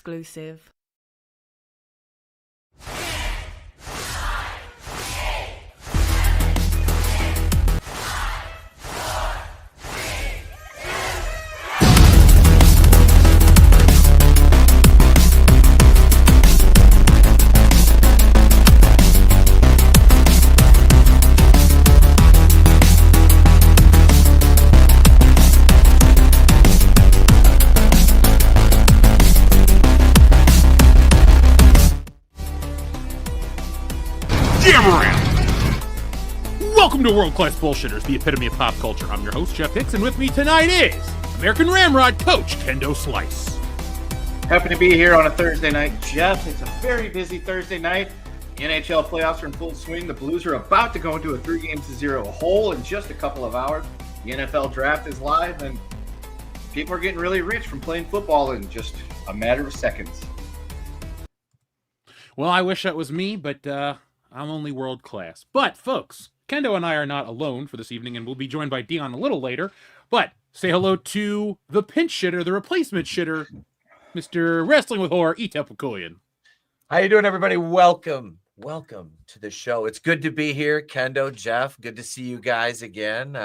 exclusive. Welcome to World Class Bullshitters, the epitome of pop culture. I'm your host, Jeff Hicks, and with me tonight is American Ramrod coach, Kendo Slice. Happy to be here on a Thursday night, Jeff. It's a very busy Thursday night. The NHL playoffs are in full swing. The Blues are about to go into a 3-0 hole in just a couple of hours. The NFL draft is live, and people are getting really rich from playing football in just a matter of seconds. Well, I wish that was me, but I'm only world class. But, folks, Kendo and I are not alone for this evening, and we'll be joined by Dion a little later. But say hello to the pinch shitter, the replacement shitter, Mr. Wrestling with Horror, Ita Pakulian. How you doing, everybody? Welcome to the show. It's good to be here, Kendo, Jeff. Good to see you guys again.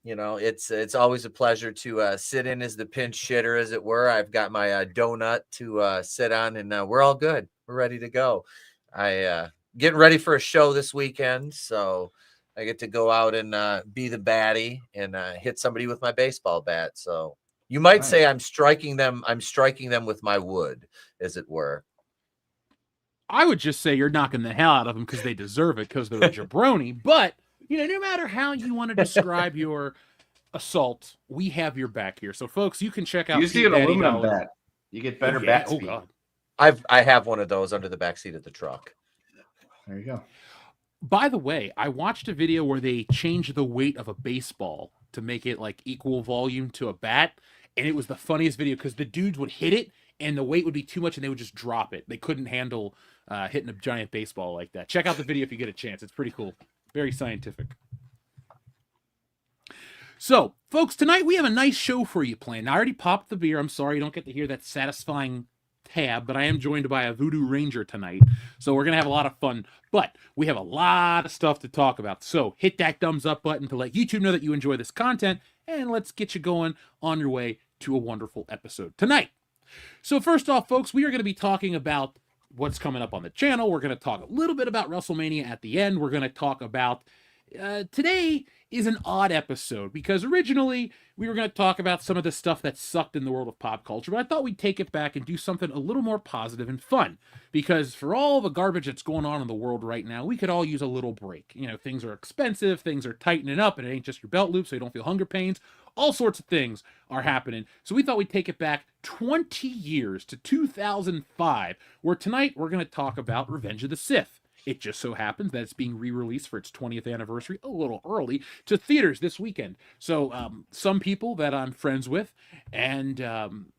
It's always a pleasure to sit in as the pinch shitter, as it were. I've got my donut to sit on, and we're all good. We're ready to go. Getting ready for a show this weekend, so I get to go out and be the baddie and hit somebody with my baseball bat. So you might say I'm striking them with my wood, as it were. I would just say you're knocking the hell out of them because they deserve it, because they're a jabroni. But, no matter how you want to describe your assault, we have your back here. So, folks, you can check out. Use an aluminum bat. You get better bat speed. God. I have one of those under the backseat of the truck. There you go. By the way, I watched a video where they changed the weight of a baseball to make it like equal volume to a bat, and it was the funniest video because the dudes would hit it and the weight would be too much and they would just drop it. They couldn't handle hitting a giant baseball like that. Check out the video if you get a chance. It's pretty cool. Very scientific. So, folks, tonight we have a nice show for you planned. Now, I already popped the beer. I'm sorry you don't get to hear that satisfying tab, but I am joined by a Voodoo Ranger tonight, so we're gonna have a lot of fun. But we have a lot of stuff to talk about, so hit that thumbs up button to let YouTube know that you enjoy this content, and let's get you going on your way to a wonderful episode tonight. So first off, folks, we are going to be talking about what's coming up on the channel. We're going to talk a little bit about WrestleMania at the end. We're going to talk about today is an odd episode because originally we were going to talk about some of the stuff that sucked in the world of pop culture, but I thought we'd take it back and do something a little more positive and fun, because for all the garbage that's going on in the world right now, we could all use a little break. Things are expensive, things are tightening up, and it ain't just your belt loop so you don't feel hunger pains. All sorts of things are happening. So we thought we'd take it back 20 years to 2005, where tonight we're going to talk about Revenge of the Sith. It just so happens that it's being re-released for its 20th anniversary a little early to theaters this weekend. So some people that I'm friends with and I'm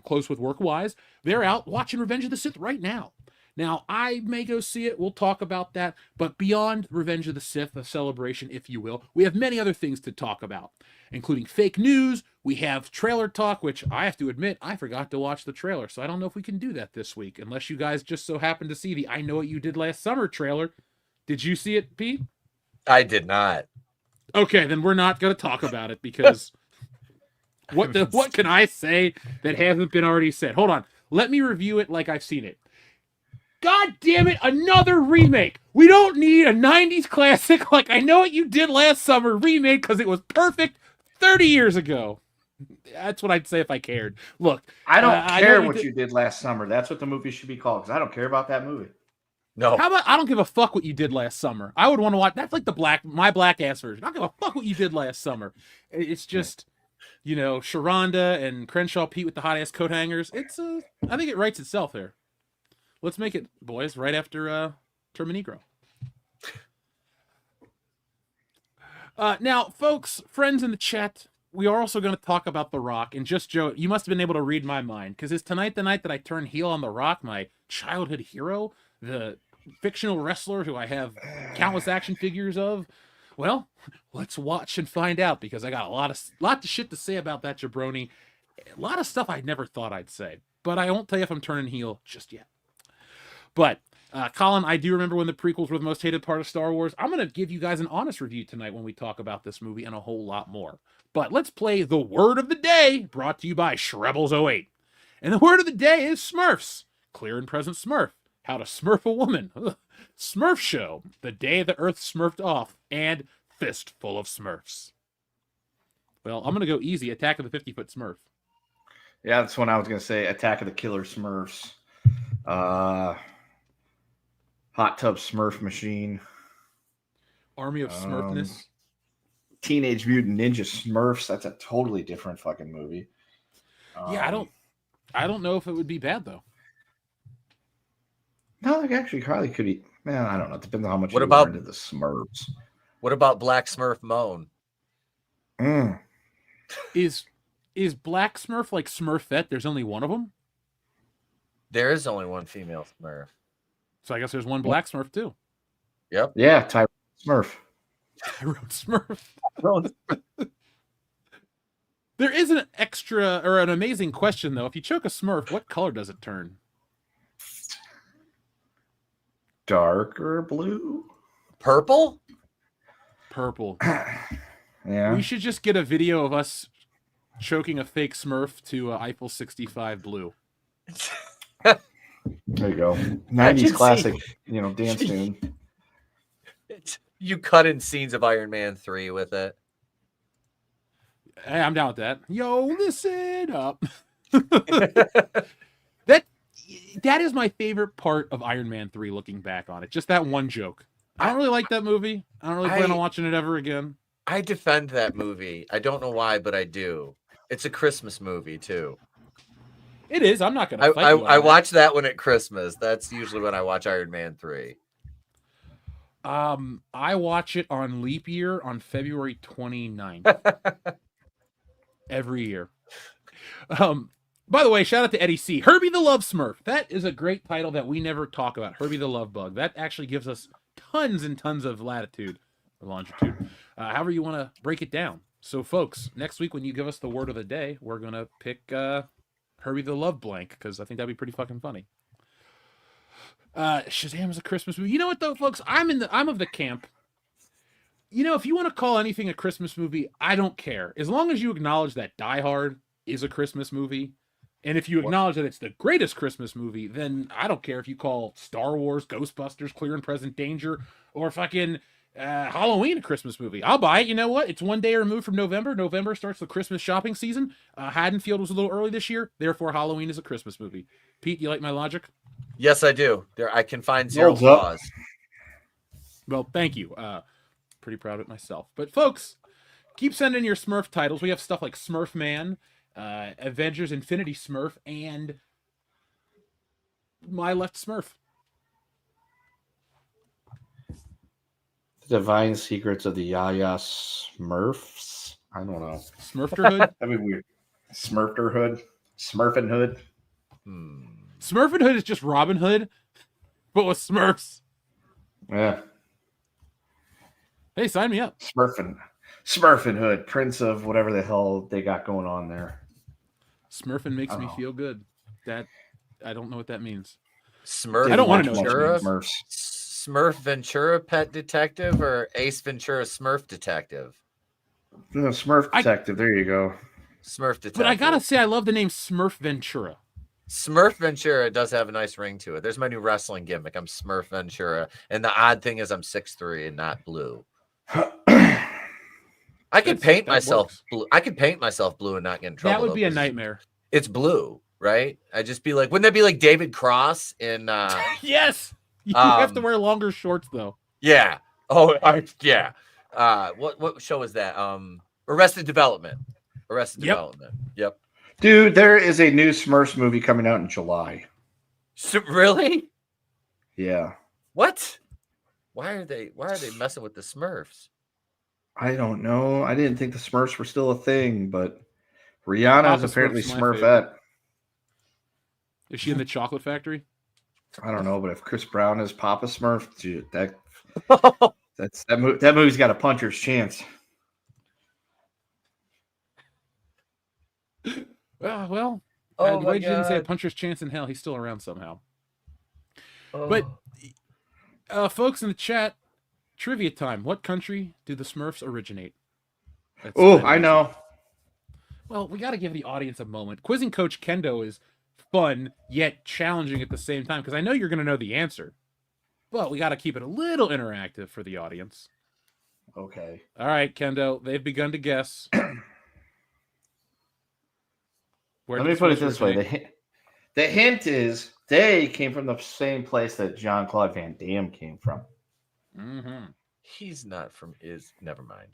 close with work-wise, they're out watching Revenge of the Sith right now. Now, I may go see it. We'll talk about that. But beyond Revenge of the Sith, a celebration, if you will, we have many other things to talk about, including fake news. We have trailer talk, which I have to admit, I forgot to watch the trailer. So I don't know if we can do that this week, unless you guys just so happen to see the I Know What You Did Last Summer trailer. Did you see it, Pete? I did not. Okay, then we're not going to talk about it because what can I say that hasn't been already said? Hold on. Let me review it like I've seen it. God damn it, another remake. We don't need a 90s classic like I Know What You Did Last Summer remake because it was perfect 30 years ago. That's what I'd say if I cared. Look, I don't care what you did last summer. That's what the movie should be called, because I don't care about that movie. No. How about I don't give a fuck what you did last summer? I would want to watch. That's like my black ass version. I don't give a fuck what you did last summer. It's just, Sharonda and Crenshaw Pete with the hot ass coat hangers. I think it writes itself there. Let's make it, boys, right after Terminegro. Now, folks, friends in the chat, we are also going to talk about The Rock. And just, Joe, you must have been able to read my mind, because is tonight the night that I turn heel on The Rock, my childhood hero, the fictional wrestler who I have countless action figures of? Well, let's watch and find out, because I got a lot of shit to say about that jabroni. A lot of stuff I never thought I'd say. but I won't tell you if I'm turning heel just yet. But Colin, I do remember when the prequels were the most hated part of Star Wars. I'm going to give you guys an honest review tonight when we talk about this movie and a whole lot more. But let's play the word of the day, brought to you by Shrebbles08. And the word of the day is Smurfs. Clear and present Smurf. How to Smurf a woman. Smurf Show. The day the Earth smurfed off. And Fistful of Smurfs. Well, I'm going to go easy. Attack of the 50-foot Smurf. Yeah, that's one I was going to say. Attack of the Killer Smurfs. Hot Tub Smurf Machine. Army of Smurfness. Teenage Mutant Ninja Smurfs. That's a totally different fucking movie. Yeah, I don't know if it would be bad though. No, like actually probably could eat. Man, I don't know. It depends on how much What you about- learned of the Smurfs. What about Black Smurf Moan? Is Black Smurf like Smurfette? There's only one of them? There is only one female Smurf. So I guess there's one Black Smurf too. Yep. Yeah, Tyrone Smurf. Tyrone Smurf. There is an extra or an amazing question though. If you choke a Smurf, what color does it turn? Darker blue. Purple? Purple. Yeah. We should just get a video of us choking a fake Smurf to Eiffel 65 blue. There you go. can 90s see- classic, dance tune. You cut in scenes of Iron Man 3 with it. Hey, I'm down with that. Yo, listen up. That is my favorite part of Iron Man 3 looking back on it. Just that one joke. I don't really like that movie. I don't really plan on watching it ever again. I defend that movie. I don't know why, but I do. It's a Christmas movie too. It is. I'm not going to fight you on I that. watch that one at Christmas. That's usually when I watch Iron Man 3. I watch it on leap year on February 29th. Every year. By the way, shout out to Eddie C. Herbie the Love Smurf. That is a great title that we never talk about. Herbie the Love Bug. That actually gives us tons and tons of latitude or longitude. However you want to break it down. So, folks, next week when you give us the word of the day, we're going to pick Herbie the Love Blank because I think that'd be pretty fucking funny. Shazam is a Christmas movie. You know what, though, folks? I'm of the camp. If you want to call anything a Christmas movie, I don't care. As long as you acknowledge that Die Hard is a Christmas movie. And if you acknowledge that it's the greatest Christmas movie, then I don't care if you call Star Wars, Ghostbusters, Clear and Present Danger, or fucking Halloween a Christmas movie. I'll buy it. You know what? It's one day removed from November. November starts the Christmas shopping season. Haddonfield was a little early this year. Therefore, Halloween is a Christmas movie. Pete, you like my logic? Yes, I do. I can find zero Holds up. flaws. Well, thank you. Pretty proud of it myself. But folks, keep sending your Smurf titles. We have stuff like Smurf Man, Avengers Infinity Smurf, and My Left Smurf. The Divine Secrets of the Yaya Smurfs. I don't know. Smurfterhood. That'd be weird. Smurfterhood. Smurfinhood. Smurfenhood is just Robin Hood, but with Smurfs. Yeah. Hey, sign me up. Smurfinhood. Prince of whatever the hell they got going on there. Smurfing makes me Oh. feel good. That I don't know what that means. Smurf I don't wanna know what Ventura, Smurfs. Smurf Ventura Pet Detective or Ace Ventura Smurf Detective? No, Smurf Detective. There you go. Smurf Detective. But I gotta say, I love the name Smurf Ventura. Smurf Ventura does have a nice ring to it. There's my new wrestling gimmick. I'm Smurf Ventura. And the odd thing is I'm 6'3" and not blue. I could paint that myself works. blue. I could paint myself blue and not get in trouble. That would though, be a 'cause nightmare. It's blue, right? I'd just be like, wouldn't that be like David Cross in Yes. You have to Um, wear longer shorts though. yeah. Oh, yeah. What show is that? Arrested Development. Arrested Yep. Development. Yep. Dude, there is a new Smurfs movie coming out in July. So, really? Yeah. What? Why are they messing with the Smurfs? I don't know. I didn't think the Smurfs were still a thing, but Rihanna Papa is apparently Smurf's my Smurfette. Is she in the chocolate factory? I don't know, but if Chris Brown is Papa Smurf, dude, that movie's got a puncher's chance. Well, Oh I'm my glad you didn't say a God. puncher's chance in hell. He's still around somehow. Oh. But, folks in the chat, trivia time. What country do the Smurfs originate? That's Oh, kind of I easy. know. Well, we got to give the audience a moment. Quizzing Coach Kendo is fun, yet challenging at the same time, because I know you're going to know the answer. But we got to keep it a little interactive for the audience. Okay. All right, Kendo, they've begun to guess. Where Let did me the put it Smurfs this way. originate? The hint is they came from the same place that Jean-Claude Van Damme came from. Mm-hmm. He's not from never mind.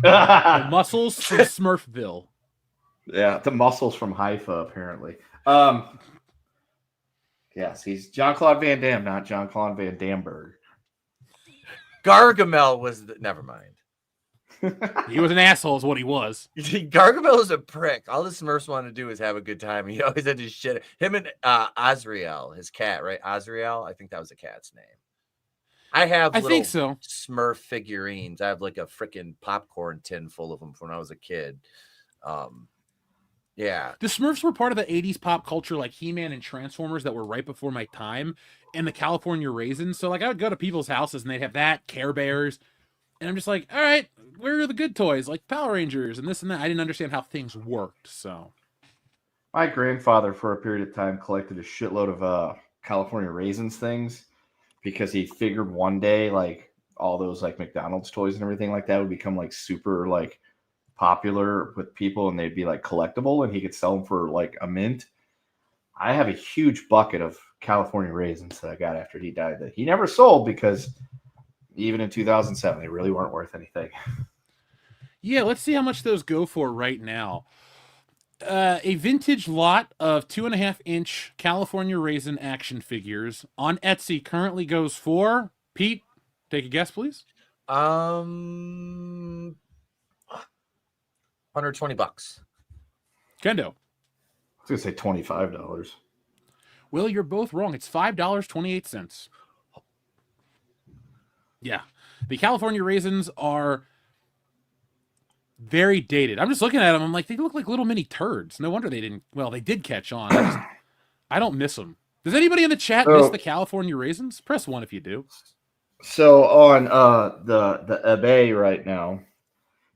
The muscles from Smurfville. Yeah, the muscles from Haifa, apparently. Yes, he's Jean-Claude Van Damme, not Jean-Claude Van Damberg. Gargamel was never mind. He was an asshole is what he was. Gargamel is a prick. All the Smurfs wanted to do is have a good time. He always had to shit. Him and Azrael, his cat, right? Azrael, I think that was the cat's name. I think so. Smurf figurines. I have like a freaking popcorn tin full of them from when I was a kid. Yeah. The Smurfs were part of the 80s pop culture, like He-Man and Transformers, that were right before my time, and the California Raisins. So, like, I would go to people's houses, and they'd have that, Care Bears, and I'm just like, all right, where are the good toys, like Power Rangers and this and that? I didn't understand how things worked, so. My grandfather, for a period of time, collected a shitload of California Raisins things because he figured one day, like, all those, like, McDonald's toys and everything like that would become, like, super, like, popular with people, and they'd be like collectible, and he could sell them for like a mint. I have a huge bucket of California Raisins that I got after he died that he never sold because even in 2007 they really weren't worth anything. Yeah, let's see how much those go for right now. A vintage lot of 2.5-inch California Raisin action figures on Etsy currently goes for, Pete, take a guess, please. $120. Kendo. I was gonna say $25. Well, you're both wrong. It's $5.28. Yeah. The California Raisins are very dated. I'm just looking at them. I'm like, they look like little mini turds. No wonder they didn't. Well, they did catch on. I don't miss them. Does anybody in the chat miss the California Raisins? Press 1 if you do. So on the eBay right now,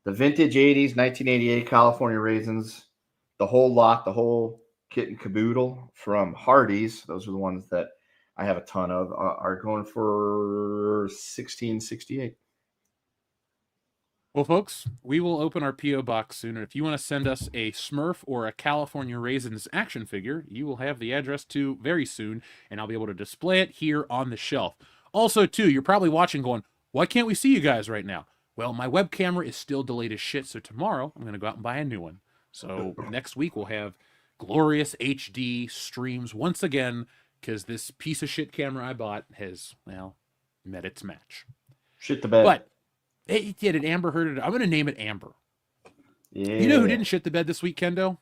the vintage 80s, 1988 California Raisins, the whole lot, the whole kit and caboodle from Hardee's, those are the ones that I have a ton of, are going for $16.68. Well, folks, we will open our P.O. box soon, and if you want to send us a Smurf or a California Raisins action figure, you will have the address to very soon, and I'll be able to display it here on the shelf. Also, too, you're probably watching going, why can't we see you guys right now? Well, my web camera is still delayed as shit, so tomorrow I'm going to go out and buy a new one. So next week we'll have glorious HD streams once again, because this piece of shit camera I bought has, well, met its match. Shit the bed. But it did it. Amber heard it. I'm going to name it Amber. Yeah. You know who didn't shit the bed this week, Kendo?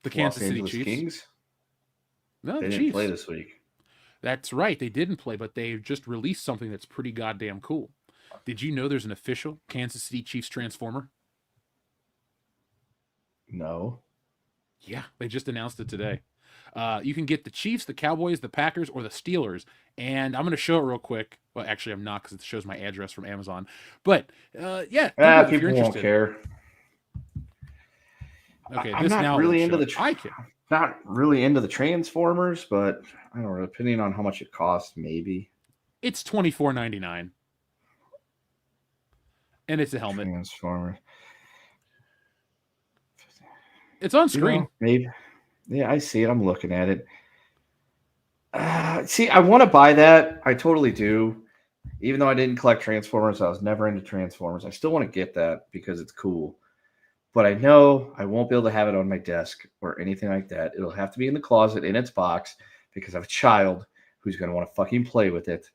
The Los Kansas City Angeles Chiefs. Kings? No, They the didn't Chiefs. play this week. That's right. They didn't play, but they just released something that's pretty goddamn cool. Did you know there's an official Kansas City Chiefs Transformer? No. Yeah, they just announced it today. You can get the Chiefs, the Cowboys, the Packers, or the Steelers. And I'm going to show it real quick. Well, actually, I'm not because it shows my address from Amazon. But, yeah. Google if you're People won't interested. care. Okay, I'm this not now really will into show. I can. not really into the Transformers, but I don't know, depending on how much it costs, maybe. It's $24.99. And it's a helmet. Transformers. It's on screen. You know, maybe. Yeah, I see it. I'm looking at it. See, I want to buy that. I totally do. Even though I didn't collect Transformers, I was never into Transformers. I still want to get that because it's cool. But I know I won't be able to have it on my desk or anything like that. It'll have to be in the closet in its box because I have a child who's going to want to fucking play with it.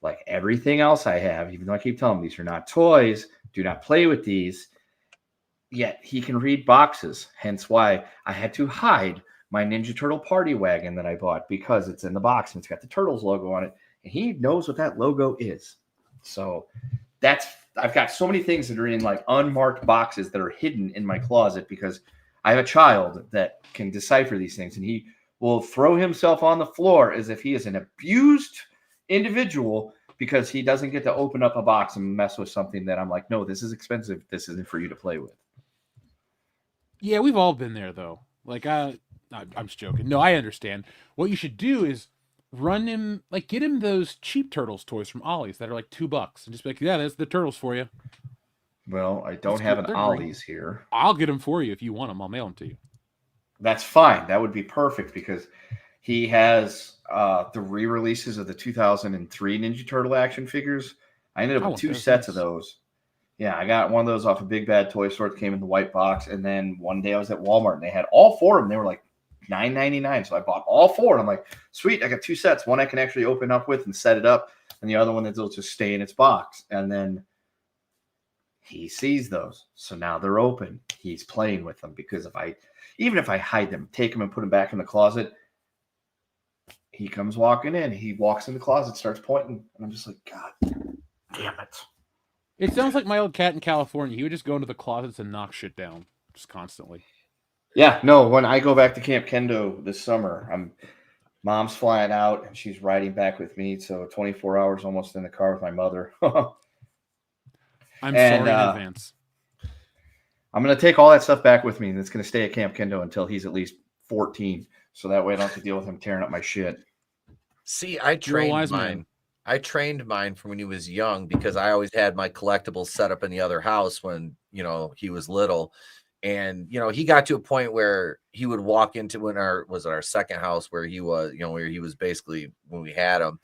Like everything else I have, even though I keep telling him these are not toys, do not play with these. Yet he can read boxes. Hence why I had to hide my Ninja Turtle party wagon that I bought because it's in the box and it's got the Turtles logo on it. And he knows what that logo is. So I've got so many things that are in like unmarked boxes that are hidden in my closet because I have a child that can decipher these things, and he will throw himself on the floor as if he is an abused individual because he doesn't get to open up a box and mess with something that I'm like, no, this is expensive. This isn't for you to play with. Yeah, we've all been there though. Like, I'm just joking. No, I understand. What you should do is run him, like, get him those cheap Turtles toys from Ollie's that are like $2, and just be like, yeah, that's the Turtles for you. Well, I don't That's have cool. an They're Ollie's here. I'll get them for you if you want them. I'll mail them to you. That's fine. That would be perfect because he has the re-releases of the 2003 Ninja Turtle action figures. I ended up with 2 sets of those. Yeah, I got one of those off a Big Bad Toy Store. It came in the white box. And then one day I was at Walmart and they had all 4 of them. They were like $9.99. So I bought all 4. And I'm like, sweet, I got 2 sets. One I can actually open up with and set it up. And the other one that'll just stay in its box. And then he sees those. So now they're open. He's playing with them because even if I hide them, take them and put them back in the closet, he comes walking in. He walks in the closet, starts pointing. And I'm just like, God damn it. It sounds like my old cat in California. He would just go into the closets and knock shit down just constantly. Yeah, no, when I go back to Camp Kendo this summer, mom's flying out and she's riding back with me. So 24 hours almost in the car with my mother. I'm sorry in advance. I'm going to take all that stuff back with me, and it's going to stay at Camp Kendo until he's at least 14. So that way I don't have to deal with him tearing up my shit. See, I trained mine. I trained mine from when he was young because I always had my collectibles set up in the other house when, he was little. And, he got to a point where he would walk into our second house where he was, where he was basically when we had him,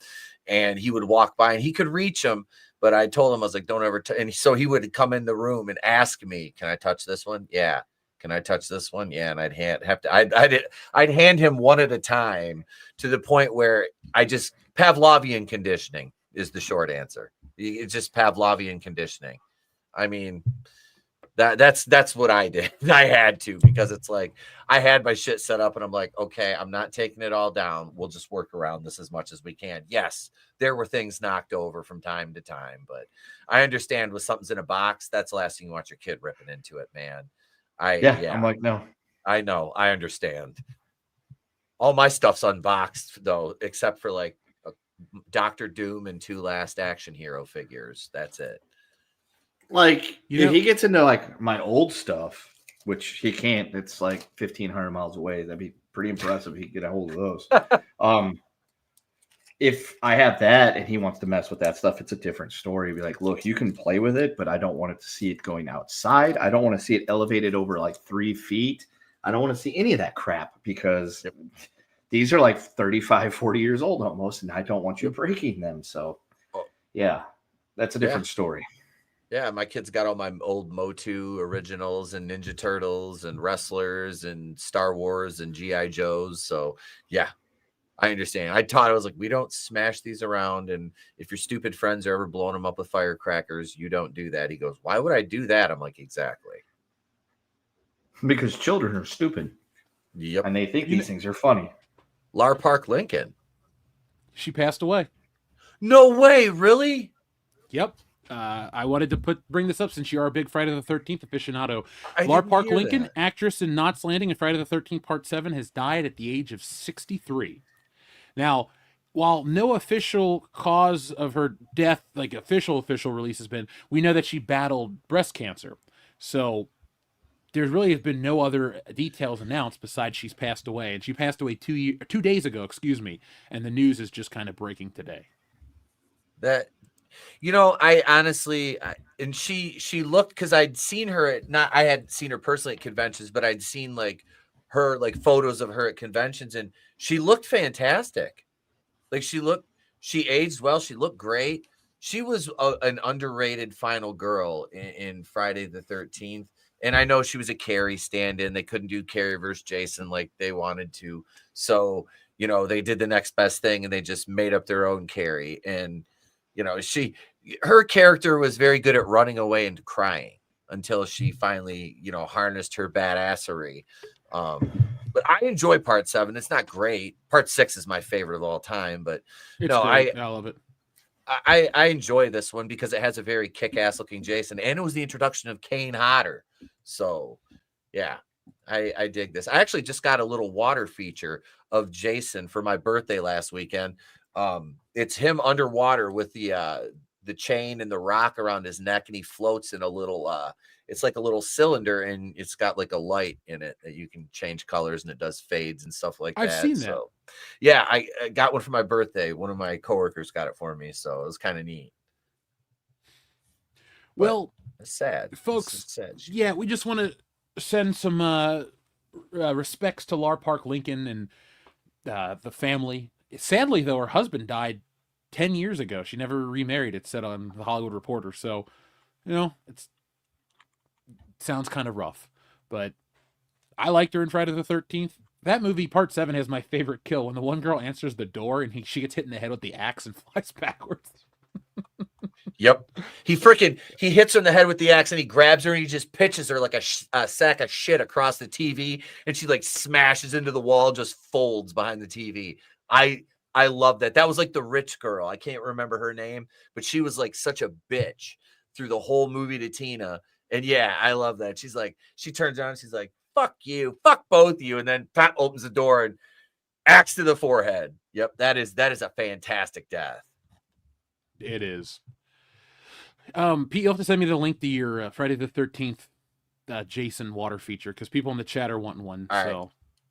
and he would walk by and he could reach him. But I told him, I was like, don't ever. And so he would come in the room and ask me, can I touch this one? Yeah. Can I touch this one? Yeah. And I'd hand him one at a time to the point where Pavlovian conditioning is the short answer. It's just Pavlovian conditioning. I mean, that's what I did. I had to, because it's like I had my shit set up and I'm like, okay, I'm not taking it all down. We'll just work around this as much as we can. Yes, there were things knocked over from time to time, but I understand when something's in a box, that's the last thing you want your kid ripping into it, man. I'm like, no. I know. I understand. All my stuff's unboxed though, except for like Dr. Doom and 2 Last Action Hero figures. That's it. Like, if he gets into like my old stuff, which he can't, it's like 1,500 miles away. That'd be pretty impressive if he could get a hold of those. If I have that and he wants to mess with that stuff, it's a different story. Be like, look, you can play with it, but I don't want to see it going outside. I don't want to see it elevated over like 3 feet. I don't want to see any of that crap because these are like 35, 40 years old almost, and I don't want you breaking them. So, yeah, that's a different story. Yeah, my kids got all my old Motu originals and Ninja Turtles and Wrestlers and Star Wars and G.I. Joes. So, yeah, I understand. I was like, we don't smash these around. And if your stupid friends are ever blowing them up with firecrackers, you don't do that. He goes, why would I do that? I'm like, exactly. Because children are stupid. Yep. And they think these things are funny. Lar Park Lincoln. She passed away. No way, really? Yep. I wanted to bring this up since you are a big Friday the 13th aficionado. Lar Park Lincoln, actress in Knots Landing and Friday the 13th Part 7, has died at the age of 63. Now, while no official cause of her death, like official release has been, we know that she battled breast cancer. So there really have been no other details announced besides she's passed away. And she passed away 2 days ago, and the news is just kind of breaking today. I honestly, and she looked, because I'd seen her I hadn't seen her personally at conventions, but I'd seen like her, like photos of her at conventions, and she looked fantastic. Like she aged well. She looked great. She was an underrated final girl in Friday the 13th. And I know she was a Carrie stand-in. They couldn't do Carrie versus Jason like they wanted to. So, they did the next best thing and they just made up their own Carrie. And, her character was very good at running away and crying until she finally, harnessed her badassery. But I enjoy Part 7. It's not great. Part 6 is my favorite of all time, but I love it. I enjoy this one because it has a very kick-ass looking Jason, and it was the introduction of Kane Hodder. So, yeah, I dig this. I actually just got a little water feature of Jason for my birthday last weekend. It's him underwater with the chain and the rock around his neck, and he floats in a little it's like a little cylinder, and it's got like a light in it that you can change colors, and it does fades and stuff like that. I've seen that. So yeah, I got one for my birthday. One of my coworkers got it for me, so it was kind of neat. Well, it's sad, folks. It's sad. Yeah, we just want to send some respects to Lar Park Lincoln and the family. Sadly, though, her husband died 10 years ago. She never remarried, it said on the Hollywood Reporter. So, it sounds kind of rough. But I liked her in Friday the 13th. That movie, Part 7, has my favorite kill when the one girl answers the door and she gets hit in the head with the axe and flies backwards. Yep. He hits her in the head with the axe, and he grabs her and he just pitches her like a sack of shit across the TV, and she like smashes into the wall, just folds behind the TV. I love that. That was like the rich girl. I can't remember her name, but she was like such a bitch through the whole movie to Tina. And yeah, I love that. She's like, she turns around and she's like, fuck you, fuck both you. And then Pat opens the door and axe to the forehead. Yep. That is a fantastic death. It is. Pete, you'll have to send me the link to your Friday the 13th Jason water feature, because people in the chat are wanting one. All so right.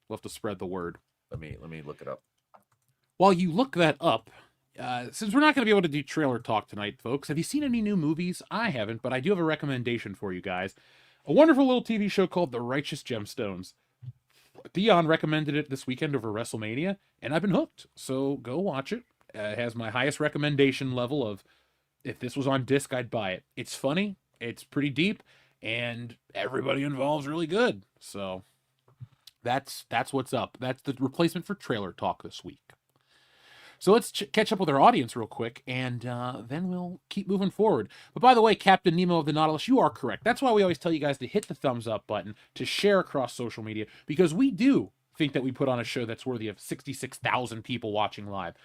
we'll have to spread the word. Let me look it up. While you look that up, since we're not going to be able to do trailer talk tonight, folks, have you seen any new movies? I haven't, but I do have a recommendation for you guys. A wonderful little TV show called The Righteous Gemstones. Theon recommended it this weekend over WrestleMania, and I've been hooked. So go watch it. It has my highest recommendation level of, if this was on disc, I'd buy it. It's funny, it's pretty deep, and everybody involved's really good. So that's what's up. That's the replacement for trailer talk this week. So let's catch up with our audience real quick, and then we'll keep moving forward. But by the way, Captain Nemo of the Nautilus, you are correct. That's why we always tell you guys to hit the thumbs up button, to share across social media, because we do think that we put on a show that's worthy of 66,000 people watching live.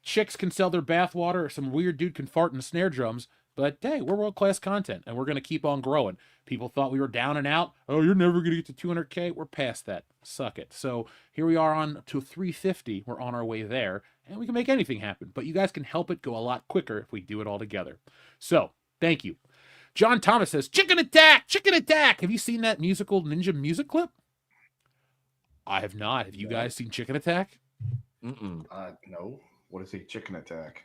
Chicks can sell their bathwater, or some weird dude can fart in the snare drums, but hey, we're world-class content, and we're going to keep on growing. People thought we were down and out. Oh, you're never going to get to 200K. We're past that. Suck it. So here we are on to 350. We're on our way there, and we can make anything happen. But you guys can help it go a lot quicker if we do it all together. So thank you. John Thomas says, Chicken Attack! Chicken Attack! Have you seen that musical Ninja music clip? I have not. Have you guys seen Chicken Attack? Mm-mm. No. What is a Chicken Attack?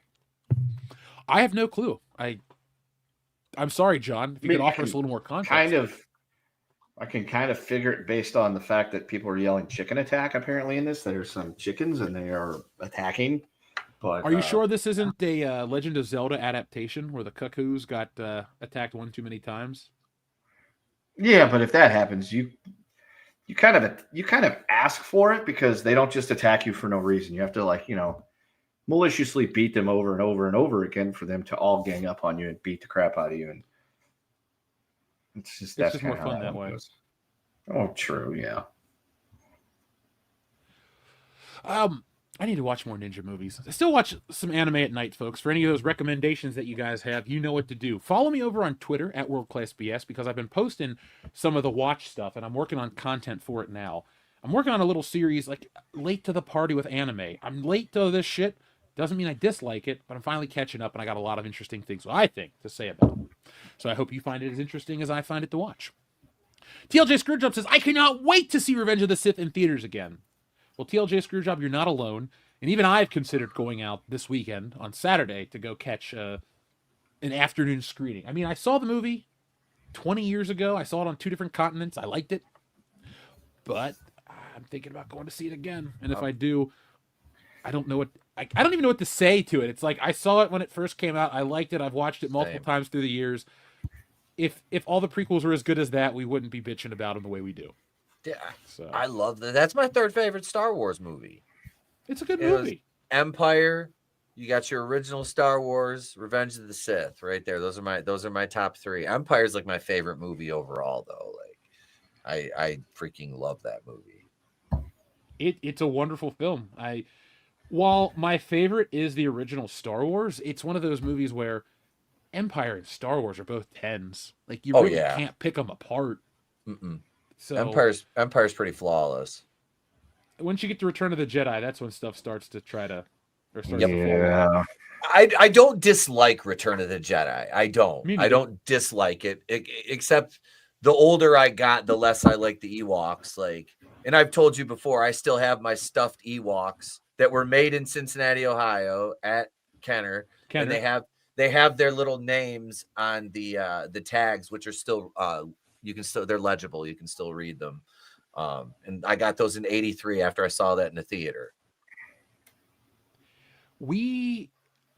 I have no clue. I'm sorry, John. If you could offer us a little more context. I can kind of figure it based on the fact that people are yelling chicken attack apparently in this. There's some chickens and they are attacking. But are you sure this isn't a Legend of Zelda adaptation where the cuckoos got attacked one too many times? Yeah, but if that happens, you kind of ask for it, because they don't just attack you for no reason. You have to maliciously beat them over and over and over again for them to all gang up on you and beat the crap out of you. And it's just more fun that way. Goes. Oh, true. Yeah. I need to watch more ninja movies. I still watch some anime at night, folks. For any of those recommendations that you guys have, you know what to do. Follow me over on Twitter at WorldClassBS, because I've been posting some of the watch stuff, and I'm working on content for it now. I'm working on a little series, like late to the party with anime. I'm late to this shit. Doesn't mean I dislike it, but I'm finally catching up, and I got a lot of interesting things, I think, to say about it. So I hope you find it as interesting as I find it to watch. TLJ Screwjob says, I cannot wait to see Revenge of the Sith in theaters again. Well, TLJ Screwjob, you're not alone. And even I've considered going out this weekend on Saturday to go catch an afternoon screening. I mean, I saw the movie 20 years ago. I saw it on 2 different continents. I liked it. But I'm thinking about going to see it again. And if I do, I don't know what... I don't even know what to say to it. It's like, I saw it when it first came out. I liked it. I've watched it multiple times through the years. If all the prequels were as good as that, we wouldn't be bitching about them the way we do. Yeah, so I love that. That's my third favorite Star Wars movie. It's a good movie. Empire, you got your original Star Wars, Revenge of the Sith, right there. Those are my top 3. Empire's like my favorite movie overall, though. Like, I freaking love that movie. It's a wonderful film. While my favorite is the original Star Wars, it's one of those movies where Empire and Star Wars are both 10s. Like, you really can't pick them apart. Mm-mm. So Empire's pretty flawless. once you get to Return of the Jedi, that's when stuff starts to fall off. Yeah. I don't dislike Return of the Jedi. I don't. Me I neither. don't dislike it, except the older I got, the less I like the Ewoks. Like, and I've told you before, I still have my stuffed Ewoks that were made in Cincinnati, Ohio, at Kenner. And they have their little names on the tags, which are still they're legible. You can still read them. And I got those in '83 after I saw that in the theater. We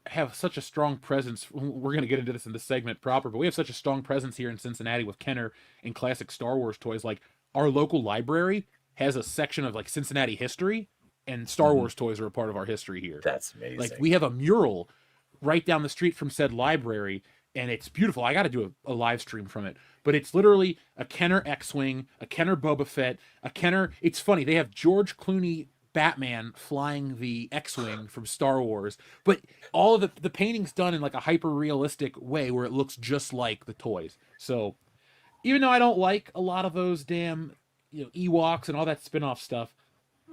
have such a strong presence. We're going to get into this in this segment proper, but we have such a strong presence here in Cincinnati with Kenner and classic Star Wars toys. Like our local library has a section of like Cincinnati history, and Star Wars toys are a part of our history here. That's amazing. Like we have a mural right down the street from said library, and it's beautiful. I got to do a live stream from it, but it's literally a Kenner X-Wing, a Kenner Boba Fett, a Kenner. It's funny. They have George Clooney Batman flying the X-Wing from Star Wars, but all of the painting's done in like a hyper realistic way where it looks just like the toys. So even though I don't like a lot of those damn Ewoks and all that spin-off stuff,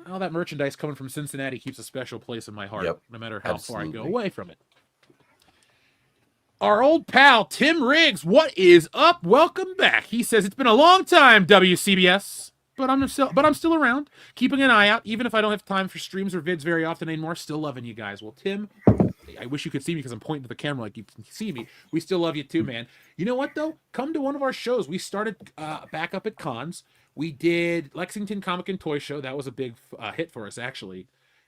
all that merchandise coming from Cincinnati keeps a special place in my heart, no matter how far I go away from it. Our old pal Tim Riggs, what is up? Welcome back. He says it's been a long time, WCBS. But I'm still around, keeping an eye out, even if I don't have time for streams or vids very often anymore. Still loving you guys. Well, Tim, I wish you could see me because I'm pointing to the camera like you can see me. We still love you too, man. You know what, though? Come to one of our shows. We started back up at cons. We did Lexington Comic and Toy Show. That was a big hit for us, actually.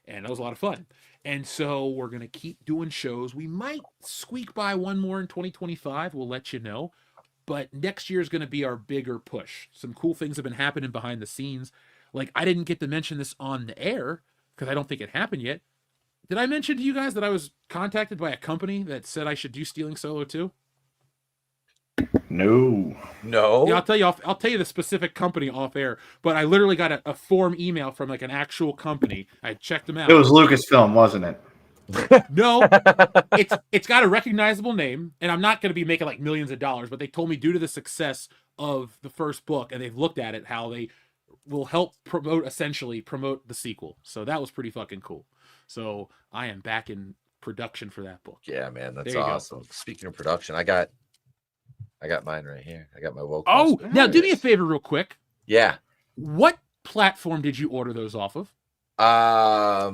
And that was a lot of fun. And so we're going to keep doing shows. We might squeak by one more in 2025. We'll let you know. But next year is going to be our bigger push. Some cool things have been happening behind the scenes. Like, I didn't get to mention this on the air because I don't think it happened yet. Did I mention to you guys that I was contacted by a company that said I should do Stealing Solo too? No. Yeah, I'll tell you the specific company off air. But I literally got a form email from like an actual company. I checked them out. It was Lucasfilm, wasn't it? No, it's got a recognizable name, and I'm not going to be making like millions of dollars, but they told me due to the success of the first book, and they've looked at it, how they will help promote the sequel. So that was pretty fucking cool. So I am back in production for that book. Yeah, man, that's awesome. Speaking of production, I got mine right here. I got my woke. Oh, now do me a favor real quick. Yeah. What platform did you order those off of? I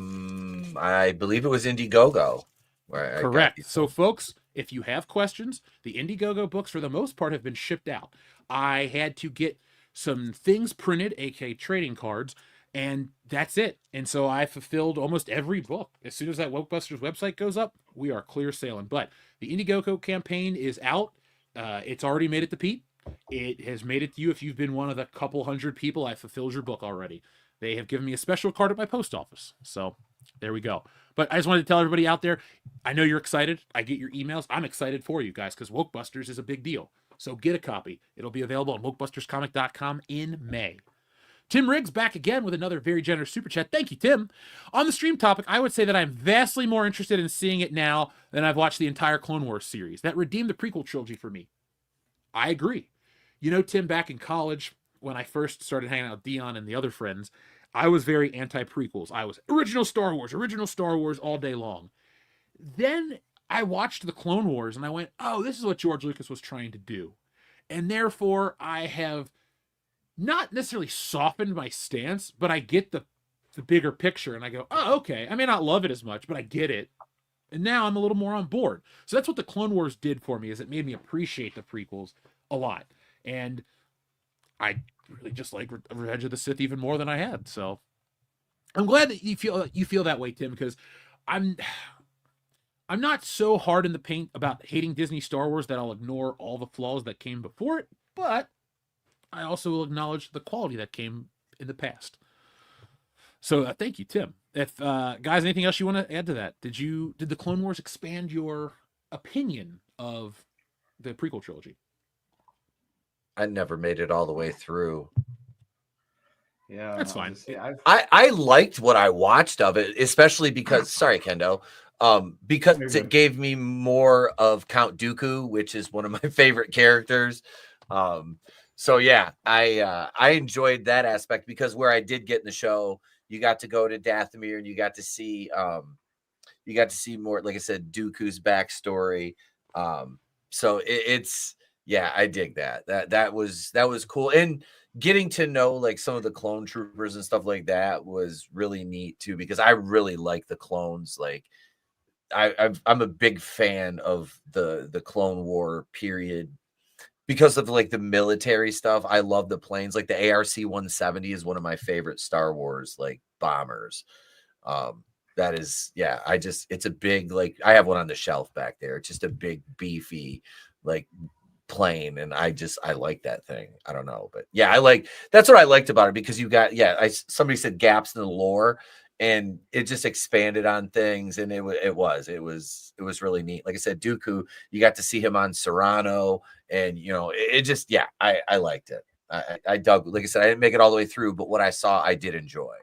believe it was Indiegogo. Correct. So, folks, if you have questions, the Indiegogo books, for the most part, have been shipped out. I had to get some things printed, aka trading cards, and that's it. And so I fulfilled almost every book. As soon as that Wokebusters website goes up, we are clear sailing. But the Indiegogo campaign is out. It's already made it to Pete. It has made it to you. If you've been one of the couple hundred people, I fulfilled your book already. They have given me a special card at my post office. So there we go. But I just wanted to tell everybody out there, I know you're excited. I get your emails. I'm excited for you guys because Wokebusters is a big deal. So get a copy. It'll be available on wokebusterscomic.com in May. Tim Riggs back again with another very generous super chat. Thank you, Tim. On the stream topic, I would say that I'm vastly more interested in seeing it now than I've watched the entire Clone Wars series. That redeemed the prequel trilogy for me. I agree. You know, Tim, back in college, when I first started hanging out with Dion and the other friends, I was very anti-prequels. I was original Star Wars all day long. Then I watched the Clone Wars and I went, oh, this is what George Lucas was trying to do. And therefore, I have not necessarily softened my stance, but I get the bigger picture and I go, oh, okay. I may not love it as much, but I get it. And now I'm a little more on board. So that's what the Clone Wars did for me, is it made me appreciate the prequels a lot. And I really just like Revenge of the Sith even more than I had. So I'm glad that you feel that way, Tim, because I'm not so hard in the paint about hating Disney Star Wars that I'll ignore all the flaws that came before it, but I also will acknowledge the quality that came in the past. So thank you, Tim. If guys, anything else you want to add to that? Did the Clone Wars expand your opinion of the prequel trilogy? I never made it all the way through. Yeah, that's fine. I liked what I watched of it, especially because sorry, Kendo. Because it gave me more of Count Dooku, which is one of my favorite characters. So yeah, I enjoyed that aspect because where I did get in the show, you got to go to Dathomir and you got to see more, like I said, Dooku's backstory. So it's yeah, I dig that. That was cool. And getting to know like some of the clone troopers and stuff like that was really neat too, because I really like the clones. Like I'm a big fan of the Clone War period because of like the military stuff. I love the planes. Like the ARC-170 is one of my favorite Star Wars like bombers. That is, yeah, it's a big, like, I have one on the shelf back there. It's just a big, beefy, like, plane. And I like that thing. I don't know. But yeah, that's what I liked about it, because you got, somebody said gaps in the lore, and it just expanded on things. And it was really neat. Like I said, Dooku, you got to see him on Serrano, and, it just, yeah, I liked it. I dug, like I said, I didn't make it all the way through, but what I saw, I did enjoy.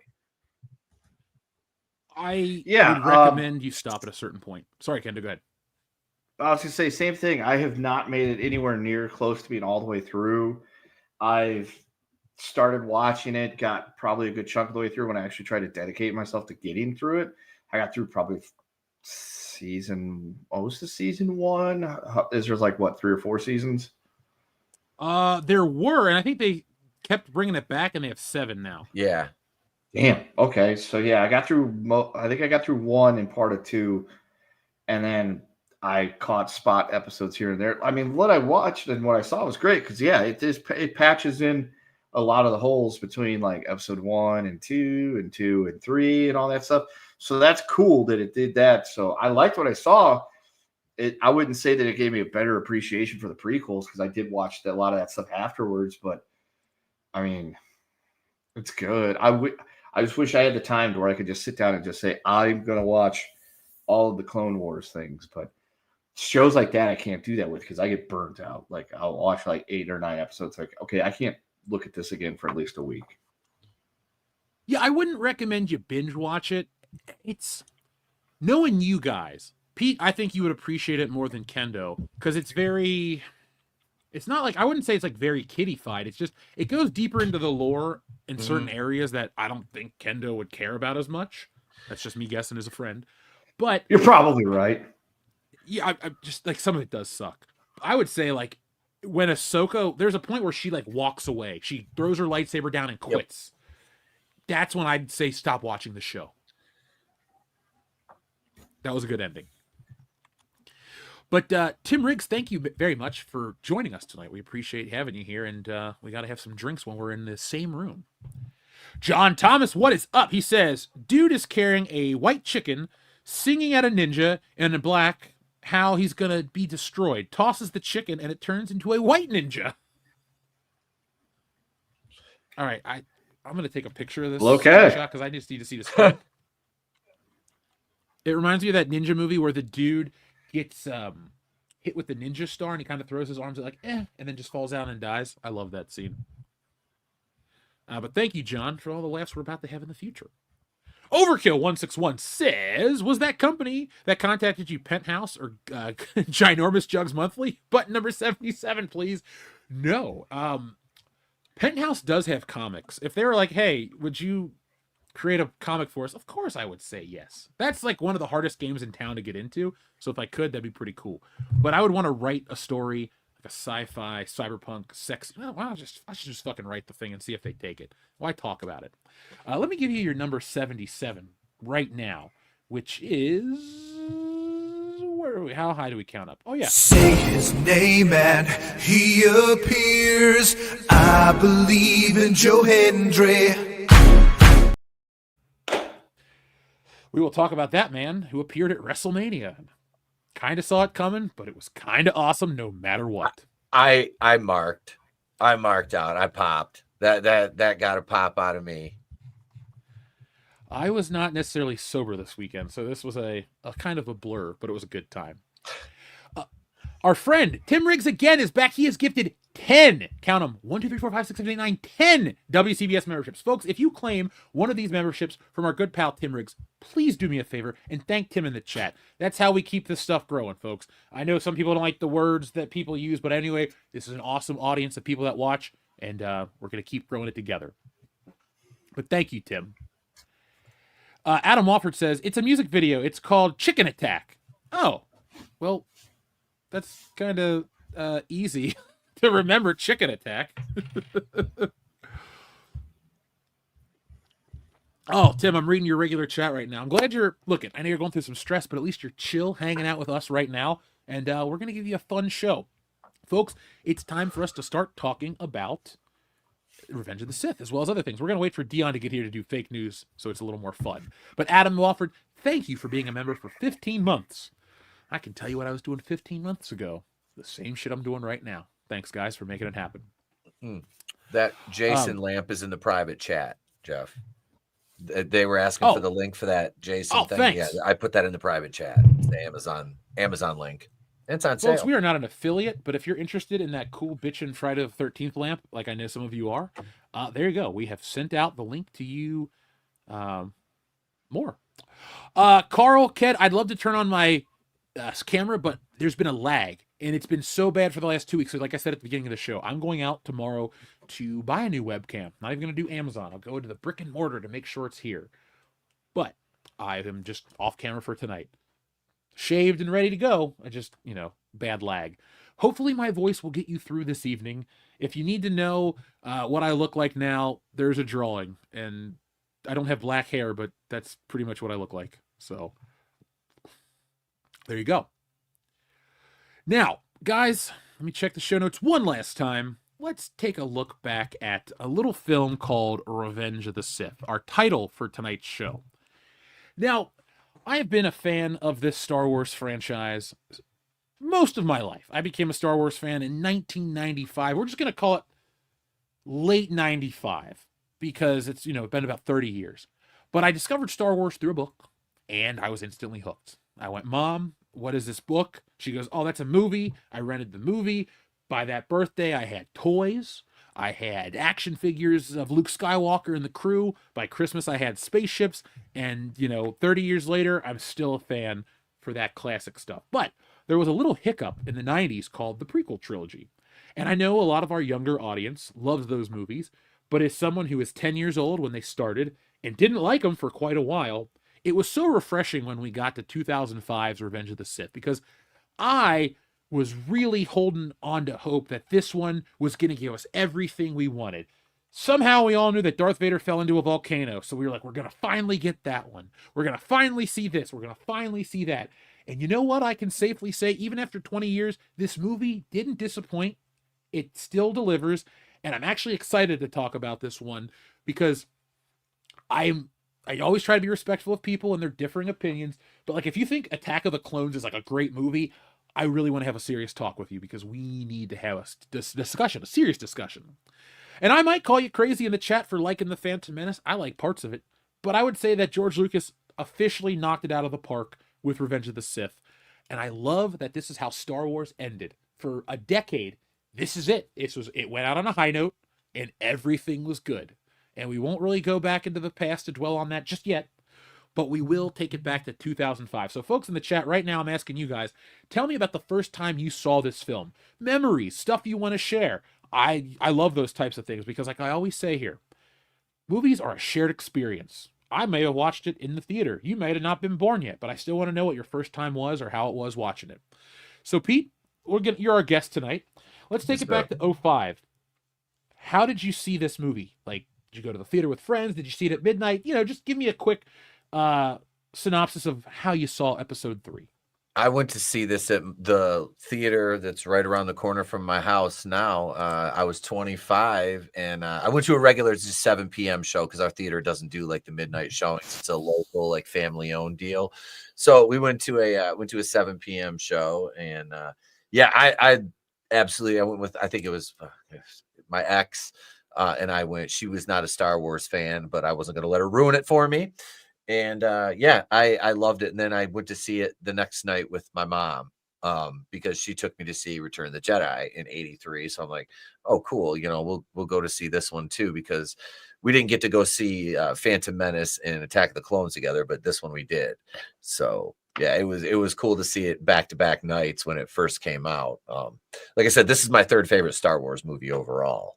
I would recommend you stop at a certain point. Sorry, Kendo, go ahead. I was going to say, same thing. I have not made it anywhere near close to being all the way through. I've started watching it, got probably a good chunk of the way through when I actually tried to dedicate myself to getting through it. I got through probably season 1. Is there like, what, 3 or 4 seasons? There were, and I think they kept bringing it back, and they have 7 now. Yeah. Damn. Okay. So yeah, I got through. I think I got through 1 and part of 2, and then I caught spot episodes here and there. I mean, what I watched and what I saw was great, because it patches in a lot of the holes between like episode 1 and 2 and 2 and 3 and all that stuff. So that's cool that it did that. So I liked what I saw. I wouldn't say that it gave me a better appreciation for the prequels, because I did watch a lot of that stuff afterwards. But I mean, it's good. I just wish I had the time to where I could just sit down and just say, I'm going to watch all of the Clone Wars things. But shows like that, I can't do that with, because I get burnt out. Like, I'll watch like 8 or 9 episodes. Like, okay, I can't look at this again for at least a week. Yeah, I wouldn't recommend you binge watch it. It's knowing you guys. Pete, I think you would appreciate it more than Kendo, because it's not like, I wouldn't say it's like very kiddified. It's just, it goes deeper into the lore in certain areas that I don't think Kendo would care about as much. That's just me guessing as a friend. But you're probably right. Yeah, I just like, some of it does suck. I would say like when Ahsoka, there's a point where she like walks away. She throws her lightsaber down and quits. Yep. That's when I'd say stop watching the show. That was a good ending. But Tim Riggs, thank you very much for joining us tonight. We appreciate having you here, and we got to have some drinks when we're in the same room. John Thomas, what is up? He says, dude is carrying a white chicken, singing at a ninja, and in black, how he's going to be destroyed. Tosses the chicken, and it turns into a white ninja. All right, I'm going to take a picture of this. Okay. Because I just need to see this. It reminds me of that ninja movie where the dude gets hit with the ninja star, and he kind of throws his arms out like, and then just falls down and dies. I love that scene. But thank you, John, for all the laughs we're about to have in the future. Overkill161 says, was that company that contacted you Penthouse or Ginormous Jugs Monthly? Button number 77, please. No. Penthouse does have comics. If they were like, hey, would you create a comic for us? Of course I would say yes. That's like one of the hardest games in town to get into. So if I could, that'd be pretty cool. But I would want to write a story, like a sci-fi, cyberpunk, sexy. Well, I should just fucking write the thing and see if they take it. Why talk about it? Let me give you your number 77 right now, which is, where are we? How high do we count up? Oh yeah. Say his name and he appears. I believe in Joe Hendry. We will talk about that man who appeared at WrestleMania. Kind of saw it coming, but it was kind of awesome no matter what. I marked out. I popped. That got a pop out of me. I was not necessarily sober this weekend, so this was a kind of a blur, but it was a good time. Our friend Tim Riggs again is back. He has gifted 10, count them, 1, 2, 3, 4, 5, 6, 7, 8, 9, 10 WCBS memberships. Folks, if you claim one of these memberships from our good pal Tim Riggs, please do me a favor and thank Tim in the chat. That's how we keep this stuff growing, folks. I know some people don't like the words that people use, but anyway, this is an awesome audience of people that watch. and we're going to keep growing it together. But thank you, Tim. Adam Wofford says, it's a music video. It's called Chicken Attack. Oh, well, that's kind of easy to remember, Chicken Attack. Oh, Tim, I'm reading your regular chat right now. I'm glad you're looking. I know you're going through some stress, but at least you're chill hanging out with us right now. And we're going to give you a fun show. Folks, it's time for us to start talking about Revenge of the Sith, as well as other things. We're going to wait for Dion to get here to do fake news, so it's a little more fun. But Adam Wofford, thank you for being a member for 15 months. I can tell you what I was doing 15 months ago. The same shit I'm doing right now. Thanks, guys, for making it happen. That Jason lamp is in the private chat, Jeff. They were asking for the link for that Jason thing. Thanks. Yeah, I put that in the private chat. It's the Amazon link. It's on sale. Folks, we are not an affiliate, but if you're interested in that cool bitchin' Friday the 13th lamp, like I know some of you are, there you go. We have sent out the link to you more. Carl, Ked, I'd love to turn on my camera, but there's been a lag, and it's been so bad for the last 2 weeks. So like I said at the beginning of the show, I'm going out tomorrow to buy a new webcam. Not even going to do Amazon. I'll go to the brick and mortar to make sure it's here. But I am just off camera for tonight. Shaved and ready to go. I just, bad lag. Hopefully my voice will get you through this evening. If you need to know what I look like now, there's a drawing. And I don't have black hair, but that's pretty much what I look like. So there you go. Now, guys, let me check the show notes one last time. Let's take a look back at a little film called Revenge of the Sith, our title for tonight's show. Now, I have been a fan of this Star Wars franchise most of my life. I became a Star Wars fan in 1995. We're just going to call it late 95 because it's, been about 30 years. But I discovered Star Wars through a book, and I was instantly hooked. I went, Mom, what is this book? She goes, oh, that's a movie. I rented the movie. By that birthday, I had toys. I had action figures of Luke Skywalker and the crew. By Christmas, I had spaceships. And, 30 years later, I'm still a fan for that classic stuff. But there was a little hiccup in the 90s called the prequel trilogy. And I know a lot of our younger audience loves those movies. But as someone who was 10 years old when they started and didn't like them for quite a while, it was so refreshing when we got to 2005's Revenge of the Sith, because I was really holding on to hope that this one was going to give us everything we wanted. Somehow we all knew that Darth Vader fell into a volcano, so we were like, we're going to finally get that one. We're going to finally see this. We're going to finally see that. And you know what? I can safely say, even after 20 years, this movie didn't disappoint. It still delivers, and I'm actually excited to talk about this one because I always try to be respectful of people and their differing opinions, but like if you think Attack of the Clones is like a great movie, I really want to have a serious talk with you because we need to have a discussion, a serious discussion. And I might call you crazy in the chat for liking The Phantom Menace. I like parts of it, but I would say that George Lucas officially knocked it out of the park with Revenge of the Sith. And I love that this is how Star Wars ended. For a decade, this is it. It went out on a high note and everything was good. And we won't really go back into the past to dwell on that just yet, but we will take it back to 2005. So folks in the chat right now, I'm asking you guys, tell me about the first time you saw this film. Memories, stuff you want to share. I love those types of things because like I always say here, movies are a shared experience. I may have watched it in the theater. You may have not been born yet, but I still want to know what your first time was or how it was watching it. So Pete, you're our guest tonight. Let's take it back to 2005. How did you see this movie? Like, did you go to the theater with friends? Did you see it at midnight? Just give me a quick synopsis of how you saw episode 3. I went to see this at the theater that's right around the corner from my house now. I was 25 and I went to a regular 7 p.m. show because our theater doesn't do like the midnight showings. It's a local, like family owned deal. So we went to a 7 p.m. show and I absolutely, I went with, I think it was my ex and I went. She was not a Star Wars fan, but I wasn't going to let her ruin it for me. And I loved it. And then I went to see it the next night with my mom because she took me to see Return of the Jedi in '83. So I'm like, oh, cool. We'll go to see this one too, because we didn't get to go see Phantom Menace and Attack of the Clones together, but this one we did. So yeah, it was cool to see it back-to-back nights when it first came out. Like I said, this is my third favorite Star Wars movie overall.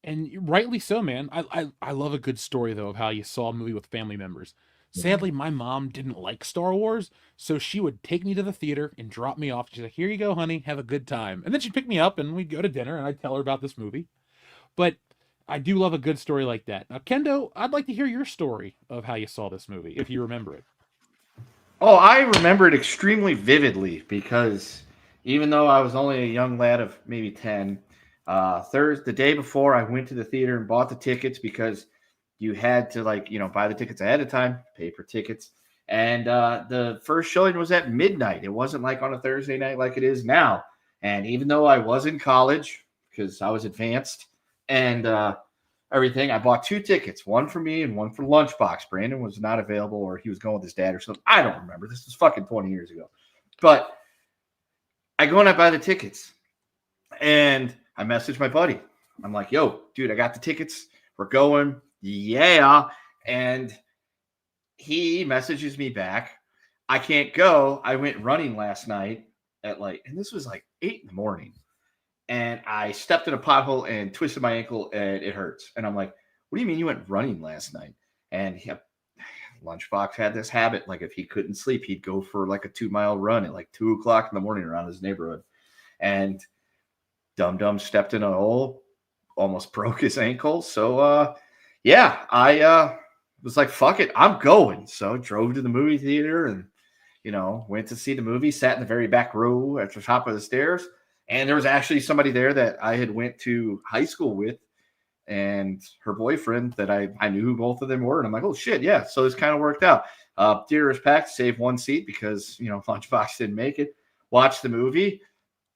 And rightly so, man. I love a good story though of how you saw a movie with family members. Sadly, my mom didn't like Star Wars, so she would take me to the theater and drop me off. She's like, "Here you go, honey, have a good time." And then she'd pick me up and we'd go to dinner and I'd tell her about this movie. But I do love a good story like that. Now, Kendo, I'd like to hear your story of how you saw this movie, if you remember it. Oh, I remember it extremely vividly because even though I was only a young lad of maybe 10, the day before I went to the theater and bought the tickets because you had to buy the tickets ahead of time, pay for tickets. And the first showing was at midnight. It wasn't like on a Thursday night like it is now. And even though I was in college because I was advanced and everything, I bought 2 tickets, one for me and one for Lunchbox. Brandon was not available or he was going with his dad or something. I don't remember. This was fucking 20 years ago. But I go and I buy the tickets. And I message my buddy. I'm like, yo, dude, I got the tickets. We're going. Yeah. And he messages me back. I can't go. I went running last night and this was 8 in the morning. And I stepped in a pothole and twisted my ankle and it hurts. And I'm like, what do you mean you went running last night? And Lunchbox had this habit. If he couldn't sleep, he'd go for a 2-mile run at 2 o'clock in the morning around his neighborhood. And Dum stepped in a hole, almost broke his ankle. So, I was like, fuck it, I'm going. So drove to the movie theater and, went to see the movie, sat in the very back row at the top of the stairs. And there was actually somebody there that I had went to high school with and her boyfriend that I knew who both of them were. And I'm like, oh, shit, yeah. So this kind of worked out. Theater was packed, saved 1 seat because, Lunchbox didn't make it. Watched the movie.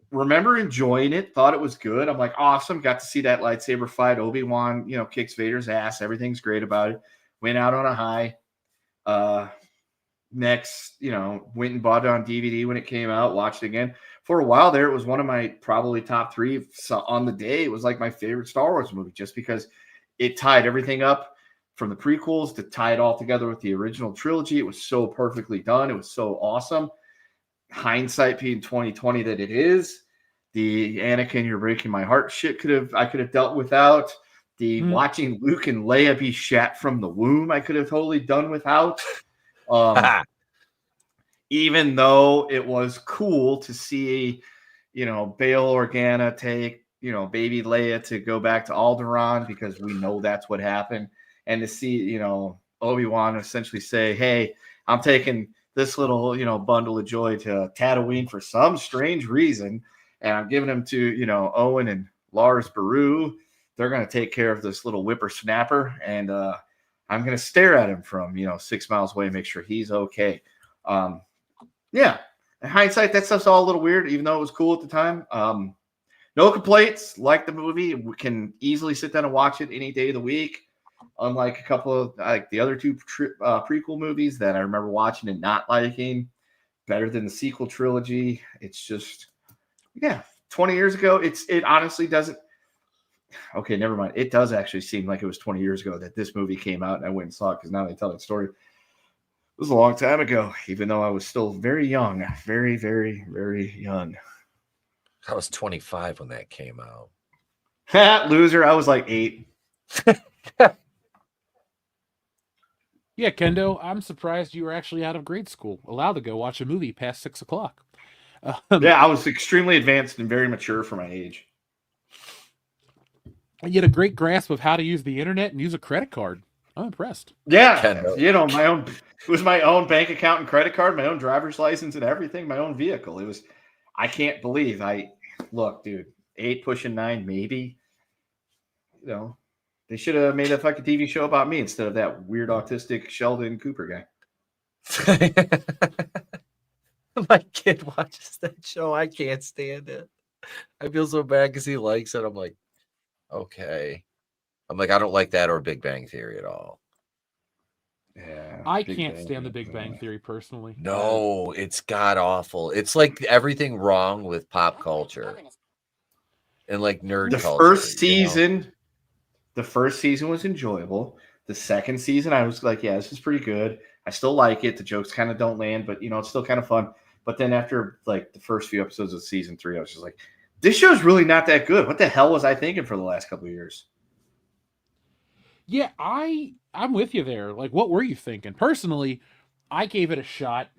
Remember enjoying it, thought it was good. I'm like, awesome. Got to see that lightsaber fight. Obi-Wan, kicks Vader's ass. Everything's great about it. Went out on a high. Next, went and bought it on DVD when it came out, watched it again. For a while there, it was one of my probably top 3 on the day. It was my favorite Star Wars movie just because it tied everything up from the prequels to tie it all together with the original trilogy. It was so perfectly done. It was so awesome. Hindsight being 2020 that it is. The Anakin, you're breaking my heart shit I could have dealt without. The watching Luke and Leia be shat from the womb, I could have totally done without. Even though it was cool to see, Bail Organa take, baby Leia to go back to Alderaan because we know that's what happened. And to see, Obi-Wan essentially say, hey, I'm taking this little, bundle of joy to Tatooine for some strange reason. And I'm giving him to, Owen and Lars Baru. They're going to take care of this little whippersnapper. And I'm going to stare at him from, 6 miles away and make sure he's okay. Yeah. In hindsight, that stuff's all a little weird, even though it was cool at the time. No complaints. Like the movie. We can easily sit down and watch it any day of the week. Unlike a couple of the other 2 prequel movies that I remember watching and not liking. Better than the sequel trilogy. It's just... Yeah, 20 years ago, it honestly doesn't. Okay, never mind. It does actually seem like it was 20 years ago that this movie came out and I went and saw it because now they tell that story. It was a long time ago, even though I was still very young. Very, very, very young. I was 25 when that came out. Loser, I was 8. Yeah, Kendo, I'm surprised you were actually out of grade school, allowed to go watch a movie past 6 o'clock. Yeah, I was extremely advanced and very mature for my age. You had a great grasp of how to use the internet and use a credit card. I'm impressed. Yeah, it was my own bank account and credit card, my own driver's license and everything, my own vehicle. It was, I can't believe look, dude, 8 pushing 9, maybe. They should have made a fucking TV show about me instead of that weird autistic Sheldon Cooper guy. My kid watches that show. I can't stand it. I feel so bad because he likes it. I'm like, okay. I don't like that or Big Bang Theory at all. Yeah, I can't stand the Big Bang Theory personally. No, it's god awful. It's like everything wrong with pop culture and nerd culture. The first season was enjoyable. The second season, I was like, yeah, this is pretty good. I still like it. The jokes kind of don't land, but it's still kind of fun. But then after the first few episodes of season 3, I was just like, this show's really not that good. What the hell was I thinking for the last couple of years? Yeah, I'm with you there. Like, what were you thinking? Personally, I gave it a shot,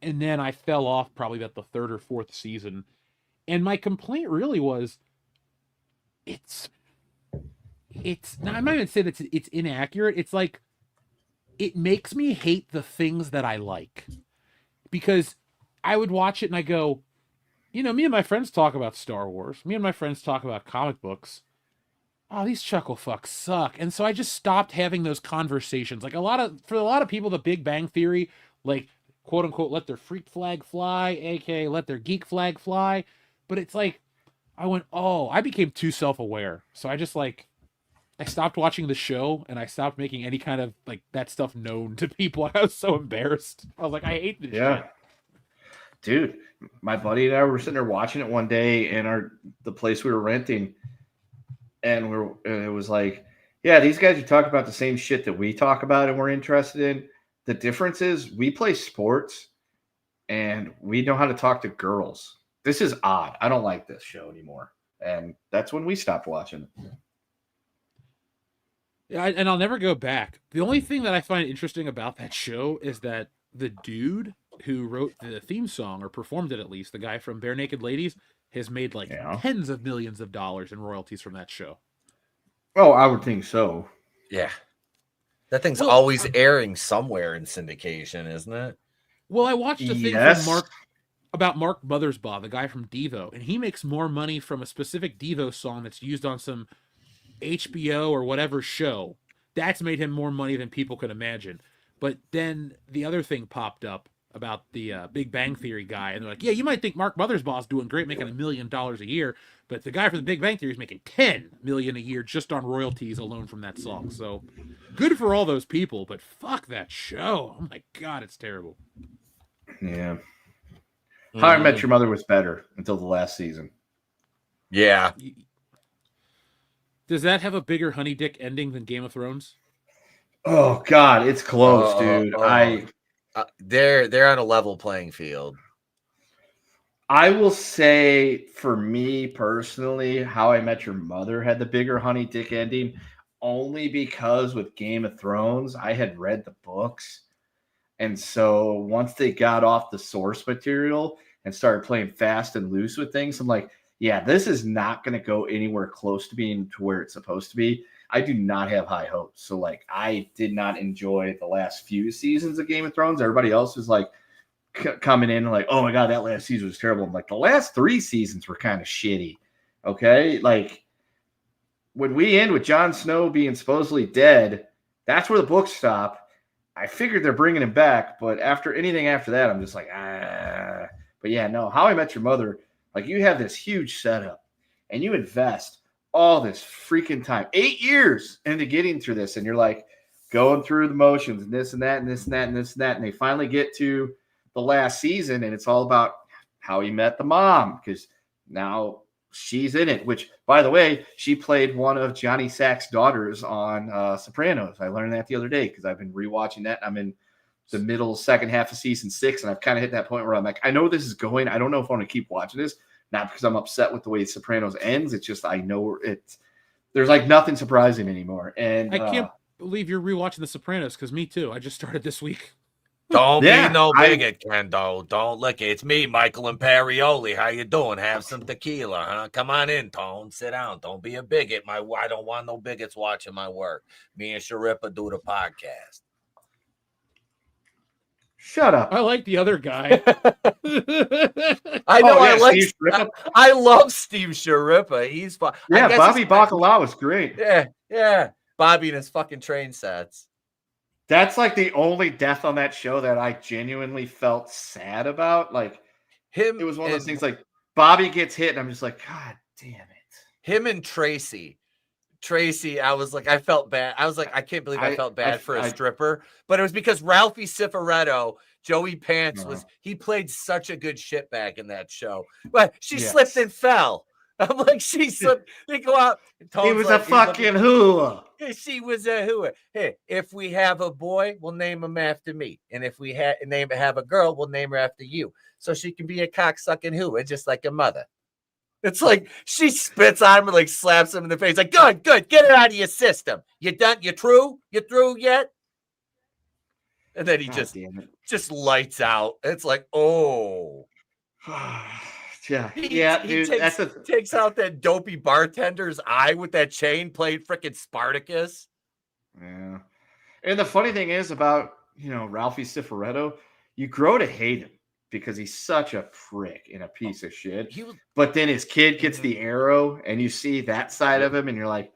and then I fell off probably about the third or fourth season. And my complaint really was, it's now I might even say that it's inaccurate. It's like it makes me hate the things that I like, because I would watch it and I go, me and my friends talk about Star Wars. Me and my friends talk about comic books. Oh, these chuckle fucks suck. And so I just stopped having those conversations. Like for a lot of people, the Big Bang Theory, like, quote unquote, let their freak flag fly, aka let their geek flag fly. But it's like, I became too self-aware. So I stopped watching the show and I stopped making any kind of like that stuff known to people. I was so embarrassed. I was like, I hate this shit. Dude, my buddy and I were sitting there watching it one day in the place we were renting. And it was like, yeah, these guys are talking about the same shit that we talk about and we're interested in. The difference is we play sports and we know how to talk to girls. This is odd. I don't like this show anymore. And that's when we stopped watching it. Yeah, and I'll never go back. The only thing that I find interesting about that show is that the dude who wrote the theme song, or performed it at least, the guy from Bare Naked Ladies, has made like tens of millions of dollars in royalties from that show. Oh, I would think so. Yeah. That thing's always airing somewhere in syndication, isn't it? Well, I watched a thing from Mark Mothersbaugh, the guy from Devo, and he makes more money from a specific Devo song that's used on some HBO or whatever show. That's made him more money than people could imagine. But then the other thing popped up about the Big Bang Theory guy, and they're like, yeah, you might think Mark Mothersbaugh's doing great, making $1 million a year, but the guy from the Big Bang Theory is making $10 million a year just on royalties alone from that song. So good for all those people, but fuck that show. Oh my god, it's terrible. Yeah. How I Met Your Mother was better until the last season. Yeah. Does that have a bigger honey dick ending than Game of Thrones? Oh god, it's close, dude. They're on a level playing field. I will say, for me personally, How I Met Your Mother had the bigger honey dick ending, only because with Game of Thrones, I had read the books. And so once they got off the source material and started playing fast and loose with things, I'm like, yeah, this is not going to go anywhere close to being to where it's supposed to be. I do not have high hopes. So, like, I did not enjoy the last few seasons of Game of Thrones. Everybody else was like coming in like, oh my God, that last season was terrible. I'm like, the last 3 seasons were kind of shitty. Okay. Like, when we end with Jon Snow being supposedly dead, that's where the books stop. I figured they're bringing him back, but anything after that, I'm just like, ah. But yeah, no, How I Met Your Mother, like, you have this huge setup and you invest all this freaking time, 8 years into getting through this. And you're like going through the motions and this and that and this and that and this and that. And they finally get to the last season and it's all about how he met the mom, because now she's in it, which, by the way, she played one of Johnny Sack's daughters on Sopranos. I learned that the other day because I've been rewatching that. I'm in the middle second half of season 6, and I've kind of hit that point where I'm like, I know this is going. I don't know if I want to keep watching this. Not because I'm upset with the way Sopranos ends. It's just I know there's like nothing surprising anymore. And I can't believe you're rewatching The Sopranos, because me too. I just started this week. Don't be no bigot, Kendo. Don't look. It's me, Michael Imperioli. How you doing? Have some tequila, huh? Come on in, Tone. Sit down. Don't be a bigot. I don't want no bigots watching my work. Me and Sharippa do the podcast. Shut up. I like the other guy. I know. I love Steve Sharippa. He's fun. Yeah, Bobby Bacala was great. Yeah. Bobby and his fucking train sets. That's like the only death on that show that I genuinely felt sad about. Like, it was one of those things like Bobby gets hit and I'm just like, God damn it. Him and Tracy, I was like, I felt bad. I was like, I can't believe I felt bad for a stripper. But it was because Ralphie Cifaretto, Joey Pants, he played such a good shitbag in that show. But she slipped and fell. I'm like, she slipped. They go out. He was a fucking hooah. She was a hooah. Hey, if we have a boy, we'll name him after me. And if we have a girl, we'll name her after you. So she can be a cocksucking hooah, just like a mother. It's like she spits on him and like slaps him in the face. Like, good, get it out of your system. You done? You through yet? And then he God damn it. just lights out. It's like, oh. Yeah, He dude. takes out that dopey bartender's eye with that chain, played freaking Spartacus. Yeah. And the funny thing is about, Ralphie Cifaretto, you grow to hate him because he's such a prick and a piece of shit. But then his kid gets the arrow and you see that side of him and you're like,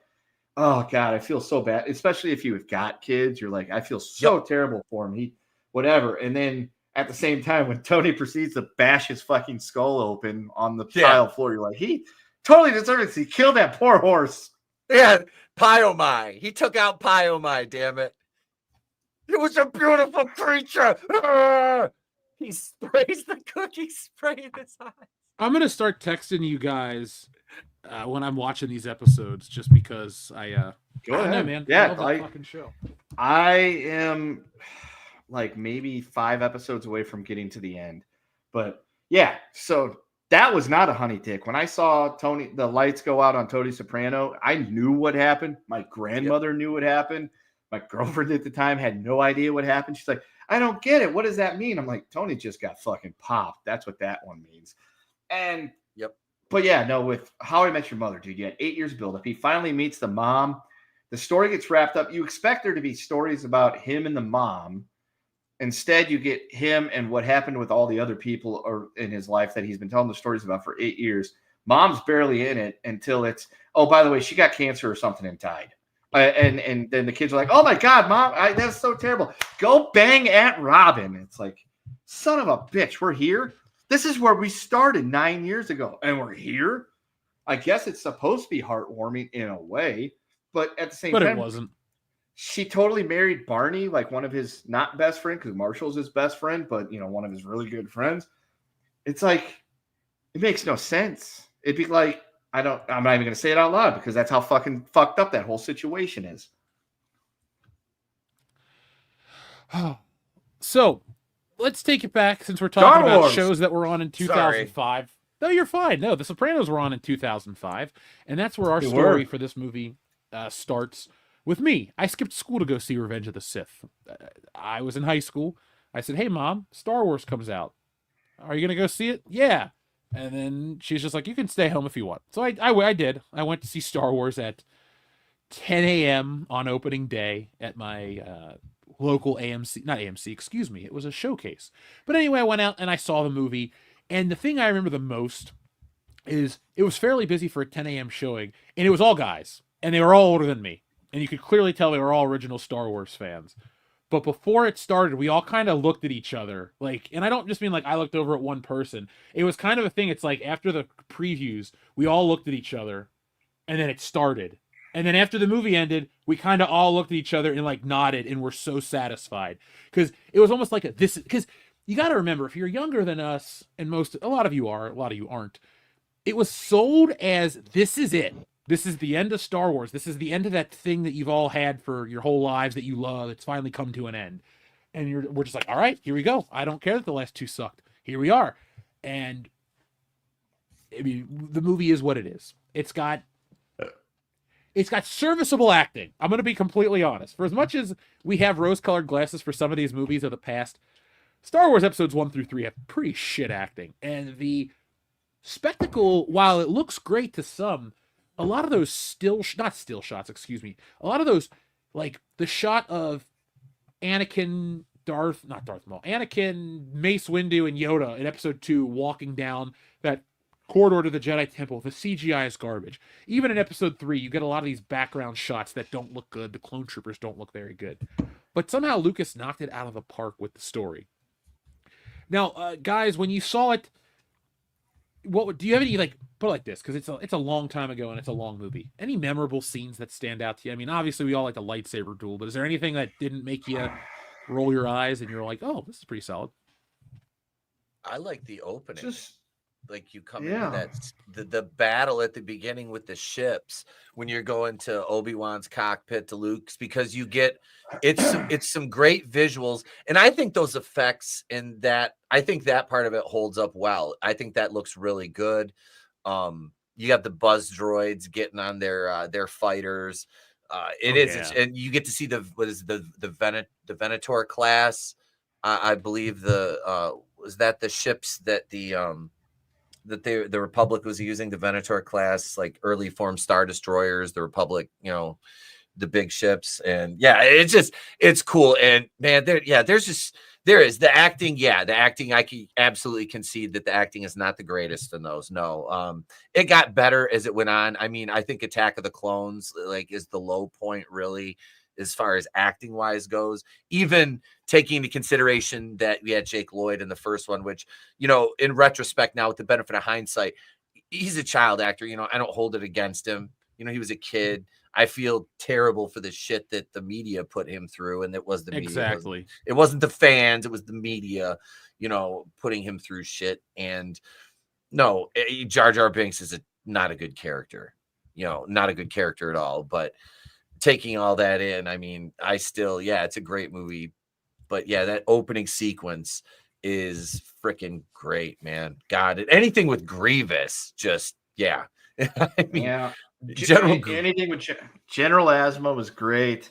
oh God, I feel so bad. Especially if you've got kids, you're like, I feel so terrible for him. Whatever. And then at the same time, when Tony proceeds to bash his fucking skull open on the tile floor, you're like, he totally deserves it. He killed that poor horse. Yeah, Pyomai. He took out Pyomai, damn it. It was a beautiful creature. He sprays the cookie spray in his eyes. I'm going to start texting you guys when I'm watching these episodes just because I don't know, man. Yeah, I love that fucking show. I am like maybe 5 episodes away from getting to the end. But yeah, so that was not a honey dick. When I saw the lights go out on Tony Soprano, I knew what happened. My grandmother knew what happened. My girlfriend at the time had no idea what happened. She's like, I don't get it. What does that mean? I'm like, Tony just got fucking popped. That's what that one means. And but yeah, no, with How I Met Your Mother, dude, you had 8 years build up. He finally meets the mom. The story gets wrapped up. You expect there to be stories about him and the mom. Instead, you get him and what happened with all the other people in his life that he's been telling the stories about for 8 years. Mom's barely in it until it's, oh, by the way, she got cancer or something and died. And then the kids are like, oh my God, Mom, that's so terrible. Go bang at Robin. It's like, son of a bitch, we're here. This is where we started 9 years ago, and we're here. I guess it's supposed to be heartwarming in a way, but at the same time, it wasn't. She totally married Barney, like one of his not best friend, because Marshall's his best friend, but one of his really good friends. It's like, it makes no sense. It'd be like, I'm not even going to say it out loud because that's how fucking fucked up that whole situation is. So let's take it back since we're talking about shows that were on in 2005. Sorry. No, you're fine. No, The Sopranos were on in 2005, and that's where our story for this movie starts with me. I skipped school to go see Revenge of the Sith. I was in high school. I said, hey, Mom, Star Wars comes out. Are you going to go see it? Yeah. And then she's just like, you can stay home if you want. So I did. I went to see Star Wars at 10 a.m. on opening day at my local AMC, excuse me. It was a showcase. But anyway, I went out and I saw the movie. And the thing I remember the most is it was fairly busy for a 10 a.m. showing. And it was all guys. And they were all older than me. And you could clearly tell they were all original Star Wars fans. But before it started, we all kind of looked at each other. And I don't just mean like I looked over at one person. It was kind of a thing. It's like after the previews, we all looked at each other. And then it started. And then after the movie ended, we kind of all looked at each other and like nodded and were so satisfied. Because it was almost like because you got to remember, if you're younger than us, and a lot of you are, a lot of you aren't, it was sold as this is it. This is the end of Star Wars. This is the end of that thing that you've all had for your whole lives that you love. It's finally come to an end. And we're just like, all right, here we go. I don't care that the last two sucked. Here we are. And I mean, the movie is what it is. It's got serviceable acting. I'm going to be completely honest. For as much as we have rose-colored glasses for some of these movies of the past, Star Wars episodes 1 through 3 have pretty shit acting. And the spectacle, while it looks great to some, a lot of those a lot of those, like the shot of Anakin, Anakin, Mace Windu, and Yoda in episode 2 walking down that corridor to the Jedi Temple, the CGI is garbage. Even in episode 3, you get a lot of these background shots that don't look good. The clone troopers don't look very good. But somehow Lucas knocked it out of the park with the story. Now, guys, when you saw it, do you have any, put it like this, because it's a long time ago and it's a long movie. Any memorable scenes that stand out to you? I mean, obviously we all like the lightsaber duel, but is there anything that didn't make you roll your eyes and you're like, oh, this is pretty solid? I like the opening. Like you come into the battle at the beginning with the ships when you're going to Obi-Wan's cockpit to Luke's, because you get it's some great visuals, and I think those effects I think that part of it holds up well. I think that looks really good. you got the buzz droids getting on their fighters. And you get to see the Venator class. I believe was that the ships that the Republic was using, the Venator class, like early form Star Destroyers, the Republic, the big ships. And yeah, it's cool. And man, there is the acting. Yeah, the acting, I can absolutely concede that the acting is not the greatest in those. No, it got better as it went on. I mean, I think Attack of the Clones is the low point, really, as far as acting wise goes, even taking into consideration that we had Jake Lloyd in the first one, which, in retrospect now, with the benefit of hindsight, he's a child actor. I don't hold it against him. He was a kid. I feel terrible for the shit that the media put him through. And it was the media. Exactly. It wasn't the fans. It was the media, putting him through shit. And no, Jar Jar Binks is not a good character, not a good character at all. But taking all that in, I mean, it's a great movie. But yeah, that opening sequence is freaking great, man. God, anything with Grievous, just, yeah. I mean, yeah. Anything with General Asma was great.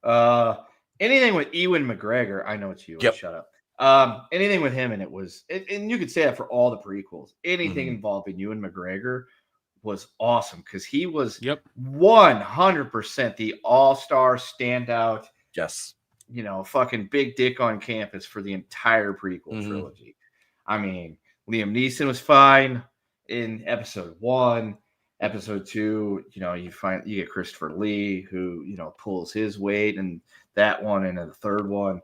Anything with Ewan McGregor, I know it's you. Yep. Shut up. Anything with him, and and you could say that for all the prequels. Anything involving Ewan McGregor was awesome because he was 100% the all-star standout. Yes. Fucking big dick on campus for the entire prequel trilogy. I mean, Liam Neeson was fine in episode 1. Episode 2, you get Christopher Lee, who, pulls his weight in that one and in the third one.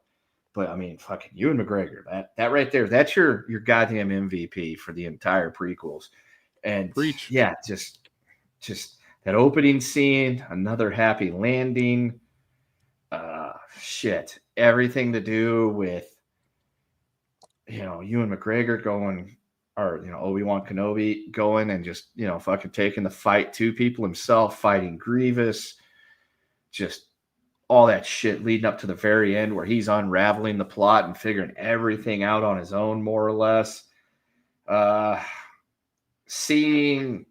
But I mean, fucking Ewan McGregor, that right there, that's your goddamn MVP for the entire prequels. And Preach. Yeah, just that opening scene, another happy landing. Everything to do with, Ewan McGregor going, or, Obi-Wan Kenobi going and just, fucking taking the fight to people himself, fighting Grievous, just all that shit leading up to the very end where he's unraveling the plot and figuring everything out on his own, more or less. Seeing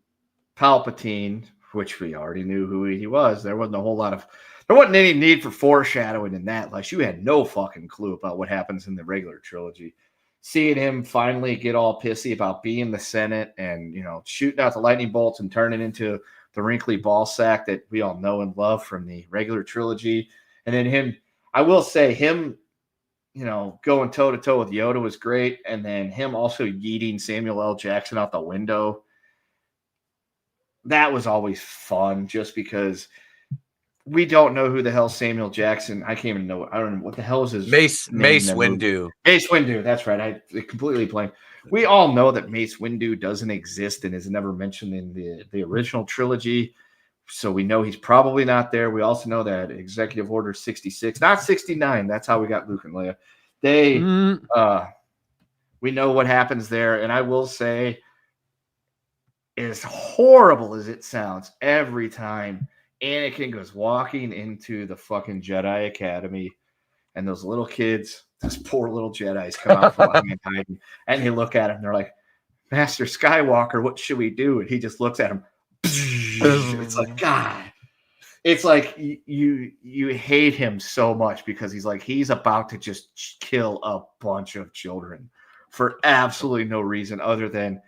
Palpatine, which we already knew who he was, there wasn't any need for foreshadowing in that. Like, you had no fucking clue about what happens in the regular trilogy. Seeing him finally get all pissy about being the Senate and, shooting out the lightning bolts and turning into the wrinkly ball sack that we all know and love from the regular trilogy. And then I will say him, going toe-to-toe with Yoda was great. And then him also yeeting Samuel L. Jackson out the window. That was always fun just because we don't know who the hell Samuel Jackson. I can't even know. I don't know what the hell is his Mace Windu. Mace Windu. That's right. I completely blanked. We all know that Mace Windu doesn't exist and is never mentioned in the original trilogy. So we know he's probably not there. We also know that Executive Order 66, not 69. That's how we got Luke and Leia. We know what happens there. And I will say, as horrible as it sounds, every time Anakin goes walking into the fucking Jedi Academy, and those little kids, those poor little Jedis, come out from behind hiding, and they look at him. And they're like, "Master Skywalker, what should we do?" And he just looks at him. It's like, God. It's like you hate him so much because he's about to just kill a bunch of children for absolutely no reason other than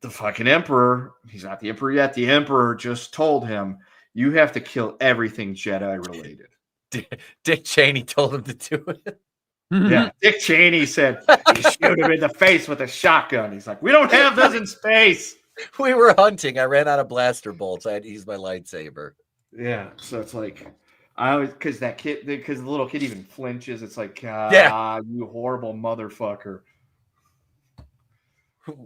the fucking Emperor. He's not the Emperor yet. The Emperor just told him, you have to kill everything Jedi related. Dick Cheney told him to do it. Yeah. Dick Cheney said, you shoot him in the face with a shotgun. He's like, we don't have those in space. We were hunting. I ran out of blaster bolts. I had to use my lightsaber. Yeah. So it's like, because the little kid even flinches. It's like, you horrible motherfucker.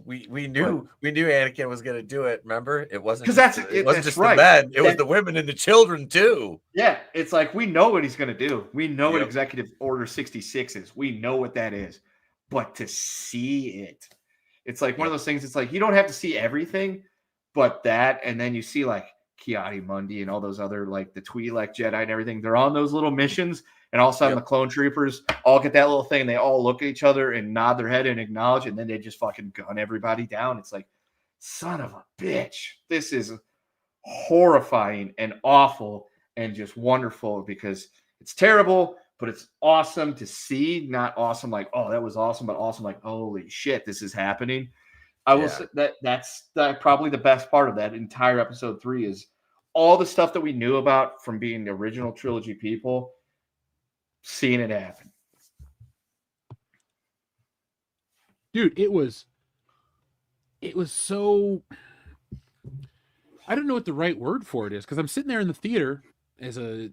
We knew Anakin was going to do it. Remember, it wasn't because it wasn't just right. The men; it was the women and the children too. Yeah, it's like we know what he's going to do. We know what Executive Order 66 is. We know what that is, but to see it, it's like one of those things. It's like you don't have to see everything, but that, and then you see like Ki-Adi-Mundi and all those other like the Twi'lek Jedi and everything. They're on those little missions. And all of a sudden, the clone troopers all get that little thing. And they all look at each other and nod their head and acknowledge. And then they just fucking gun everybody down. It's like son of a bitch. This is horrifying and awful and just wonderful because it's terrible, but it's awesome to see. Not awesome like, oh, that was awesome, but awesome like, holy shit, this is happening. I will say that's probably the best part of that entire episode 3 is all the stuff that we knew about from being the original trilogy people, seeing it happen. Dude, it was so, I don't know what the right word for it is, because I'm sitting there in the theater as a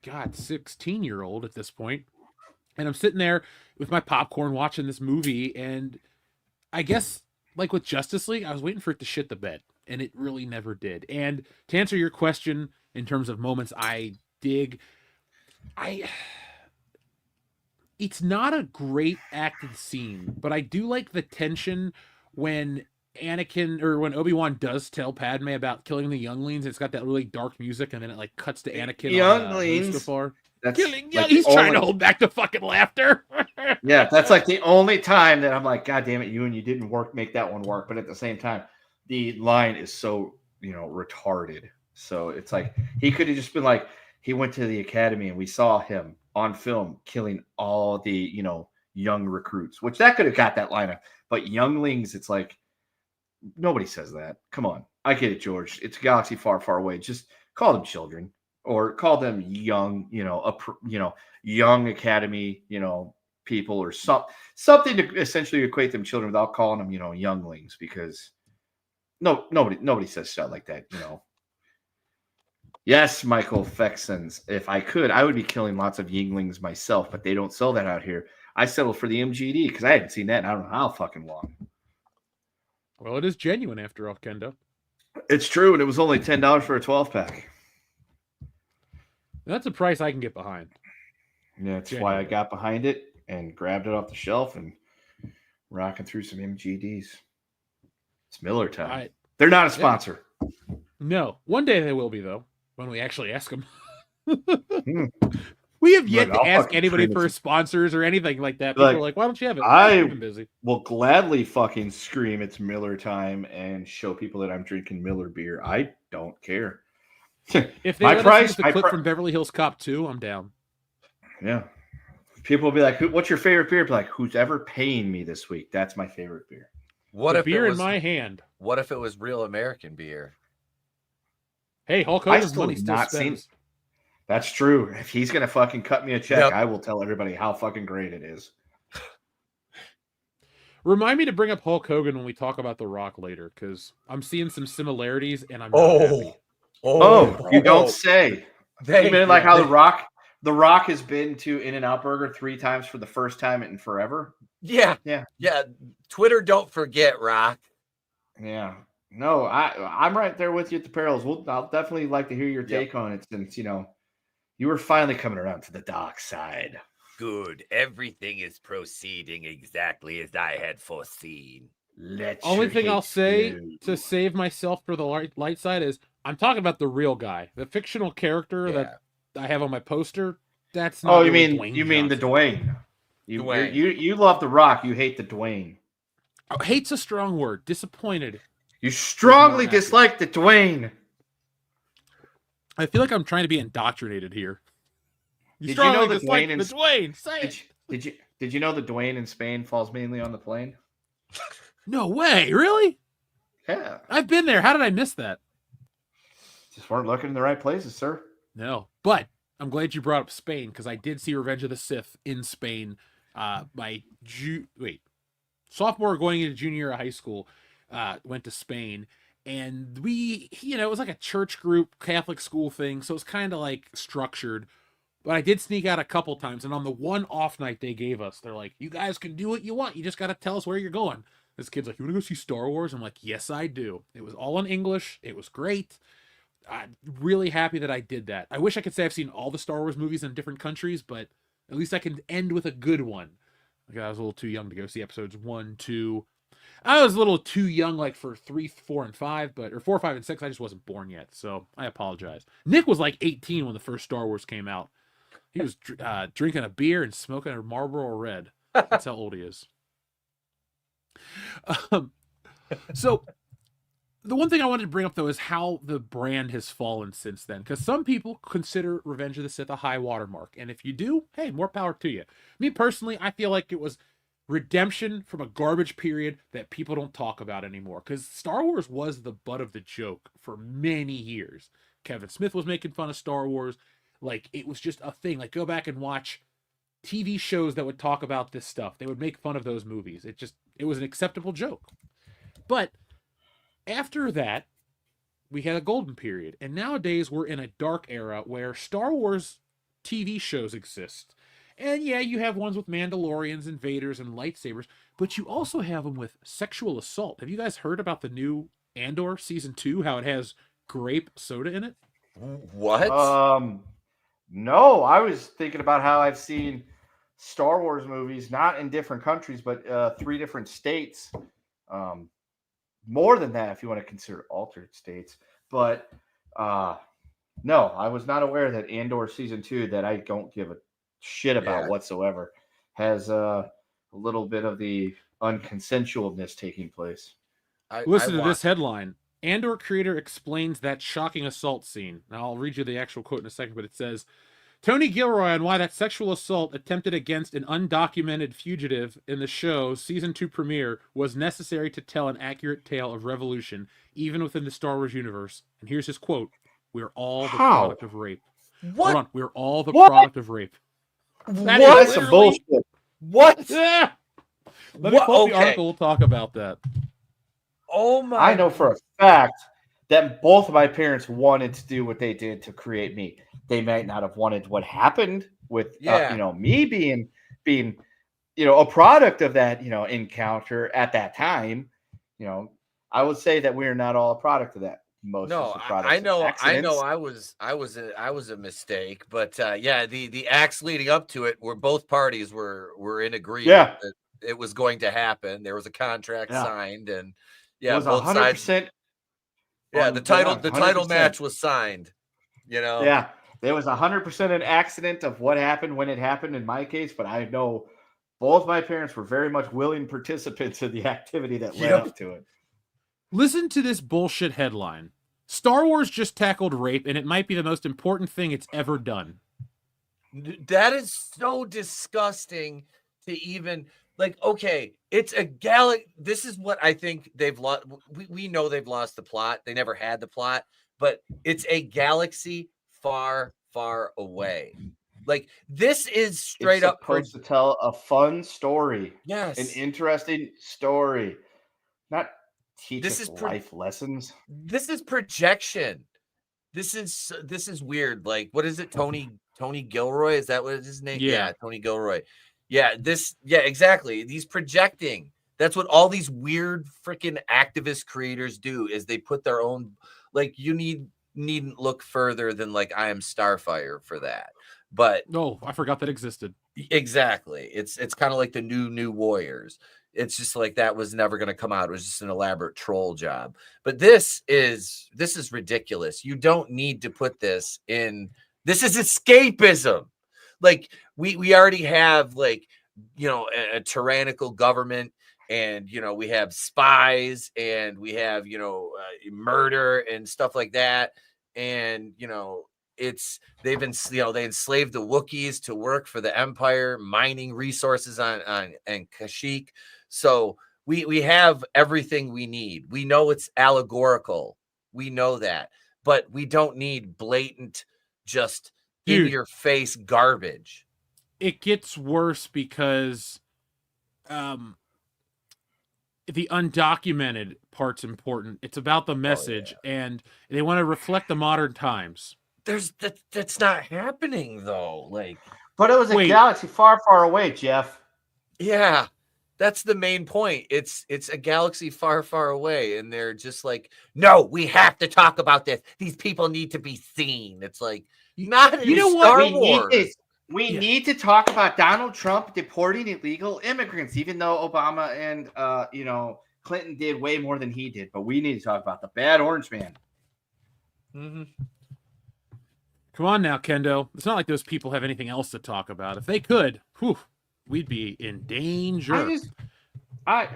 16-year-old at this point, and I'm sitting there with my popcorn watching this movie, and I guess like with Justice League, I was waiting for it to shit the bed, and it really never did. And to answer your question in terms of moments I dig, it's not a great acted scene, but I do like the tension when Anakin or when Obi-Wan does tell Padme about killing the younglings. It's got that really dark music, and then it like cuts to Anakin Younglings. on Mustafar. That's Killing, like he's trying to only- hold back the fucking laughter. Yeah, that's like the only time that I'm like, God damn it, you didn't make that one work. But at the same time, the line is so, retarded. So it's like he could have just been like, he went to the academy and we saw him on film killing all the, young recruits, which that could have got that line up. But younglings, it's like, nobody says that. Come on. I get it, George. It's a galaxy far, far away. Just call them children or call them young, young academy, people or something to essentially equate them children without calling them, younglings, because nobody says stuff like that, Yes, Michael Fexens. If I could, I would be killing lots of younglings myself, but they don't sell that out here. I settled for the MGD because I hadn't seen that in I don't know how fucking long. Well, it is genuine after all, Kendo. It's true, and it was only $10 for a 12-pack. That's a price I can get behind. Yeah, that's why I got behind it and grabbed it off the shelf and rocking through some MGDs. It's Miller time. They're not a sponsor. No. One day they will be, though, when we actually ask them. We have yet to ask anybody for sponsors or anything like that. People are like, why don't you have it? I've been busy. Will gladly fucking scream it's Miller time and show people that I'm drinking Miller beer. I don't care. If they let us use the clip from Beverly Hills Cop 2, I'm down. Yeah. People will be like, what's your favorite beer? Be like, who's ever paying me this week? That's my favorite beer. What if beer in my hand? What if it was real American beer? Hey, Hulk Hogan's money still spends. That's true. If he's going to fucking cut me a check, I will tell everybody how fucking great it is. Remind me to bring up Hulk Hogan when we talk about The Rock later, because I'm seeing some similarities, and I'm not happy. You don't say. You mean like how The Rock has been to In-N-Out Burger 3 times for the first time in forever? Yeah. Twitter, don't forget, Rock. Yeah. No, I'm right there with you at the perils. I'll definitely like to hear your take on it, since you were finally coming around to the dark side. Good. Everything is proceeding exactly as I had foreseen. Only thing I'll say to save myself for the light side is I'm talking about the real guy, the fictional character that I have on my poster. That's not. Oh, you mean the Dwayne? You love The Rock. You hate the Dwayne. Oh, hate's a strong word. Disappointed. You strongly dislike the Dwayne. I feel like I'm trying to be indoctrinated here. Did you know the Dwayne the Dwayne? Say it. Did you know the Dwayne in Spain falls mainly on the plane? No way, really? Yeah, I've been there. How did I miss that? Just weren't looking in the right places, sir. No, but I'm glad you brought up Spain, because I did see Revenge of the Sith in Spain. Sophomore going into junior year of high school, went to Spain. And we, it was like a church group, Catholic school thing. So it's kind of like structured. But I did sneak out a couple times. And on the one off night they gave us, they're like, you guys can do what you want. You just got to tell us where you're going. This kid's like, you want to go see Star Wars? I'm like, yes, I do. It was all in English. It was great. I'm really happy that I did that. I wish I could say I've seen all the Star Wars movies in different countries, but at least I can end with a good one. Like, I was a little too young to go see episodes 1, 2. I was a little too young, like for 3, 4, and 5, or 4, 5, and 6. I just wasn't born yet, so I apologize. Nick was like 18 when the first Star Wars came out. He was drinking a beer and smoking a Marlboro Red. That's how old he is. So The one thing I wanted to bring up, though, is how the brand has fallen since then. Because some people consider Revenge of the Sith a high watermark. And if you do, hey, more power to you. Me personally, I feel like it was redemption from a garbage period that people don't talk about anymore. Because Star Wars was the butt of the joke for many years. Kevin Smith was making fun of Star Wars. Like, it was just a thing. Like, go back and watch TV shows that would talk about this stuff. They would make fun of those movies. It was an acceptable joke. But after that, we had a golden period. And nowadays, we're in a dark era where Star Wars TV shows exist. And yeah, you have ones with Mandalorians and Vaders and lightsabers, but you also have them with sexual assault. Have you guys heard about the new Andor season 2, how it has grape soda in it? What? No, I was thinking about how I've seen Star Wars movies, not in different countries, but 3 different states. More than that, if you want to consider altered states. But no, I was not aware that Andor season 2, that I don't give a shit about whatsoever, has a little bit of the unconsensualness taking place. Listen to this headline. Andor creator explains that shocking assault scene. Now, I'll read you the actual quote in a second, but it says, Tony Gilroy on why that sexual assault attempted against an undocumented fugitive in the show's season 2 premiere was necessary to tell an accurate tale of revolution, even within the Star Wars universe. And here's his quote. We're all the product of rape. What? Hold on. We're all the product of rape. That's some bullshit. What? Yeah. Let me quote the article. We'll talk about that. Oh my! I know for a fact that both of my parents wanted to do what they did to create me. They might not have wanted what happened with me being a product of that encounter at that time. I would say that we're not all a product of that. I know I was a mistake, but the acts leading up to it were both parties were in agreement that it was going to happen. There was a contract signed, and it was both 100%. sides. Yeah, the title match was signed. Yeah, there was 100% an accident of what happened when it happened in my case, but I know both my parents were very much willing participants in the activity that led up to it. Listen to this bullshit headline. Star Wars just tackled rape, and it might be the most important thing it's ever done. That is so disgusting to even okay, it's a galaxy. This is what I think they've lost. We know they've lost the plot. They never had the plot, but it's a galaxy far, far away. This is straight up supposed to tell a fun story. Yes. An interesting story. Not teach us life lessons. This is projection. This is weird. What is it? Tony Gilroy? Is that what his name? Yeah, Tony Gilroy. Yeah, exactly. He's projecting. That's what all these weird freaking activist creators do, is they put their own, you needn't look further than I Am Starfire for that. But no, I forgot that existed. Exactly. It's kind of like the new Warriors. It's just that was never going to come out. It was just an elaborate troll job. But this is ridiculous. You don't need to put this in. This is escapism. We already have a tyrannical government, and we have spies, and we have murder and stuff like that, and they enslaved the Wookiees to work for the Empire, mining resources on Kashyyyk. So we have everything we need. We know it's allegorical. We know that, but we don't need blatant, just in your face garbage. It gets worse because the undocumented part's important. It's about the message, and they want to reflect the modern times. That's not happening though. But it was a galaxy far, far away, Jeff. Yeah, that's the main point. It's a galaxy far, far away, and they're just no, we have to talk about this. These people need to be seen. It's not in Star Wars. We need to talk about Donald Trump deporting illegal immigrants, even though Obama and Clinton did way more than he did. But we need to talk about the bad orange man. Mm-hmm. Come on now, Kendo. It's not like those people have anything else to talk about. If they could, we'd be in danger. I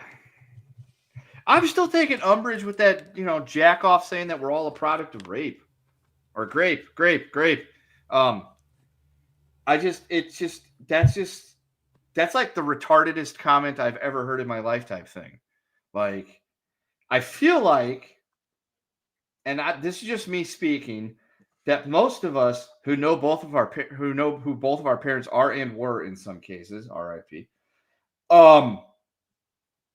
I'm still taking umbrage with that, jack off saying that we're all a product of rape or grape. That's like the retardedest comment I've ever heard in my life type thing. Like, I feel like, and this is just me speaking, that most of us who know who both of our parents are and were in some cases, R.I.P.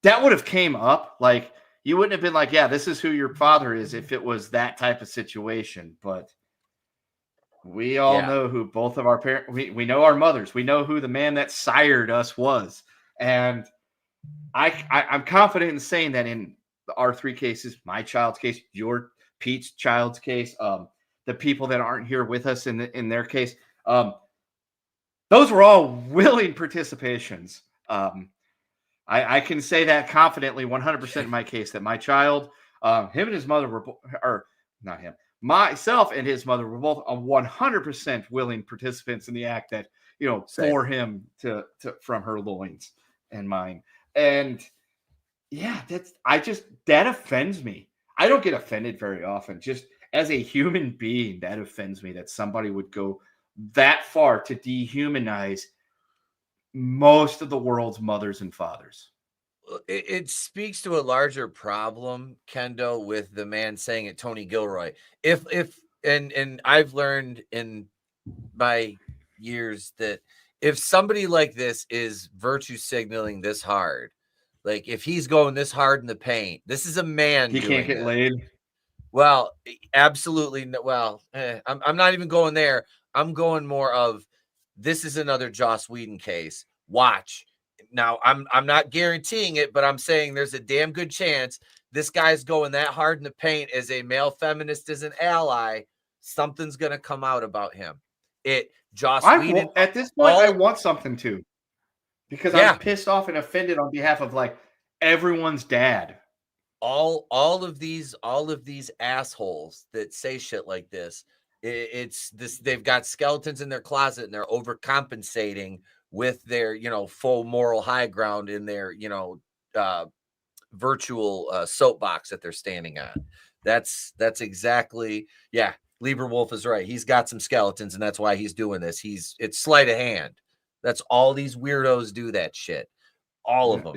That would have came up. Like, you wouldn't have been like, yeah, this is who your father is if it was that type of situation. But we all know who both of our parents, we know our mothers. We know who the man that sired us was. And I'm confident in saying that in our three cases, my child's case, your Pete's child's case, the people that aren't here with us in their case, those were all willing participations. I can say that confidently, 100% in my case, that my child, him and his mother were, or not him, myself and his mother were both 100% willing participants in the act that, for him to from her loins and mine. And yeah, that offends me. I don't get offended very often. Just as a human being, that offends me that somebody would go that far to dehumanize most of the world's mothers and fathers. It speaks to a larger problem, Kendo, with the man saying it, Tony Gilroy. And I've learned in my years that if somebody like this is virtue signaling this hard, like if he's going this hard in the paint, this is a man. He can't get laid. Well, absolutely. Well, I'm not even going there. I'm going more of, this is another Joss Whedon case. Watch. Now, I'm not guaranteeing it, but I'm saying there's a damn good chance this guy's going that hard in the paint as a male feminist, as an ally. Something's going to come out about him. Joss Whedon. At this point, I want something to, because I'm pissed off and offended on behalf of like everyone's dad. All of these assholes that say shit like this, it's this, they've got skeletons in their closet and they're overcompensating with their, full moral high ground in their, virtual soapbox that they're standing on. That's exactly, Lieber Wolf is right. He's got some skeletons and that's why he's doing this. It's sleight of hand. That's all these weirdos do, that shit. All of them.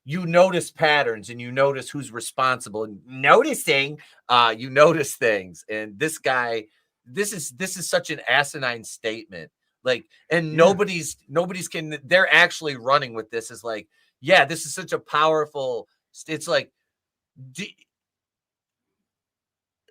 You notice patterns and you notice who's responsible, and noticing, you notice things. And this guy, this is such an asinine statement. Like, and nobody's they're actually running with this as like, this is such a powerful, it's like,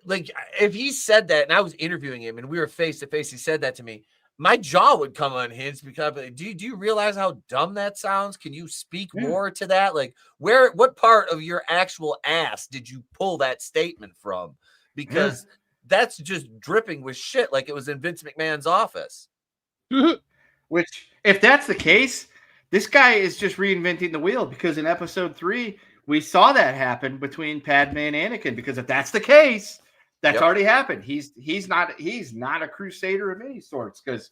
like if he said that and I was interviewing him and we were face to face, he said that to me, my jaw would come unhinged because do you realize how dumb that sounds? Can you speak more to that? Like, what part of your actual ass did you pull that statement from? Because that's just dripping with shit like it was in Vince McMahon's office. Which, if that's the case, this guy is just reinventing the wheel, because in episode 3, we saw that happen between Padme and Anakin, because if that's the case, that's already happened. He's not a crusader of any sorts, because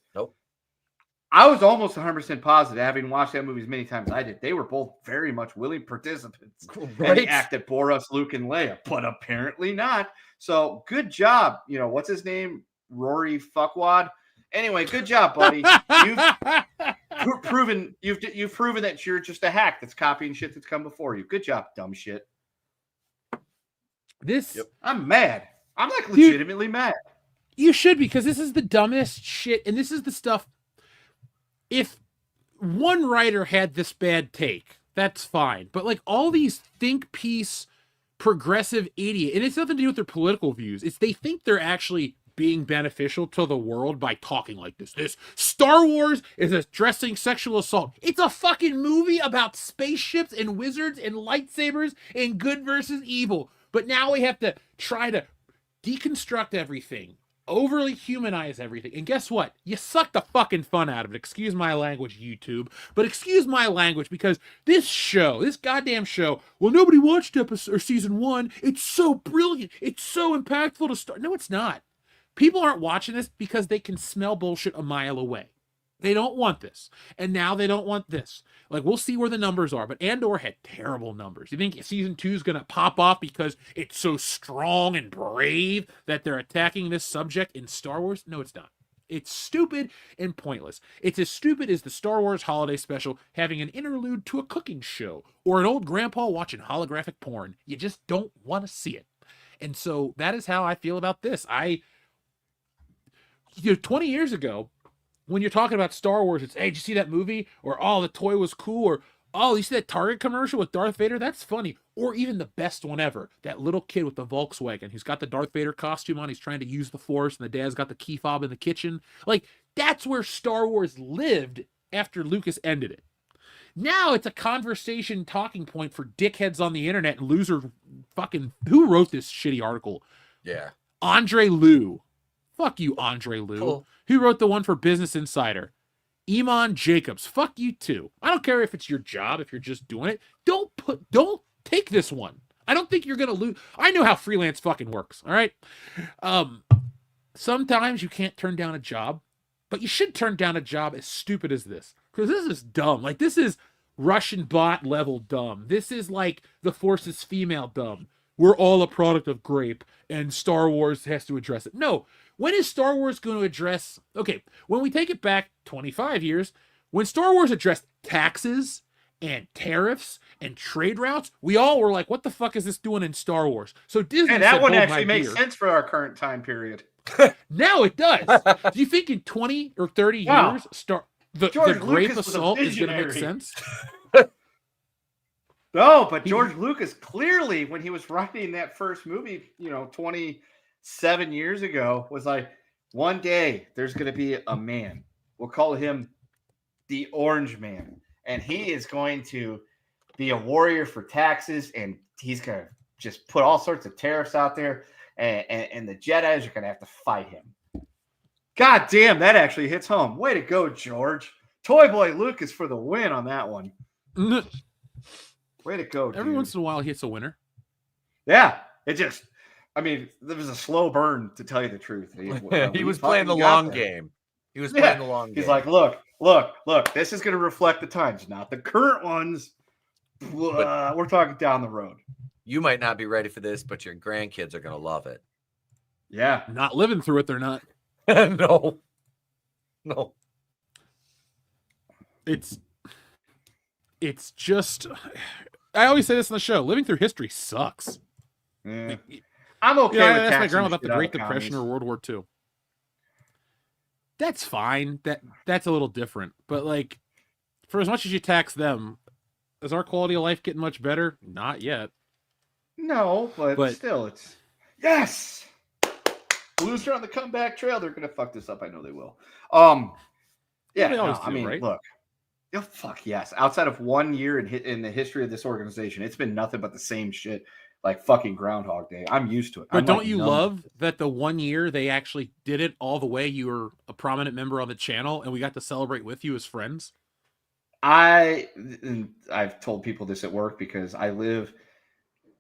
I was almost 100% positive, having watched that movie as many times as I did, they were both very much willing participants in the act that bore us Luke and Leia, but apparently not. So good job. What's his name? Rory Fuckwad. Anyway, good job, buddy. You've proven that you're just a hack that's copying shit that's come before you. Good job, dumb shit. I'm mad. I'm like legitimately mad. You should, because this is the dumbest shit, and this is the stuff. If one writer had this bad take, that's fine. But like all these think piece progressive idiot, and it's nothing to do with their political views. It's they think they're actually being beneficial to the world by talking like this. This Star Wars is addressing sexual assault. It's a fucking movie about spaceships and wizards and lightsabers and good versus evil. But now we have to try to deconstruct everything, overly humanize everything. And guess what? You suck the fucking fun out of it. Excuse my language, YouTube. But excuse my language, because this goddamn show, well, nobody watched episode or season 1. It's so brilliant. It's so impactful to start. No, it's not. People aren't watching this because they can smell bullshit a mile away. They don't want this. And now they don't want this. Like, we'll see where the numbers are, but Andor had terrible numbers. You think season 2 is going to pop off because it's so strong and brave that they're attacking this subject in Star Wars? No, it's not. It's stupid and pointless. It's as stupid as the Star Wars holiday special having an interlude to a cooking show or an old grandpa watching holographic porn. You just don't want to see it. And so that is how I feel about this. 20 years ago, when you're talking about Star Wars, it's, hey, did you see that movie? Or, oh, the toy was cool. Or, oh, you see that Target commercial with Darth Vader? That's funny. Or even the best one ever, that little kid with the Volkswagen who's got the Darth Vader costume on. He's trying to use the Force, and the dad's got the key fob in the kitchen. Like, that's where Star Wars lived after Lucas ended it. Now it's a conversation talking point for dickheads on the internet and loser fucking... Who wrote this shitty article? Yeah. Andre Liu. Fuck you, Andre Liu. Cool. Who wrote the one for Business Insider? Iman Jacobs. Fuck you too. I don't care if it's your job, if you're just doing it. Don't take this one. I don't think you're gonna lose. I know how freelance fucking works. All right. Sometimes you can't turn down a job, but you should turn down a job as stupid as this, because this is dumb. Like, this is Russian bot level dumb. This is like the Force's female dumb. We're all a product of grape, and Star Wars has to address it. No. When is Star Wars going to address... Okay, when we take it back 25 years, when Star Wars addressed taxes and tariffs and trade routes, we all were like, what the fuck is this doing in Star Wars? So Disney And that said, one hold actually my makes beer. sense for our current time period. Now it does. Do you think in 20 or 30 Wow. years, the George grape Lucas was a assault is going to make visionary. sense? No, but George Lucas clearly, when he was writing that first movie, 27 years ago, was like, one day there's going to be a man. We'll call him the Orange Man. And he is going to be a warrior for taxes. And he's going to just put all sorts of tariffs out there. And the Jedis are going to have to fight him. God damn, that actually hits home. Way to go, George. Toy Boy Lucas for the win on that one. Way to go, dude. Every once in a while, he hits a winner. Yeah, there was a slow burn, to tell you the truth. He was playing the long game. He was playing the long game. He's like, look, this is going to reflect the times, not the current ones. We're talking down the road. You might not be ready for this, but your grandkids are going to love it. Yeah. Not living through it, they're not. No. It's just... I always say this on the show. Living through history sucks. Yeah. I'm okay with that's my taxing grandma about shit the out Great of Depression commies. or World War II. That's fine. That's a little different. But, like, for as much as you tax them, is our quality of life getting much better? Not yet. No, but still, it's... Yes! Blues are on the comeback trail. They're going to fuck this up. I know they will. Yeah, They always do, right? right? Look, fuck yes. Outside of 1 year in the history of this organization, it's been nothing but the same shit, like fucking Groundhog Day. I'm used to it. But I'm don't like you numb. love that the 1 year they actually did it all the way? You were a prominent member on the channel, and we got to celebrate with you as friends. I've told people this at work because I live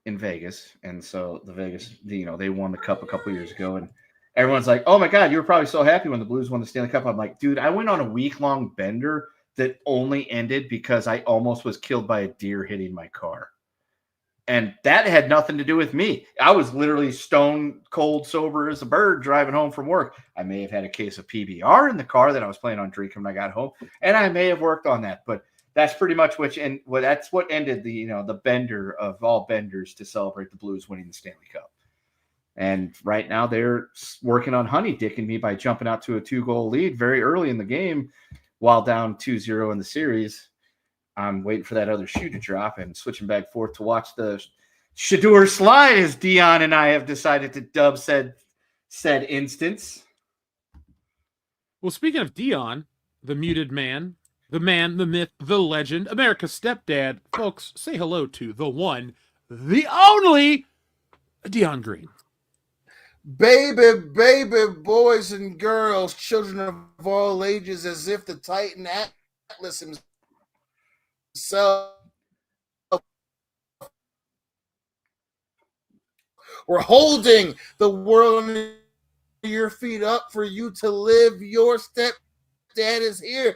in Vegas, and so the Vegas, they won the Cup a couple years ago, and everyone's like, "Oh my God, you were probably so happy when the Blues won the Stanley Cup." I'm like, dude, I went on a week-long bender that only ended because I almost was killed by a deer hitting my car. And that had nothing to do with me. I was literally stone cold sober as a bird driving home from work. I may have had a case of PBR in the car that I was planning on drinking when I got home, and I may have worked on that. But that's pretty much that's what ended the bender of all benders to celebrate the Blues winning the Stanley Cup. And right now they're working on honey dicking me by jumping out to a 2-goal lead very early in the game while down 2-0 in the series. I'm waiting for that other shoe to drop and switching back forth to watch the Shador slide, as Dion and I have decided to dub said instance. Well, speaking of Dion, the muted man, the myth, the legend, America's stepdad, folks, say hello to the one, the only Dion Green. Baby, boys and girls, children of all ages, as if the Titan Atlas himself were holding the world under your feet up for you to live your Dad is here.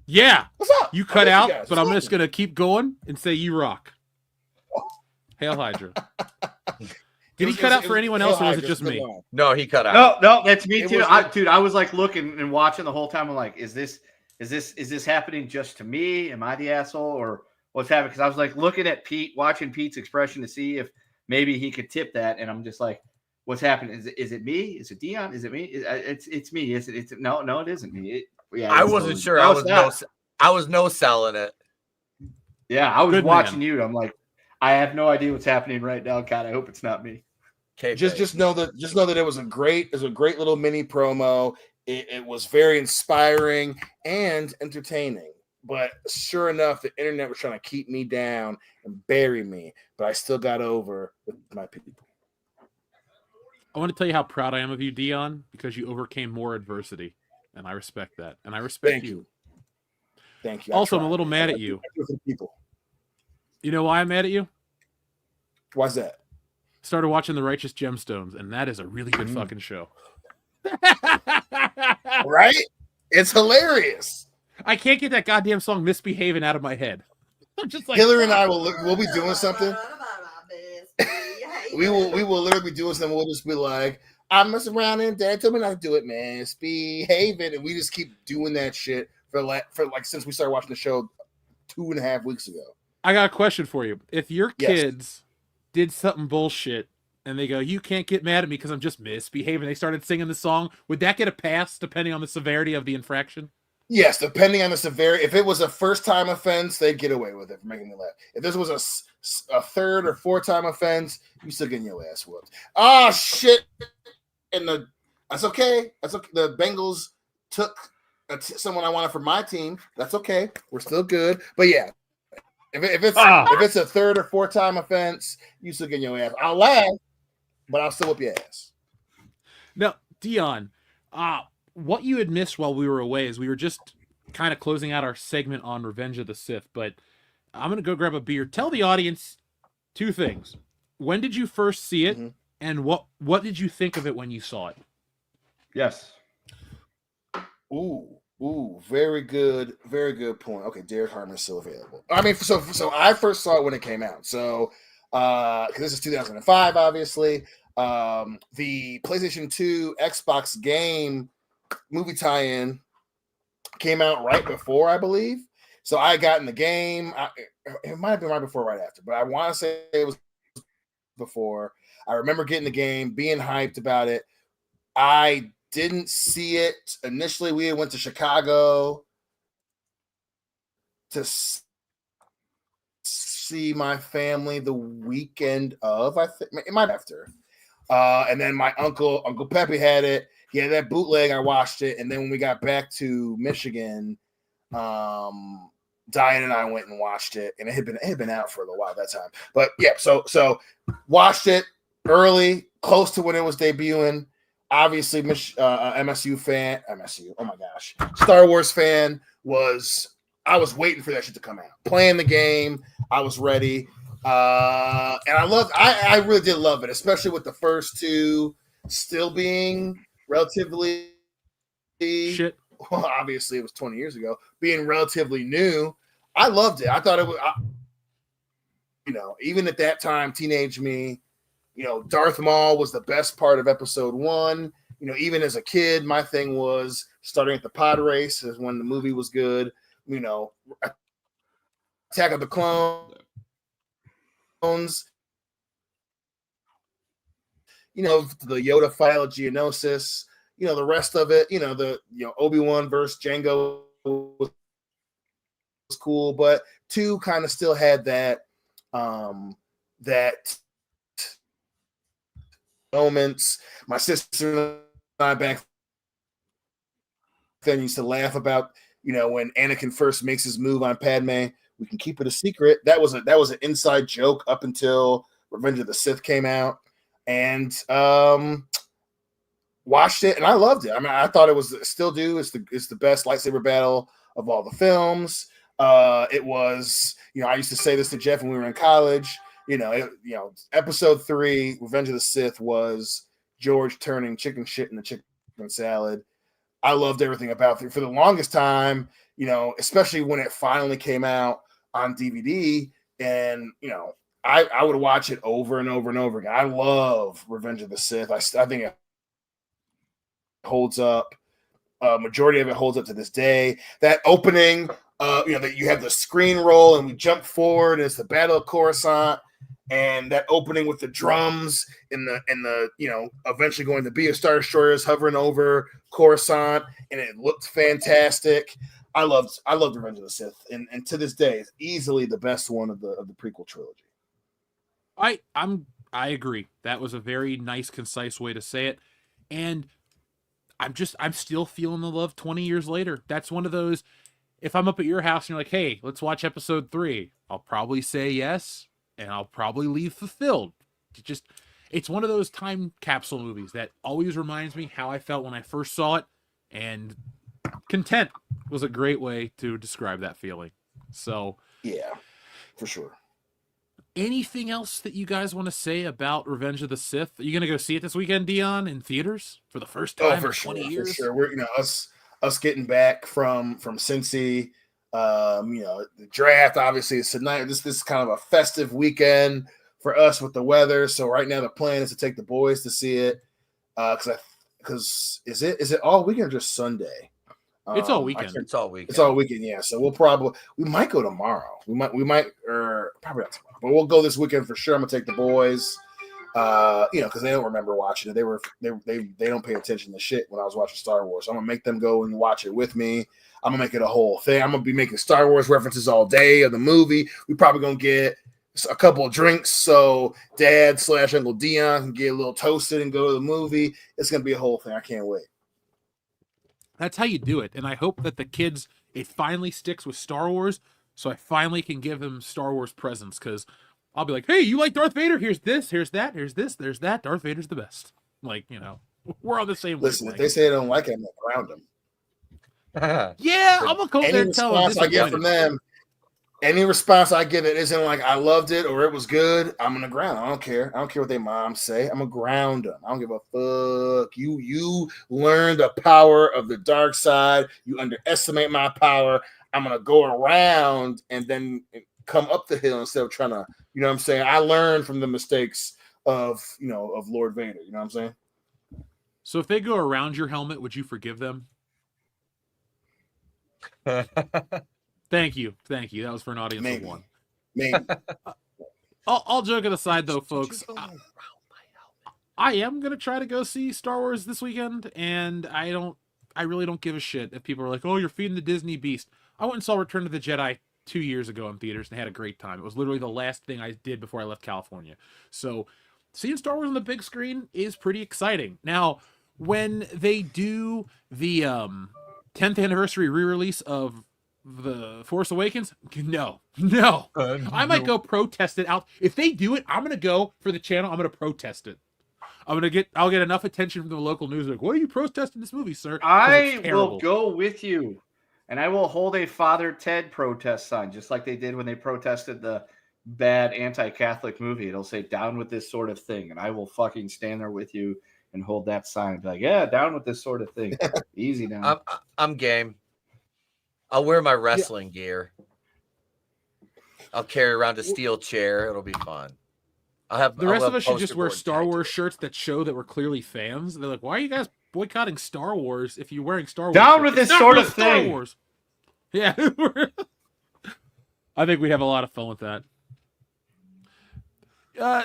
Yeah, What's up? you I cut miss out, guys. but I'm What's just gonna keep going and say you rock. Hail Hydra. Did he cut out for anyone else, or was it just me? No, he cut out. No, that's me It too. was- Dude, I was like looking and watching the whole time. I'm like, is this happening just to me? Am I the asshole, or what's happening? Because I was like looking at Pete, watching Pete's expression to see if maybe he could tip that, and I'm just like, what's happening? Is it me? Is it Dion? Is it me? It's me. Is it? No, it isn't me. I wasn't sure. I was no selling it. Yeah, I was Good watching man. you. I'm like, I have no idea what's happening right now. God, I hope it's not me. Okay, just know that it was a great little mini promo. It was very inspiring and entertaining. But sure enough, the internet was trying to keep me down and bury me. But I still got over with my people. I want to tell you how proud I am of you, Dion, because you overcame more adversity, and I respect that. And I respect Thank you. Thank you. Also, I'm a little mad at you. People. You know why I'm mad at you? Why's that? Started watching The Righteous Gemstones, and that is a really good fucking show. Right? It's hilarious. I can't get that goddamn song "Misbehaving" out of my head. I'm just like, Hillary and I we'll be doing something. we will literally be doing something. We'll just be like, I'm messing around and Dad told me not to do it, man. Misbehaving, and we just keep doing that shit for like since we started watching the show 2.5 weeks ago. I got a question for you. If your kids did something bullshit and they go, you can't get mad at me because I'm just misbehaving, they started singing the song, would that get a pass depending on the severity of the infraction? Yes, depending on the severity. If it was a first-time offense, they'd get away with it for making me laugh. If this was a third or fourth-time offense, you still getting your ass whooped. Oh, shit. That's okay. That's okay. The Bengals took someone I wanted for my team. That's okay. We're still good. But yeah, if it's a third or fourth-time offense, you still getting your ass. I'll laugh, but I'll still whoop your ass. Now, Dion, what you had missed while we were away is we were just kind of closing out our segment on Revenge of the Sith, but I'm going to go grab a beer. Tell the audience two things. When did you first see it, and what did you think of it when you saw it? Yes. Ooh, very good point. Okay, Derek Harmon's still available. I mean, so I first saw it when it came out. So, because this is 2005, obviously. The PlayStation 2 Xbox game movie tie-in came out right before, I believe. So I got in the game. It might have been right before, right after, but I want to say it was before. I remember getting the game, being hyped about it. I didn't see it initially. We went to Chicago to see my family the weekend of, I think it might after. And then my Uncle Pepe had it. He had that bootleg. I watched it. And then when we got back to Michigan, Diane and I went and watched it. And it had been out for a little while at that time. But yeah, so watched it early, close to when it was debuting. Obviously, MSU fan. MSU, oh my gosh. Star Wars fan I was waiting for that shit to come out. Playing the game. I was ready. And I really did love it, especially with the first two still being relatively Shit. Well, obviously it was 20 years ago, being relatively new. I loved it. I thought it was, even at that time, teenage me, Darth Maul was the best part of episode 1. Even as a kid, my thing was starting at the pod race is when the movie was good. Attack of the Clones. The Yoda file Geonosis, the rest of it, Obi-Wan versus Jango was cool, but 2 kind of still had that moments. My sister and I back then used to laugh about, when Anakin first makes his move on Padme. We can keep it a secret. That was an inside joke up until Revenge of the Sith came out, and watched it, and I loved it. I mean, I thought it was still do. It's the best lightsaber battle of all the films. It was, I used to say this to Jeff when we were in college. Episode 3, Revenge of the Sith, was George turning chicken shit into chicken salad. I loved everything about it. For the longest time, especially when it finally came out on DVD, and I would watch it over and over and over again. I love Revenge of the Sith. I think it holds up. Majority of it holds up to this day. That opening, that you have the screen roll and we jump forward, and it's the Battle of Coruscant, and that opening with the drums and the eventually going to be a Star Destroyers hovering over Coruscant, and it looked fantastic. I loved Revenge of the Sith, and to this day, it's easily the best one of the prequel trilogy. I agree. That was a very nice, concise way to say it, and I'm still feeling the love 20 years later. That's one of those. If I'm up at your house and you're like, "Hey, let's watch episode 3," I'll probably say yes, and I'll probably leave fulfilled. It's one of those time capsule movies that always reminds me how I felt when I first saw it, and content was a great way to describe that feeling. So, yeah, for sure. Anything else that you guys want to say about Revenge of the Sith? Are you going to go see it this weekend, Dion, in theaters for the first time in 20 years? For sure. We're us getting back from Cincy. The draft obviously is tonight. This is kind of a festive weekend for us with the weather. So right now the plan is to take the boys to see it. Because is it all weekend or just Sunday? It's all weekend. It's all weekend. It's all weekend, yeah. So we might go tomorrow. We might, or probably not tomorrow, but we'll go this weekend for sure. I'm gonna take the boys, because they don't remember watching it. They don't pay attention to shit when I was watching Star Wars. So I'm gonna make them go and watch it with me. I'm gonna make it a whole thing. I'm gonna be making Star Wars references all day of the movie. We probably gonna get a couple of drinks so Dad / Uncle Dion can get a little toasted and go to the movie. It's gonna be a whole thing. I can't wait. That's how you do it. And I hope that the kids, it finally sticks with Star Wars, so I finally can give them Star Wars presents, because I'll be like, "Hey, you like Darth Vader? Here's this, here's that, here's this, there's that. Darth Vader's the best." Like, we're on the same Listen, if they say they don't like it, I'm gonna ground them. Yeah, I'm gonna go there and tell them. Any response I get from them, any response I get that isn't like I loved it or it was good, I'm gonna ground. I don't care. I don't care what their moms say. I'm gonna ground them. I don't give a fuck. You learn the power of the dark side. You underestimate my power. I'm gonna go around and then come up the hill instead of trying to. You know what I'm saying? I learned from the mistakes of Lord Vader. You know what I'm saying? So if they go around your helmet, would you forgive them? Thank you. That was for an audience of one. Maybe. All joking aside, though, folks, I am gonna try to go see Star Wars this weekend, and I really don't give a shit if people are like, "Oh, you're feeding the Disney beast." I went and saw Return of the Jedi 2 years ago in theaters and had a great time. It was literally the last thing I did before I left California. So seeing Star Wars on the big screen is pretty exciting. Now, when they do the 10th anniversary re-release of The Force Awakens, no. I might go protest it out. If they do it, I'm gonna go for the channel. I'm gonna protest it. I'll get enough attention from the local news. Like, what are you protesting this movie, sir? I will go with you, and I will hold a Father Ted protest sign, just like they did when they protested the bad anti-Catholic movie. It'll say "Down with this sort of thing," and I will fucking stand there with you and hold that sign and be like, "Yeah, down with this sort of thing." Easy now. I'm game. I'll wear my wrestling gear. I'll carry around a steel chair. It'll be fun. The rest of us should just wear Star Wars shirts that show that we're clearly fans. They're like, "Why are you guys boycotting Star Wars if you're wearing Star Wars?" Down with this sort of thing. Wars. Yeah. I think we have a lot of fun with that.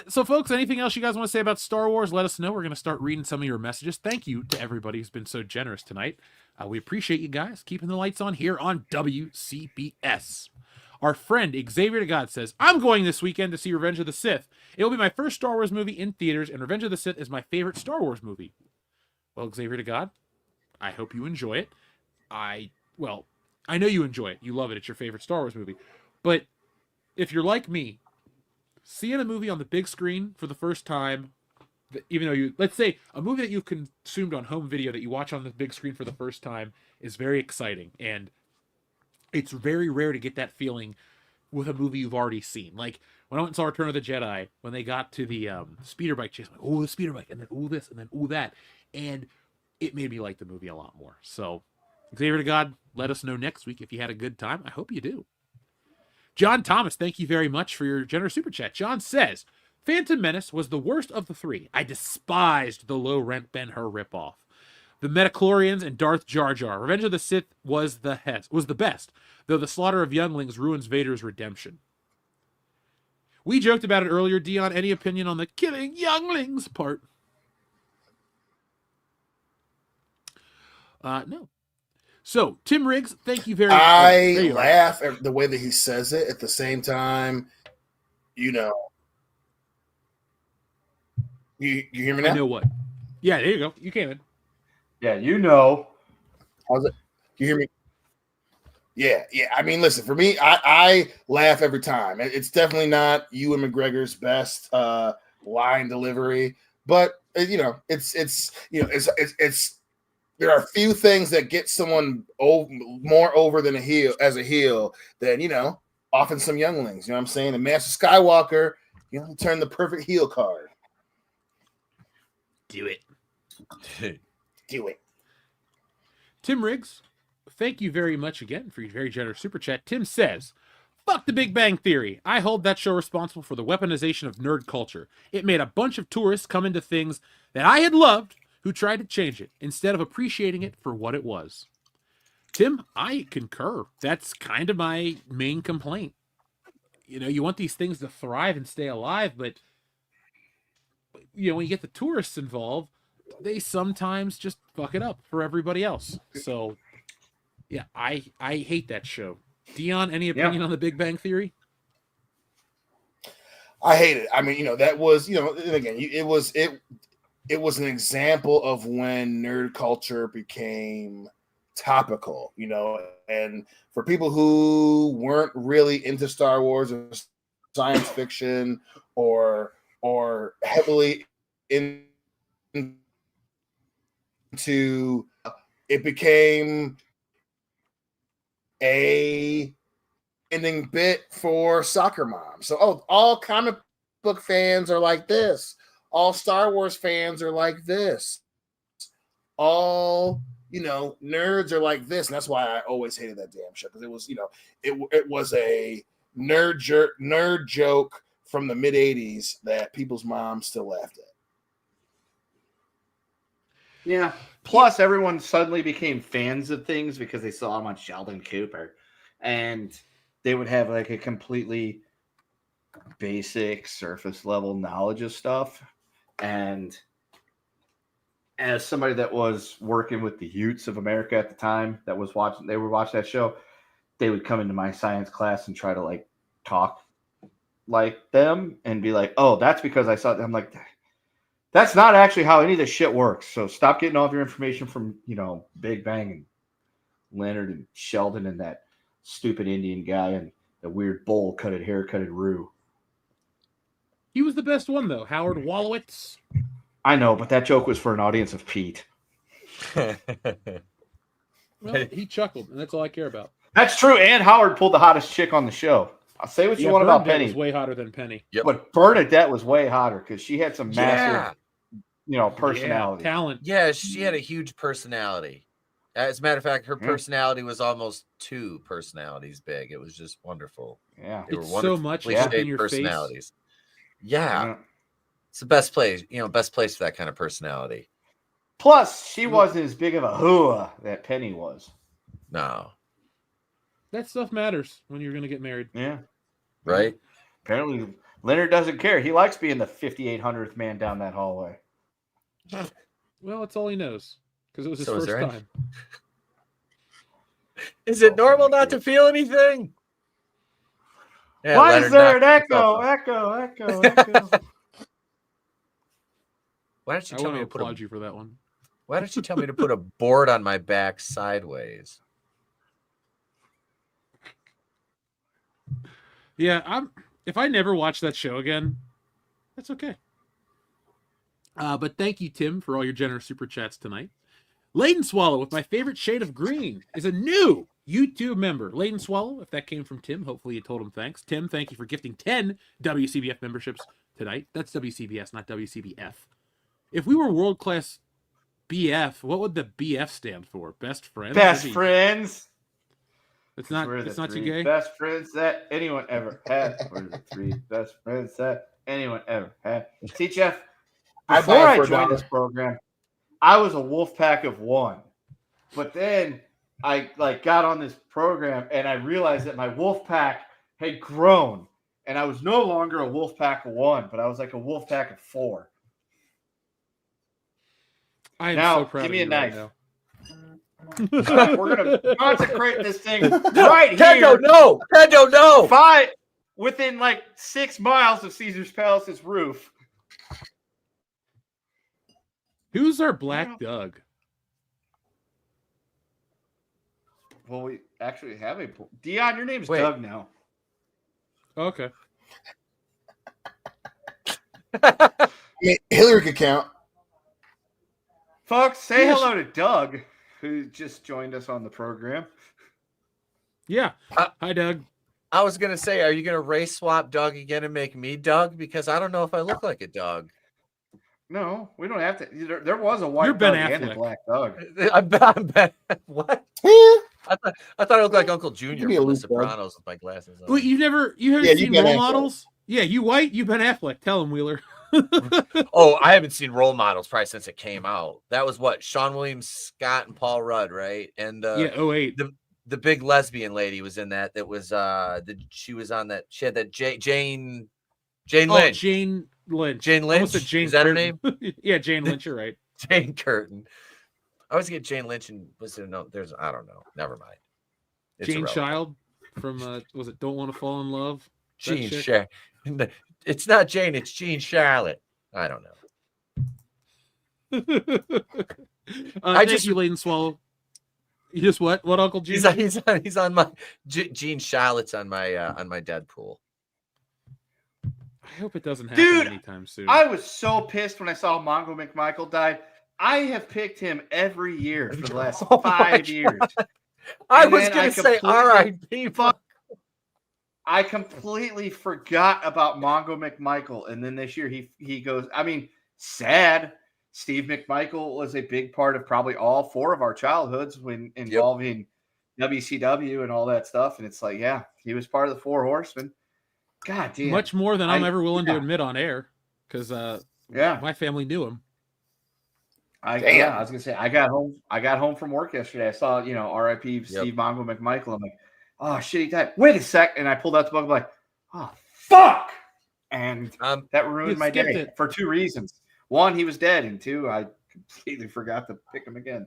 So, folks, anything else you guys want to say about Star Wars, let us know. We're going to start reading some of your messages. Thank you to everybody who's been so generous tonight. We appreciate you guys keeping the lights on here on WCBS. Our friend Xavier to God says, "I'm going this weekend to see Revenge of the Sith. It will be my first Star Wars movie in theaters, and Revenge of the Sith is my favorite Star Wars movie." Well, Xavier to God, I hope you enjoy it. I know you enjoy it. You love it. It's your favorite Star Wars movie. But if you're like me, seeing a movie on the big screen for the first time, even though let's say a movie that you've consumed on home video that you watch on the big screen for the first time is very exciting. And it's very rare to get that feeling with a movie you've already seen. Like when I went and saw Return of the Jedi, when they got to the speeder bike chase, I'm like, oh, the speeder bike, and then oh this, and then oh that, and it made me like the movie a lot more. So, Xavier to God, let us know next week if you had a good time. I hope you do. John Thomas, thank you very much for your generous super chat. John says, Phantom Menace was the worst of the three. I despised the low-rent Ben-Hur ripoff. The Metachlorians and Darth Jar Jar. Revenge of the Sith was the best, though the slaughter of younglings ruins Vader's redemption. We joked about it earlier. Dion, any opinion on the killing younglings part? No. So, Tim Riggs, thank you very much. I laugh at the way that he says it. At the same time, you know. You hear me now? I know what. Yeah, there you go. You came in. Yeah, you know. How's it? You hear me? Yeah. I mean, listen, for me, I laugh every time. It's definitely not Ewan McGregor's best line delivery, but it's there are few things that get someone more over than a heel than often some younglings. You know what I'm saying? And Master Skywalker, turned the perfect heel card. Do it. Do it. Tim Riggs, thank you very much again for your very generous super chat. Tim says, fuck the Big Bang Theory. I hold that show responsible for the weaponization of nerd culture. It made a bunch of tourists come into things that I had loved who tried to change it instead of appreciating it for what it was. Tim, I concur. That's kind of my main complaint. You want these things to thrive and stay alive, but when you get the tourists involved, they sometimes just fuck it up for everybody else. So, yeah, I hate that show. Dion, any opinion on the Big Bang Theory? I hate it. I mean, that was, again, it was an example of when nerd culture became topical, and for people who weren't really into Star Wars or science fiction or heavily into it, became a ending bit for soccer moms. So, all comic book fans are like this. All Star Wars fans are like this. All, nerds are like this. And that's why I always hated that damn show. Because it was, it was a nerd joke from the mid-'80s that people's moms still laughed at. Yeah. Plus, everyone suddenly became fans of things because they saw them on Sheldon Cooper. And they would have like a completely basic surface level knowledge of stuff. And as somebody that was working with the youths of America at the time they would watch that show, they would come into my science class and try to like talk like them and be like, oh, that's because I saw them. I'm like, that's not actually how any of this shit works. So stop getting all of your information from, Big Bang and Leonard and Sheldon and that stupid Indian guy and the weird bowl-cutted, hair-cutted Roo. He was the best one, though. Howard Wolowitz. I know, but that joke was for an audience of Pete. Well, he chuckled, and that's all I care about. That's true, and Howard pulled the hottest chick on the show. I'll say what you want about Penny. Was way hotter than Penny. Yep. But Bernadette was way hotter because she had some massive, personality. Talent. Yeah, she had a huge personality. As a matter of fact, her personality was almost two personalities big. It was just wonderful. Yeah. They were so much in your personalities. Face. Yeah. It's the best place, best place for that kind of personality. Plus, she wasn't as big of a hooah that Penny was. No. That stuff matters when you're going to get married. Yeah. Right? Apparently, Leonard doesn't care. He likes being the 5,800th man down that hallway. Well, that's all he knows because it was his first time. Is it normal not to feel anything? Yeah, why Leonard, is there an echo? Why don't you tell me to applaud you for that one? Why don't you tell me to put a board on my back sideways? Yeah, if I never watch that show again, that's okay. But thank you, Tim, for all your generous super chats tonight. Layden Swallow with my favorite shade of green is a new YouTube member, Layton Swallow. If that came from Tim, hopefully you told him thanks. Tim, thank you for gifting 10 WCBF memberships tonight. That's WCBS, not WCBF. If we were world-class BF, what would the BF stand for? Best friends? Best friends. It's not too gay? Best friends that anyone ever had. We're the 3 best friends that anyone ever had. See, Jeff, before I joined this program, I was a wolf pack of 1. But then I got on this program and I realized that my wolf pack had grown. And I was no longer a wolf pack of 1, but I was like a wolf pack of 4. I am now, so proud give of me you a knife. Right We're going to consecrate this thing right Kendo, here. no! Kendo, no! 5 within 6 miles of Caesar's Palace's roof. Who's our Black Doug? Well, we actually have a Dion. Your name's Doug now. Okay. Hillary could count. Folks, say hello to Doug, who just joined us on the program. Yeah. Hi, Doug. I was gonna say, are you gonna race swap Doug again and make me Doug? Because I don't know if I look like a Doug. No, we don't have to. There was a white You're Ben Doug and a Affleck. black Doug. I'm Ben. What? I thought I looked like Uncle Junior be a from The loose Doug. Sopranos with my glasses on. Wait, you haven't Yeah, seen Ben Role Affleck. Models? Yeah, you white, you Ben Affleck. Tell him, Wheeler. Oh, I haven't seen Role Models probably since it came out. That was what Sean William Scott and Paul Rudd, right? And Yeah, 08. the big lesbian lady was in that. That was she was on that. She had that Jane Lynch. Jane Lynch. Jane Almost Lynch. said Jane Is that her Curtin. name? Yeah, Jane Lynch. You're right. Jane Curtin. I always get Jane Lynch and was there no? There's I don't know. Never mind. It's Jane irrelevant. Child from was it Don't Want to Fall in Love? That Jean chick? Charlotte. It's not Jane. It's Jean Charlotte. I don't know. I just you Layton Swallow. You just what? What Uncle Gene? He's on my Jean Charlotte's on my Deadpool. I hope it doesn't happen Dude, anytime soon. I was so pissed when I saw Mongo McMichael die. I have picked him every year for the last Oh my 5 years. I And was then gonna I say completely R.I.P. Fuck. I completely forgot about Mongo McMichael, and then this year he goes. I mean, sad. Steve McMichael was a big part of probably all 4 of our childhoods when involving WCW and all that stuff. And it's like, yeah, he was part of the 4 Horsemen. God damn, much more than I'm ever willing to admit on air, because my family knew him. I was gonna say I got home from work yesterday. I saw R.I.P. Steve Mongo McMichael. I'm like, oh shit, he died. Wait a sec, and I pulled out the book. I'm like, oh fuck, and that ruined my day for 2 reasons. 1, he was dead, and 2, I completely forgot to pick him again.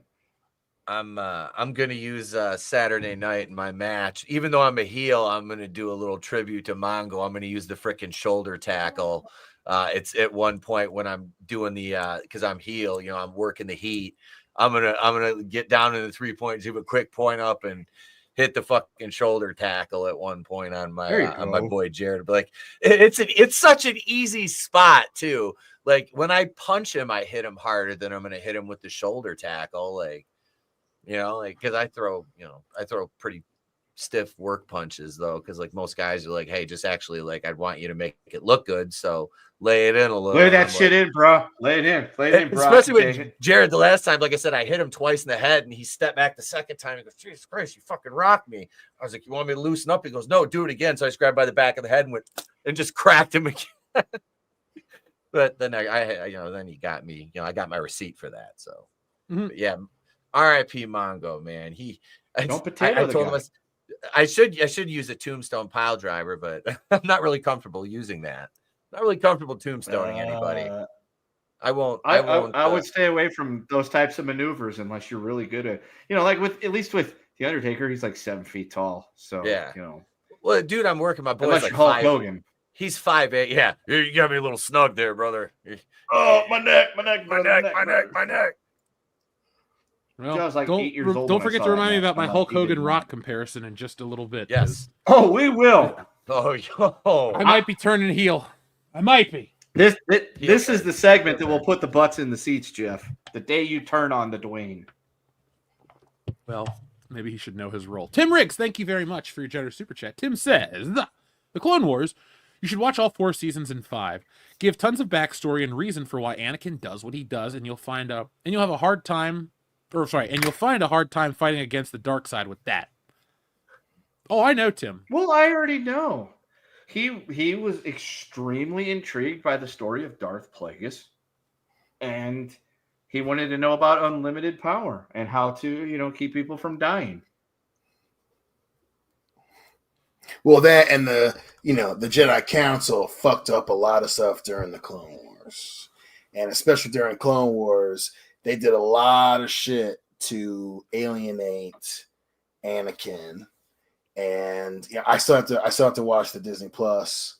I'm gonna use Saturday night in my match. Even though I'm a heel, I'm gonna do a little tribute to Mongo. I'm gonna use the freaking shoulder tackle. It's at one point when I'm doing the because I'm heel, I'm working the heat. I'm gonna get down in the 3-point, do a quick point up and hit the fucking shoulder tackle at one point on my boy Jared. But like it's such an easy spot too. Like when I punch him, I hit him harder than I'm gonna hit him with the shoulder tackle. Like, because I throw pretty stiff work punches though, because like most guys are like, hey, just actually like I'd want you to make it look good, so lay it in a little. Lay that shit in, bro. Lay it in, bro. Especially with Jared the last time, like I said, I hit him twice in the head, and he stepped back the second time. He goes, Jesus Christ, you fucking rocked me. I was like, you want me to loosen up? He goes, no, do it again. So I just grabbed by the back of the head and went and just cracked him again. But then I then he got me. I got my receipt for that. So but yeah, R.I.P. Mongo, man. I told him I should use a tombstone pile driver, but I'm not really comfortable using that. Not really comfortable tombstoning anybody. I won't. I would stay away from those types of maneuvers unless you're really good at, like at least with the Undertaker, he's like 7 feet tall. So yeah, Well, dude, I'm working. My boy's unless like you're Hulk 5. Hogan. He's 5'8". Yeah, you got me a little snug there, brother. Oh, my neck. Well, I was like 8 years old. Don't forget to remind me about my Hulk Hogan Rock comparison in just a little bit. Yes. Oh, we will. I might be turning heel. I might be. This is the segment that will put the butts in the seats, Jeff. The day you turn on the Dwayne. Well, Maybe he should know his role. Tim Riggs, thank you very much for your generous super chat. Tim says, The Clone Wars, you should watch all 4 seasons in 5. Give tons of backstory and reason for why Anakin does what he does, and you'll find you'll have a hard time, and you'll find a hard time fighting against the dark side with that. Oh, I know, Tim. Well, I already know. He was extremely intrigued by the story of Darth Plagueis, and he wanted to know about unlimited power and how to, keep people from dying. Well, that and the Jedi Council fucked up a lot of stuff during the Clone Wars, and especially during Clone Wars, they did a lot of shit to alienate Anakin. And I still have to watch the Disney Plus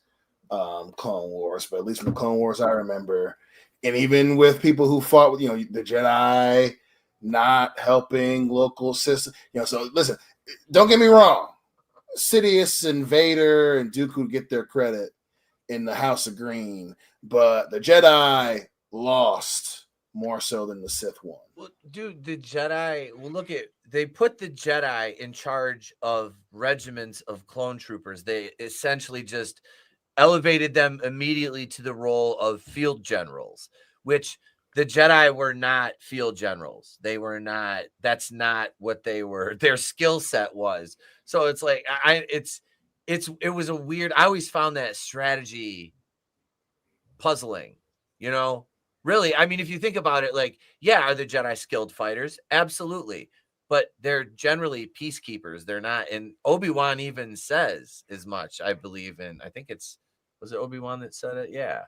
Clone Wars, but at least from the Clone Wars I remember, and even with people who fought with the Jedi not helping local systems, So listen, don't get me wrong, Sidious and Vader and Dooku get their credit in the House of Green, but the Jedi lost more so than the Sith won. Well, dude, the Jedi. Well, they put the Jedi in charge of regiments of clone troopers. They essentially just elevated them immediately to the role of field generals, which the Jedi were not field generals. They were not. That's not what they were. Their skill set was. So it's like it was a weird. I always found that strategy puzzling. Really, I mean, if you think about it, are the Jedi skilled fighters? Absolutely. But they're generally peacekeepers. They're not. And Obi-Wan even says as much, I believe in. I think was it Obi-Wan that said it? Yeah.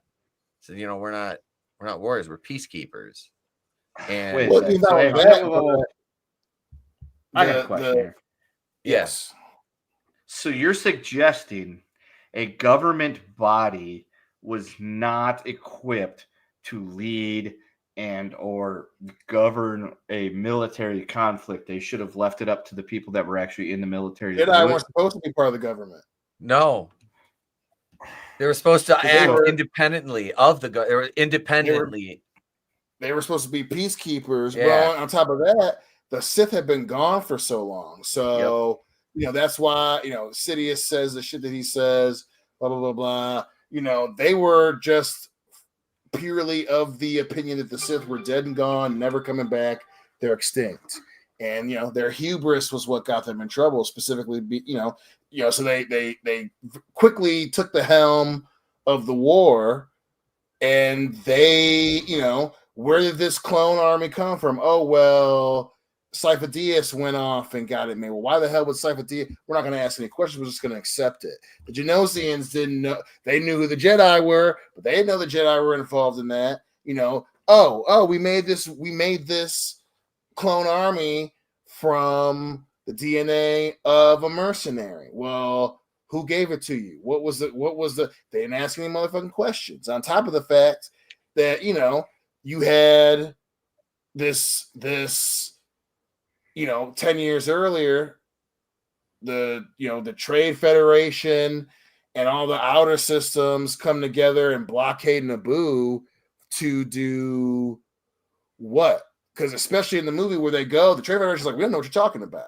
So, we're not warriors. We're peacekeepers. And Wait a second. I got a question here. Yes. So you're suggesting a government body was not equipped to lead and or govern a military conflict? They should have left it up to the people that were actually in the military. Jedi weren't supposed to be part of the government. No. They were supposed to act independently of the government. They were independently. They were supposed to be peacekeepers. Yeah. But on top of that, the Sith had been gone for so long. So, that's why, Sidious says the shit that he says, blah, blah, blah, blah. They were just purely of the opinion that the Sith were dead and gone, never coming back. They're extinct. And, their hubris was what got them in trouble, specifically, so they quickly took the helm of the war, and they, where did this clone army come from? Oh, well, Cypher Diaz went off and got it made. Well, why the hell would Cypher Diaz? We're not going to ask any questions. We're just going to accept it. The Genosians didn't know. They knew who the Jedi were, but they didn't know the Jedi were involved in that. We made this clone army from the DNA of a mercenary. Well, who gave it to you? What was the? They didn't ask any motherfucking questions. On top of the fact that you had this 10 years earlier, the Trade Federation and all the outer systems come together and blockade Naboo to do what? Because especially in the movie where they go, the Trade Federation is like, we don't know what you're talking about.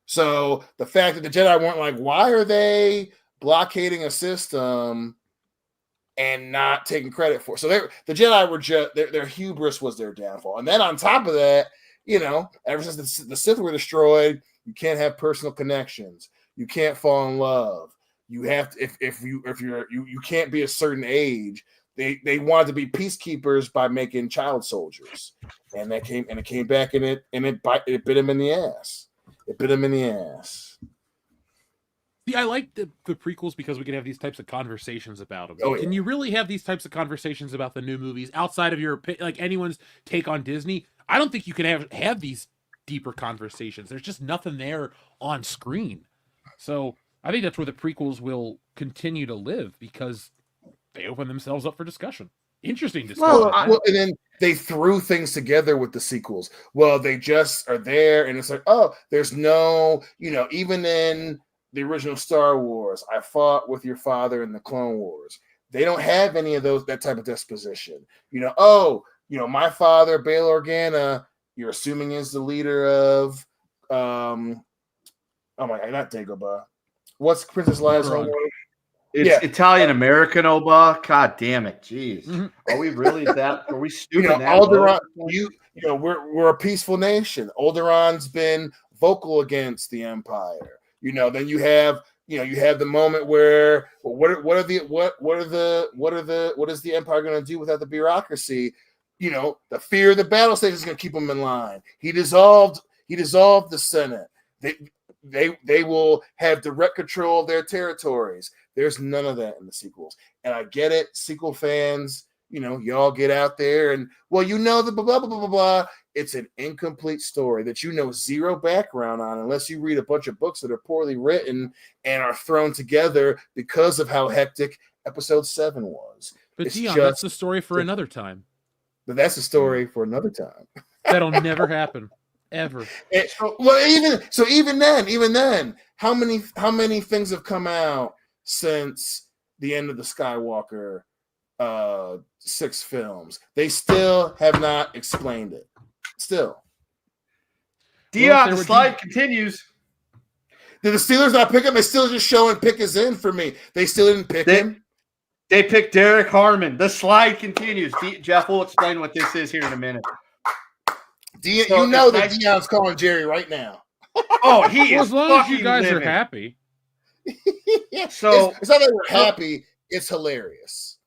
So the fact that the Jedi weren't like, why are they blockading a system and not taking credit for it? So the Jedi were just their hubris was their downfall. And then on top of that, ever since the Sith were destroyed, you can't have personal connections. You can't fall in love. You have to, if you can't be a certain age. They wanted to be peacekeepers by making child soldiers, and it came back and it bit him in the ass. It bit him in the ass. See, I like the prequels because we can have these types of conversations about them. Oh, yeah. Can you really have these types of conversations about the new movies outside of your anyone's take on Disney? I don't think you can have these deeper conversations. There's just nothing there on screen. So I think that's where the prequels will continue to live, because they open themselves up for discussion. Interesting discussion. Well, and then they threw things together with the sequels. Well, they just are there, and it's like, oh, there's no, even in the original Star Wars, I fought with your father in the Clone Wars. They don't have any of that type of disposition. My father, Bail Organa, you're assuming is the leader of Oh my God, not Dagobah. What's Princess Leia's Oberon. homeworld? It's Italian American, Oba. God damn it, jeez. Mhm. Are we really that? Are we stupid? that Alderaan. low? We're a peaceful nation. Alderaa's been vocal against the Empire. Then you have the moment where what is the Empire going to do without the bureaucracy? The fear of the battle stage is going to keep them in line. He dissolved the Senate. They will have direct control of their territories. There's none of that in the sequels. And I get it, sequel fans, y'all get out there and, the blah, blah, blah, blah, blah. It's an incomplete story that zero background on unless you read a bunch of books that are poorly written and are thrown together because of how hectic episode 7 was. But It's Dion, just that's the story for another time. But that's a story for another time. That'll never happen. Ever. Even then, how many things have come out since the end of the Skywalker 6 films? They still have not explained it. Still. Dion, the slide continues. Did the Steelers not pick him? They still just showing Pickens in for me. They still didn't pick him. They picked Derek Harmon. The slide continues. Jeff will explain what this is here in a minute. That Dion's calling Jerry right now. Oh, he is. As long as you guys are happy. So it's not that we're happy. It's hilarious.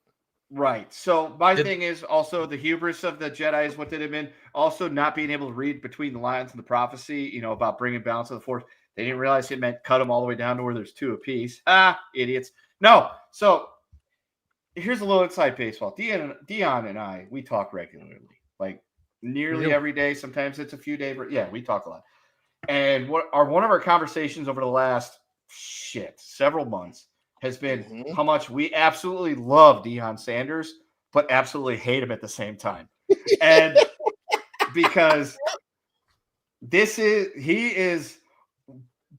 Right. So my thing is also the hubris of the Jedi is what did it mean. Also not being able to read between the lines and the prophecy, about bringing balance to the Force. They didn't realize it meant cut them all the way down to where there's 2 apiece. Idiots. No. So here's a little inside baseball. Dion and I, we talk regularly, like nearly every day. Sometimes it's a few days, but yeah, we talk a lot. And one of our conversations over the last several months has been how much we absolutely love Deion Sanders, but absolutely hate him at the same time. And because he is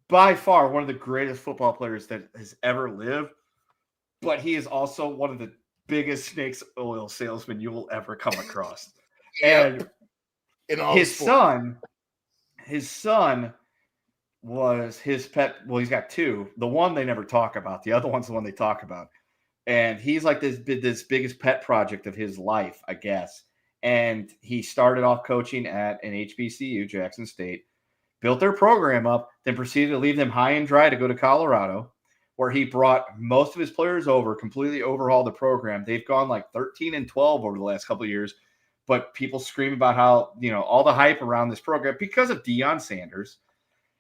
by far one of the greatest football players that has ever lived, but he is also one of the biggest snakes oil salesmen you will ever come across. And his son was his pet. Well, he's got 2. The one they never talk about. The other one's the one they talk about. And he's like this biggest pet project of his life, I guess. And he started off coaching at an HBCU, Jackson State, built their program up, then proceeded to leave them high and dry to go to Colorado, where he brought most of his players over, completely overhauled the program. They've gone like 13-12 over the last couple of years. But people scream about how, all the hype around this program because of Deion Sanders.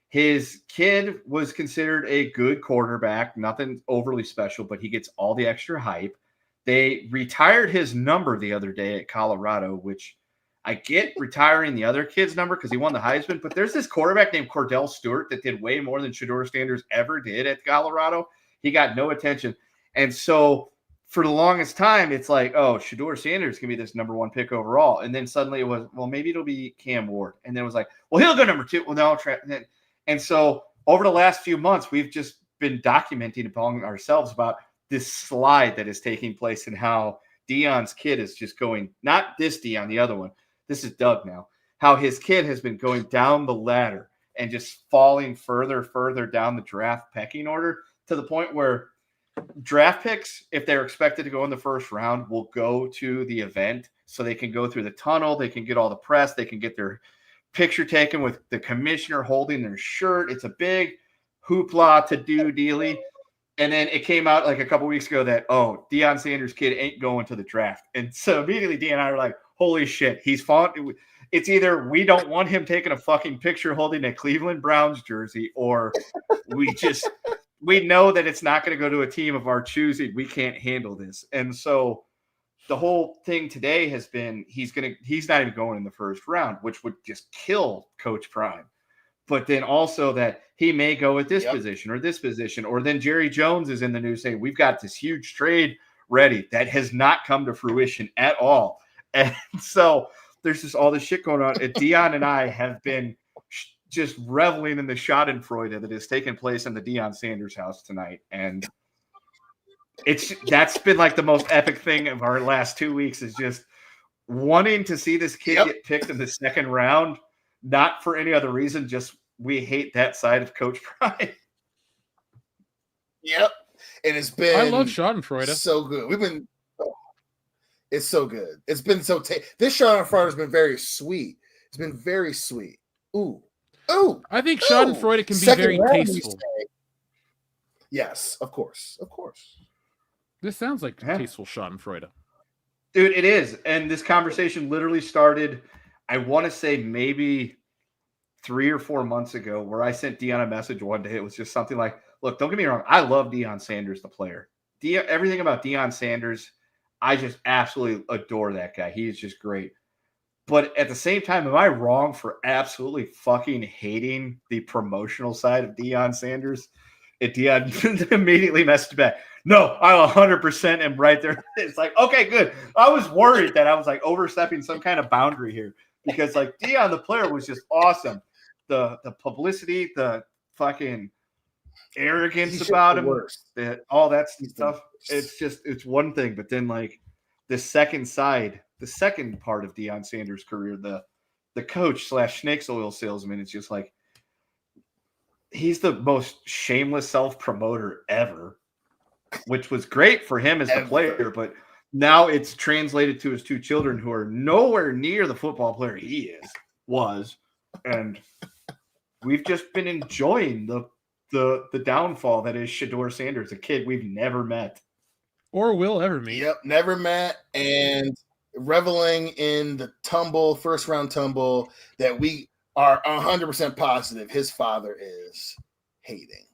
His kid was considered a good quarterback, nothing overly special, but he gets all the extra hype. They retired his number the other day at Colorado, which I get retiring the other kid's number because he won the Heisman, but there's this quarterback named Cordell Stewart that did way more than Shedeur Sanders ever did at Colorado. He got no attention. And so for the longest time, it's like, oh, Shedeur Sanders can be this number 1 pick overall. And then suddenly it was, well, maybe it'll be Cam Ward. And then it was like, well, he'll go number 2. Well, no. And so over the last few months, we've just been documenting among ourselves about this slide that is taking place and how Deion's kid is just going, not this Deion, the other one. This is Doug now. How his kid has been going down the ladder and just falling further down the draft pecking order to the point where draft picks, if they're expected to go in the first round, will go to the event so they can go through the tunnel. They can get all the press. They can get their picture taken with the commissioner holding their shirt. It's a big hoopla to do dealy. And then it came out like a couple weeks ago that, oh, Deion Sanders' kid ain't going to the draft. And so immediately Deion and I were like, holy shit, he's fallen. It's either we don't want him taking a fucking picture holding a Cleveland Browns jersey, or we know that it's not going to go to a team of our choosing. We can't handle this. And so the whole thing today has been he's not even going in the first round, which would just kill Coach Prime. But then also that he may go at this position or this position, or then Jerry Jones is in the news saying we've got this huge trade ready that has not come to fruition at all. And so there's just all this shit going on. And Deion and I have been just reveling in the schadenfreude that has taken place in the Deion Sanders house tonight. And that's been like the most epic thing of our last 2 weeks, is just wanting to see this kid get picked in the second round, not for any other reason, just we hate that side of Coach Pride. Yep. And it's been. I love Schadenfreude. So good. It's so good. It's been so. This Schadenfreude has been very sweet. It's been very sweet. Ooh. I think Schadenfreude can be very tasteful. Yes, of course. This sounds like tasteful Schadenfreude. Dude, it is. And this conversation literally started, I want to say maybe 3 or 4 months ago, where I sent Deion a message one day. It was just something like, look, don't get me wrong. I love Deion Sanders, the player. Everything about Deion Sanders, I just absolutely adore that guy. He's just great. But at the same time, am I wrong for absolutely fucking hating the promotional side of Deion Sanders? And Deion immediately messaged back, no, I 100% am right there. It's like, okay, good. I was worried that I was like overstepping some kind of boundary here, because like Deion, the player, was just awesome. The publicity, the fucking arrogance about him, all that stuff. It's one thing. But then like the second part of Deion Sanders' career, the coach / snakes oil salesman, it's just like, he's the most shameless self-promoter ever, which was great for him as the player, but now it's translated to his 2 children, who are nowhere near the football player he was, and we've just been enjoying the downfall that is Shedeur Sanders, a kid we've never met or will ever meet. Yep, never met, and reveling in the first round tumble that we are 100% positive his father is hating.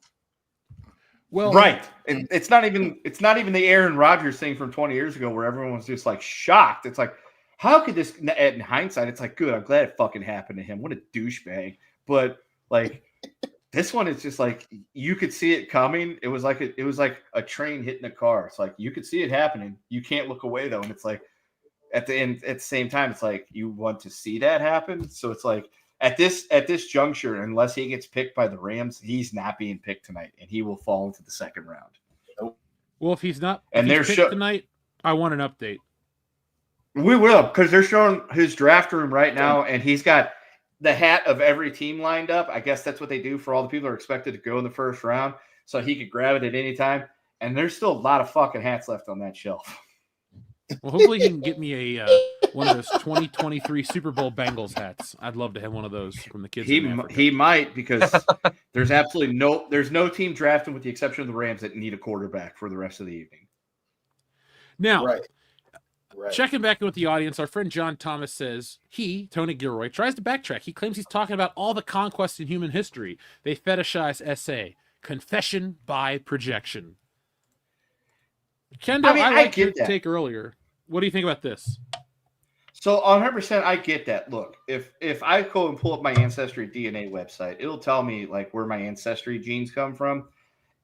Well, right. And it's not even the Aaron Rodgers thing from 20 years ago where everyone was just like shocked. It's like, how could this, in hindsight, it's like, good, I'm glad it fucking happened to him. What a douchebag. But like this one is just like, you could see it coming. It was like a train hitting a car. It's like, you could see it happening. You can't look away though. And it's like, at the same time, it's like, you want to see that happen. So it's like, at this juncture, unless he gets picked by the Rams, he's not being picked tonight, and he will fall into the second round. Well, if he's picked tonight, I want an update. We will, because they're showing his draft room right now, and he's got the hat of every team lined up. I guess that's what they do for all the people who are expected to go in the first round, so he could grab it at any time. And there's still a lot of fucking hats left on that shelf. Well, hopefully he can get me a one of those 2023 Super Bowl Bengals hats. I'd love to have one of those from the kids. He might, because there's absolutely no team drafting, with the exception of the Rams, that need a quarterback for the rest of the evening. Now, right. Checking back in with the audience, our friend John Thomas says Tony Gilroy, tries to backtrack. He claims he's talking about all the conquests in human history. They fetishize SA. Confession by projection. Kendall, I like your take earlier. What do you think about this? So 100%, I get that. Look, if I go and pull up my Ancestry DNA website, it'll tell me like where my ancestry genes come from.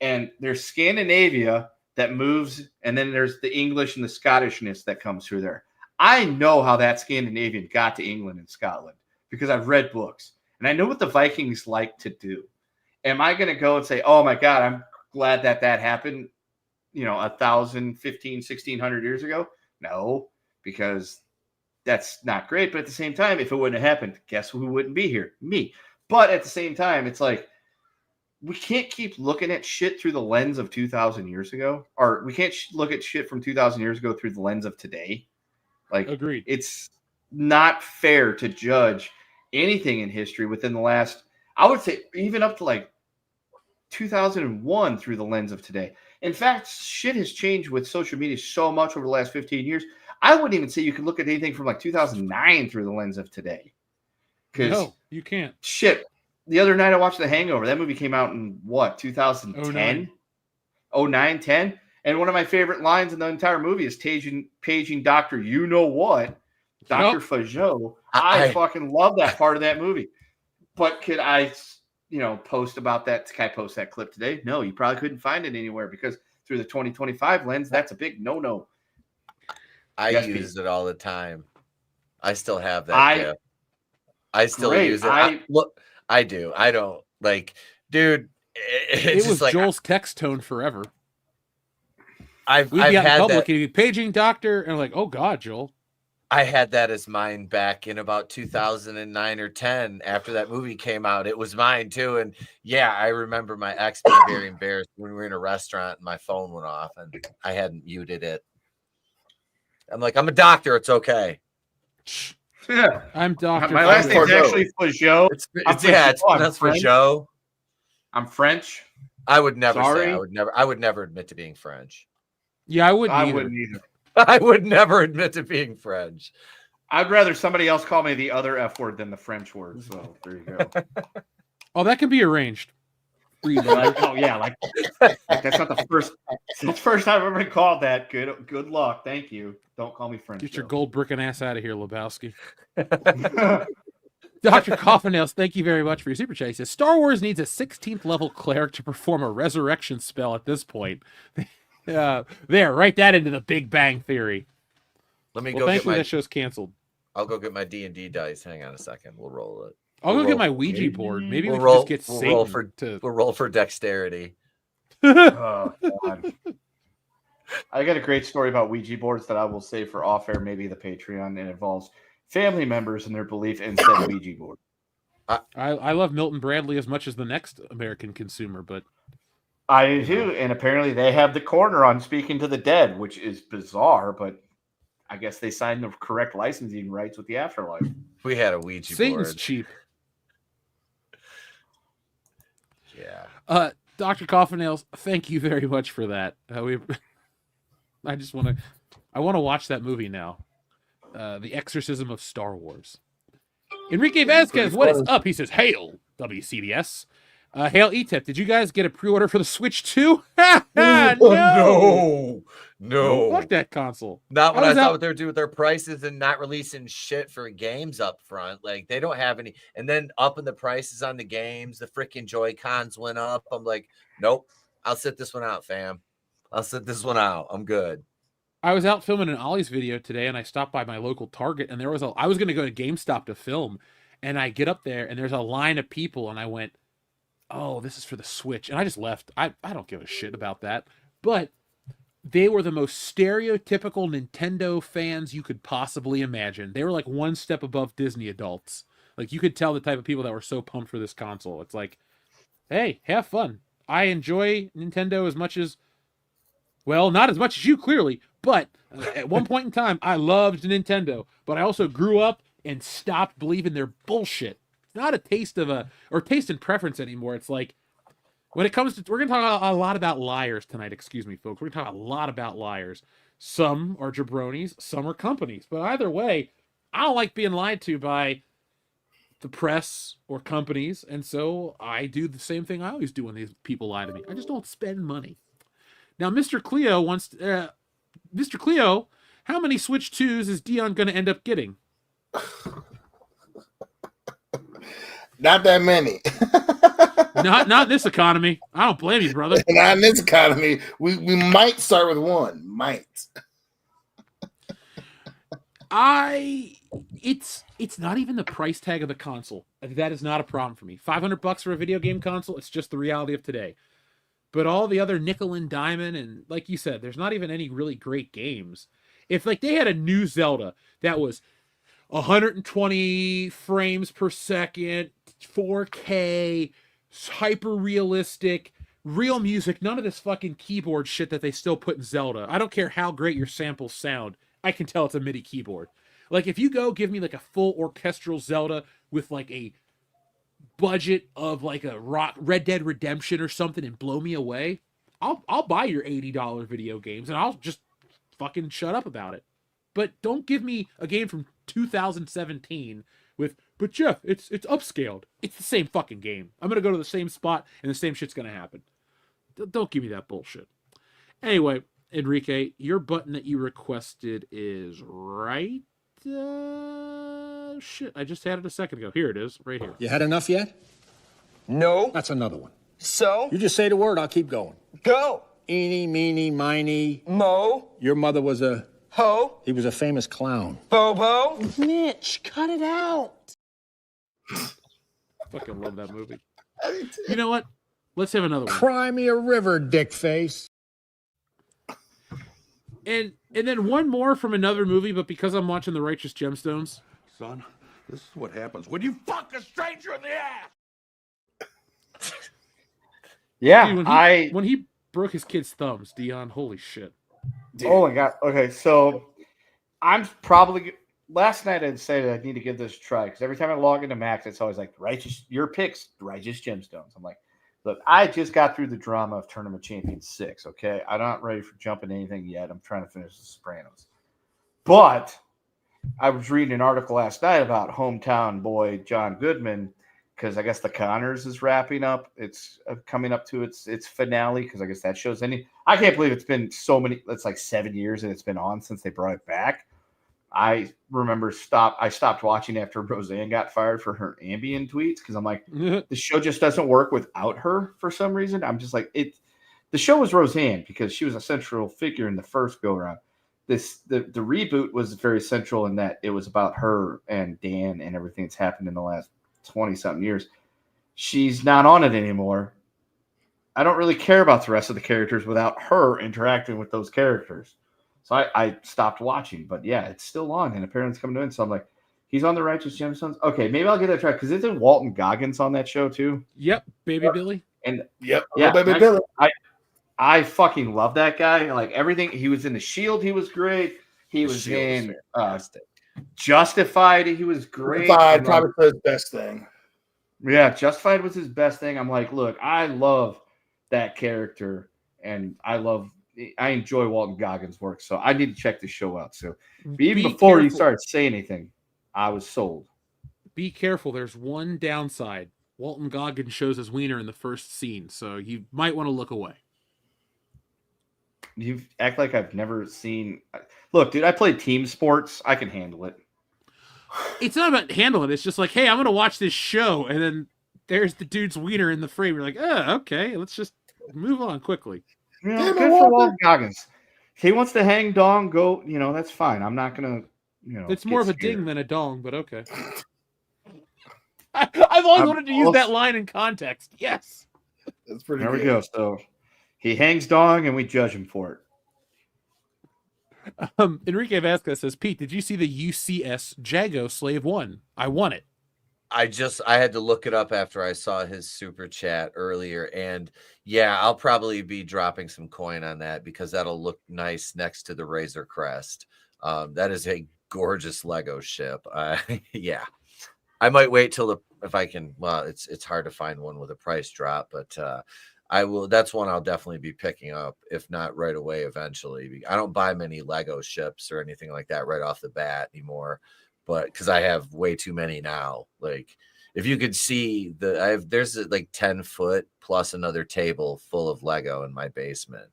And there's Scandinavia that moves, and then there's the English and the Scottishness that comes through there. I know how that Scandinavian got to England and Scotland because I've read books, and I know what the Vikings like to do. Am I going to go and say, oh my God, I'm glad that happened, 1,000, 15, 1,600 years ago? No, because that's not great. But at the same time, if it wouldn't have happened, guess who wouldn't be here? Me. But at the same time, it's like, we can't keep looking at shit through the lens of 2,000 years ago, or we can't look at shit from 2,000 years ago through the lens of today. Like, agreed. It's not fair to judge anything in history within the last, I would say, even up to like 2001 through the lens of today. In fact, shit has changed with social media so much over the last 15 years. I wouldn't even say you could look at anything from like 2009 through the lens of today. No, you can't. Shit. The other night I watched The Hangover. That movie came out in what, 2010? 09, 10? And one of my favorite lines in the entire movie is paging Dr. You-know-what, Dr. Fajot. I fucking love that part of that movie. But could I post about that? Can I post that clip today? No, you probably couldn't find it anywhere because through the 2025 lens, that's a big no-no. I use it all the time. I still have that gift. I still use it. I do. I don't dude. It was just like, Joel's text tone forever. We'd be out in public and he'd be paging doctor, and I'm like, oh God, Joel. I had that as mine back in about 2009 or 10 after that movie came out. It was mine too. And yeah, I remember my ex being very embarrassed when we were in a restaurant and my phone went off and I hadn't muted it. I'm like, I'm a doctor. It's okay. Yeah. I'm Dr. My last name's Joe. actually Fajot. It's pronounced for Joe. I'm French. I would never Sorry. say I would never admit to being French. Yeah, I wouldn't I either. wouldn't either. I would never admit to being French. I'd rather somebody else call me the other F word than the French word. So there you go. Oh, that can be arranged. Oh yeah, like that's not the first. It's the first time I've ever been called that. Good luck. Thank you. Don't call me French. Get your though. gold bricking ass out of here, Lebowski. Dr. Coffinails, thank you very much for your super chat. He says Star Wars needs a 16th level cleric to perform a resurrection spell at this point. There, write that into the Big Bang Theory. Let me Well, go get thankfully my that show's canceled. I'll go get my D&D dice. Hang on a second. We'll roll it. I'll go We'll get roll- my Ouija board. Maybe we'll we roll- can just get we'll Satan roll for- to. We'll roll for dexterity. Oh, God. I got a great story about Ouija boards that I will save for off air, maybe the Patreon, and it involves family members and their belief in said Ouija board. I love Milton Bradley as much as the next American consumer, but I do, and apparently they have the corner on Speaking to the Dead, which is bizarre, but I guess they signed the correct licensing rights with the Afterlife. We had a Ouija Satan's board. cheap. Yeah. Dr. Coffinails, thank you very much for that. I want to watch that movie now. The Exorcism of Star Wars. Enrique Vasquez, what is up? He says, "Hail, WCBS. Hail, ETEP. Did you guys get a pre-order for the Switch 2? No. No. Fuck that console. Not what I I was thought out- what they're doing with their prices and not releasing shit for games up front. Like they don't have any, and then upping the prices on the games. The freaking Joy-Cons went up. I'm like, nope. I'll sit this one out, fam. I'll sit this one out. I'm good. I was out filming an Ollie's video today, and I stopped by my local Target, and I was going to go to GameStop to film, and I get up there, and there's a line of people, and I went, oh, this is for the Switch, and I just left. I don't give a shit about that, but they were the most stereotypical Nintendo fans you could possibly imagine. They were like one step above Disney adults. Like, you could tell the type of people that were so pumped for this console. It's like, hey, have fun. I enjoy Nintendo as much as, well, not as much as you, clearly, but at one point in time, I loved Nintendo, but I also grew up and stopped believing their bullshit. It's not a taste and preference anymore. It's like, when it comes to, we're going to talk a lot about liars tonight. Excuse me, folks. We're going to talk a lot about liars. Some are jabronis, some are companies. But either way, I don't like being lied to by the press or companies. And so I do the same thing I always do when these people lie to me. I just don't spend money. Now, Mr. Cleo wants, Mr. Cleo, how many Switch 2s is Dion going to end up getting? Not that many. Not in this economy. I don't blame you, brother. Not in this economy. We might start with one. Might. It's not even the price tag of the console. That is not a problem for me. $500 for a video game console, it's just the reality of today. But all the other nickel and diamond, and like you said, there's not even any really great games. If like they had a new Zelda that was 120 frames per second, 4K, hyper realistic, real music, none of this fucking keyboard shit that they still put in Zelda. I don't care how great your samples sound. I can tell it's a MIDI keyboard. Like if you go give me like a full orchestral Zelda with like a budget of like a Red Dead Redemption or something and blow me away, I'll buy your $80 video games and I'll just fucking shut up about it. But don't give me a game from 2017 with, but Jeff, it's upscaled. It's the same fucking game. I'm gonna go to the same spot and the same shit's gonna happen. Don't give me that bullshit. Anyway, Enrique, your button that you requested is right. Shit, I just had it a second ago. Here it is, right here. You had enough yet? No. That's another one. So? You just say the word, I'll keep going. Go. Eeny, meeny, miny. Mo. Your mother was Ho. he was a famous clown. Bobo. Mitch, cut it out. Fucking love that movie. You know what? Let's have another one. Cry me a river, dick face. And then one more from another movie, but because I'm watching The Righteous Gemstones. Son, this is what happens when you fuck a stranger in the ass. Yeah, Dude, when he broke his kid's thumbs, Dion, holy shit. Dude. Oh my god. Okay, so I'm probably last night I decided I need to give this a try because every time I log into Max, it's always like your picks, Righteous Gemstones. I'm like, look, I just got through the drama of Tournament Champions 6. Okay, I'm not ready for jumping anything yet. I'm trying to finish The Sopranos, but I was reading an article last night about hometown boy John Goodman because I guess The Conners is wrapping up. It's coming up to its finale because I guess that show's ending. I can't believe it's been so many. It's like 7 years and it's been on since they brought it back. I remember I stopped watching after Roseanne got fired for her Ambien tweets because I'm like, the show just doesn't work without her for some reason. I'm just like it. The show was Roseanne because she was a central figure in the first go around. The reboot was very central in that it was about her and Dan and everything that's happened in the last 20-something years. She's not on it anymore. I don't really care about the rest of the characters without her interacting with those characters. So I stopped watching. But yeah, it's still on, and apparently it's coming to an end. So I'm like, he's on The Righteous Gemstones? Okay, maybe I'll get that try because isn't Walton Goggins on that show too? Yep, Baby Billy. And Yep. yeah, Baby Billy. I fucking love that guy. Like everything, he was in The Shield. He was great. He was in Justified. He was great. Justified probably his best thing. Yeah, Justified was his best thing. I'm like, look, I love that character, and I enjoy Walton Goggins' work. So I need to check this show out. So even before you started saying anything, I was sold. Be careful. There's one downside. Walton Goggins shows his wiener in the first scene, so you might want to look away. You act like I've never seen. Look, dude, I play team sports. I can handle it. It's not about handling it. It's just like, hey, I'm going to watch this show, and then there's the dude's wiener in the frame. You're like, oh, okay, let's just move on quickly. You know, good for Walton Goggins. If he wants to hang dong, go, that's fine. I'm not going to, It's more of a ding than a dong, but okay. I've always wanted to use that line in context. Yes. That's pretty There good. we go. So he hangs dong, and we judge him for it. Enrique Vasquez says, Pete, did you see the UCS Jago Slave 1? I won it. I had to look it up after I saw his super chat earlier. And yeah, I'll probably be dropping some coin on that because that'll look nice next to the Razor Crest. That is a gorgeous Lego ship. Yeah, I might wait till if I can. Well, it's hard to find one with a price drop, but I will. That's one I'll definitely be picking up, if not right away, eventually. I don't buy many Lego ships or anything like that right off the bat anymore, but because I have way too many now. Like, if you could see there's like 10 foot plus another table full of Lego in my basement.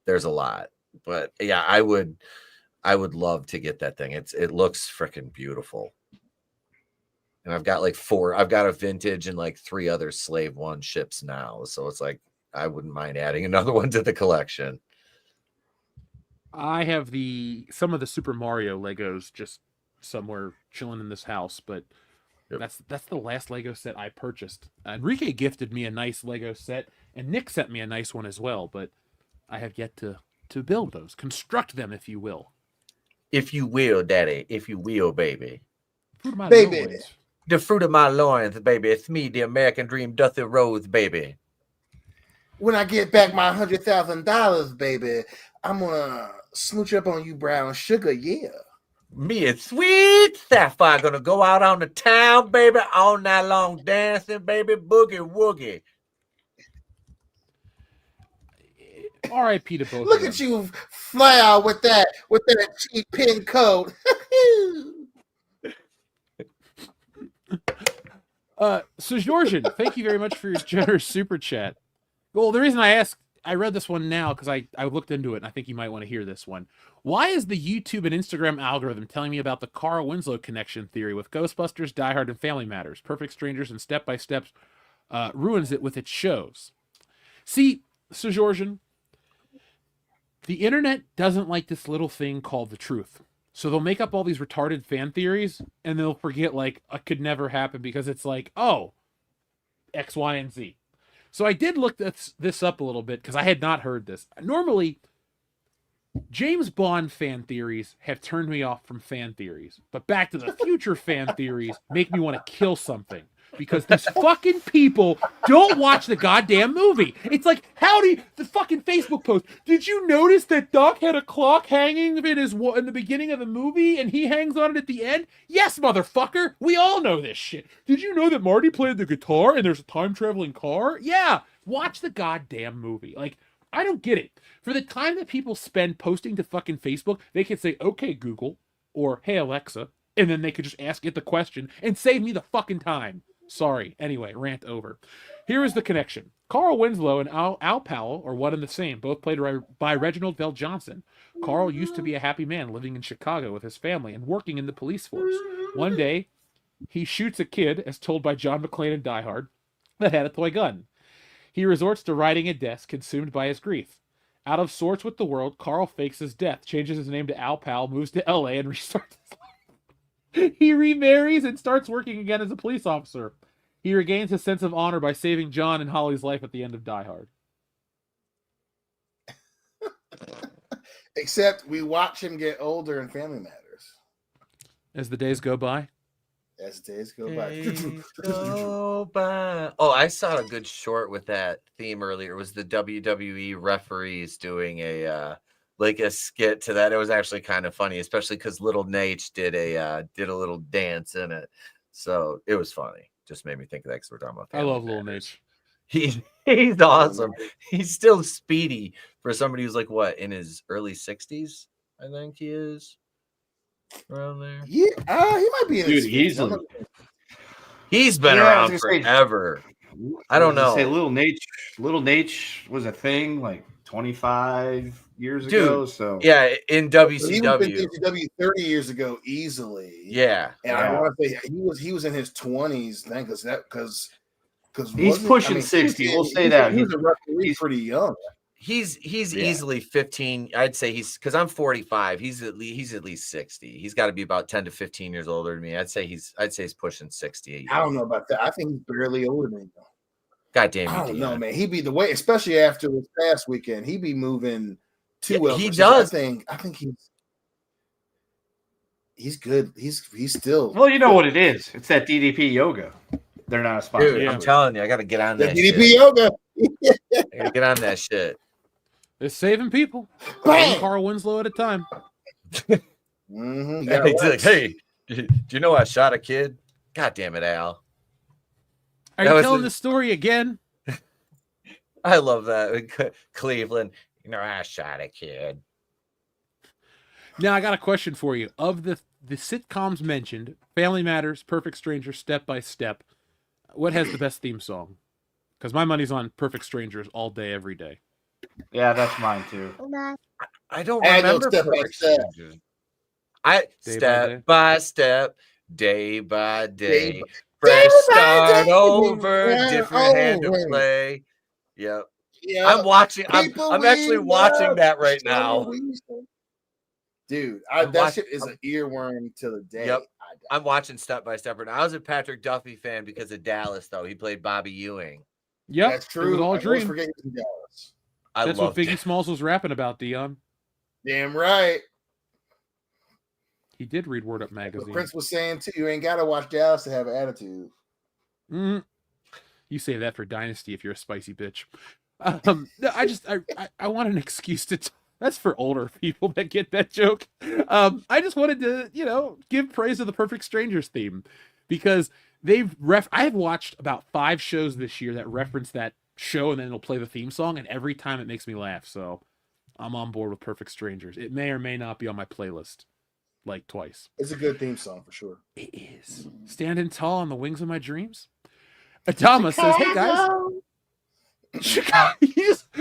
There's a lot, but yeah, I would love to get that thing. It looks freaking beautiful. And I've got I've got a vintage and like 3 other Slave 1 ships now. So it's like, I wouldn't mind adding another one to the collection. I have some of the Super Mario Legos just somewhere chilling in this house, but that's the last Lego set I purchased. Enrique gifted me a nice Lego set, and Nick sent me a nice one as well, but I have yet to build those. Construct them, if you will. If you will, Daddy. If you will, baby. Baby. The fruit of my loins, baby. It's me, the American dream, doth arose, baby. When I get back my $100,000, baby, I'm gonna smooch up on you, brown sugar, yeah. Me and sweet Sapphire gonna go out on the town, baby, all night long dancing, baby, boogie woogie. R.I.P. to both. Look at you fly out with that cheap pin coat. So Georgian, thank you very much for your generous super chat. Well, the reason I read this one now because I looked into it and I think you might want to hear this one. Why is the YouTube and Instagram algorithm telling me about the Carl Winslow connection theory with Ghostbusters, Die Hard, and Family Matters? Perfect Strangers and Step by Steps ruins it with its shows. See, so Georgian, the internet doesn't like this little thing called the truth. So they'll make up all these retarded fan theories and they'll forget like it could never happen because it's like, oh, X, Y, and Z. So I did look this up a little bit because I had not heard this. Normally, James Bond fan theories have turned me off from fan theories, but Back to the Future fan theories make me want to kill something because these fucking people don't watch the goddamn movie. It's like, howdy, the fucking Facebook post. Did you notice that Doc had a clock hanging in the beginning of the movie and he hangs on it at the end? Yes, motherfucker. We all know this shit. Did you know that Marty played the guitar and there's a time traveling car? Yeah. Watch the goddamn movie. Like, I don't get it. For the time that people spend posting to fucking Facebook, they could say, okay, Google, or hey, Alexa, and then they could just ask it the question and save me the fucking time. Sorry. Anyway, rant over. Here is the connection. Carl Winslow and Al Powell are one and the same, both played by Reginald Vell Johnson. Carl used to be a happy man living in Chicago with his family and working in the police force. One day, he shoots a kid, as told by John McClane in Die Hard, that had a toy gun. He resorts to writing a death, consumed by his grief. Out of sorts with the world, Carl fakes his death, changes his name to Al Powell, moves to L.A., and restarts his life. He remarries and starts working again as a police officer. He regains his sense of honor by saving John and Holly's life at the end of Die Hard. Except we watch him get older in Family Matters. As the days go by. As days go by. Go by. Oh, I saw a good short with that theme earlier. It was the WWE referees doing a skit to that. It was actually kind of funny, especially because Little Nate did a little dance in it. So it was funny. Just made me think of that because we're talking about I love Little Nate. He's awesome. He's still speedy for somebody who's like what, in his early 60s, I think he is. Around there. Yeah, he might be in his easily. He's been around forever. I don't know. Say Little Nate was a thing like 25 years ago. So yeah, in WCW. He was in WCW 30 years ago, easily. Yeah, and I want to say he was in his 20s then, because he's pushing 60. We'll say that he's a referee. He's pretty young. He's easily 15. I'd say because I'm 45. He's at least 60. He's got to be about 10 to 15 years older than me. I'd say he's pushing 60. I don't know about that. I think he's barely older than me though. God damn it. I don't know, man. He'd be the way, especially after this past weekend. He'd be moving too well. He does. I think he's good. He's still. Well, you know what it is. It's that DDP yoga. They're not a sponsor. Dude, I'm telling you, I got to get on that. DDP shit. yoga. I got to get on that shit. It's saving people. One Carl Winslow at a time. Mm-hmm. He's like, hey, do you know I shot a kid? God damn it, Al. Are you telling the story again? I love that. Cleveland, I shot a kid. Now, I got a question for you. Of the sitcoms mentioned, Family Matters, Perfect Strangers, Step by Step, what has the best theme song? Because my money's on Perfect Strangers all day, every day. Yeah, that's mine too. I don't remember Step by Step. Step by step, day by day, fresh start over, different hand to play. Yep. Yeah, I'm watching. I'm actually watching that right now. Dude, that shit is an earworm to the day. Yep. I'm watching Step by Step right now. I was a Patrick Duffy fan because of Dallas, though. He played Bobby Ewing. Yep, that's true. It was all a dream. Forget he was in Dallas. That's what Biggie Smalls was rapping about, Dion. Damn right. He did read Word Up magazine. What Prince was saying too. You ain't gotta watch Dallas to have an attitude. You say that for Dynasty if you're a spicy bitch. I want an excuse to. That's for older people that get that joke. I just wanted to, give praise to the Perfect Strangers theme because I have watched about 5 shows this year that reference that show, and then it'll play the theme song, and every time it makes me laugh. So I'm on board with Perfect Strangers. It may or may not be on my playlist, like twice. It's a good theme song for sure. It is. Standing tall on the wings of my dreams. Adama says, "Hey guys." Chicago.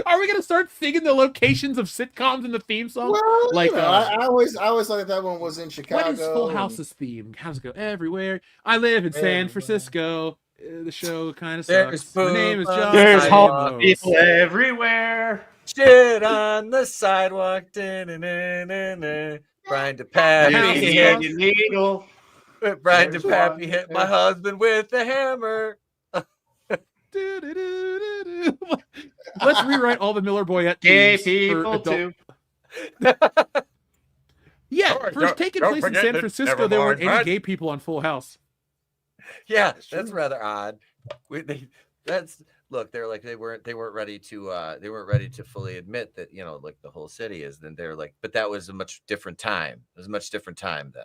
Are we gonna start singing the locations of sitcoms in the theme song? Well, I always thought that one was in Chicago. What is Full House's theme? How's it go? Everywhere. I live in San Francisco. The show kind of sucks. My name is John. There's people everywhere. Shit on the sidewalk. Brian DePappy. Brian DePappy hit my husband with a hammer. Let's rewrite all the Miller Boyette gay themes people too. Yeah, All right, first taking don't place in forget San that- Francisco, never there weren't mind, any Matt. gay people on Full House. Yeah, that's rather odd. Look, they're like they weren't ready to fully admit that, like the whole city is. Then they're like, but that was a much different time. It was a much different time then.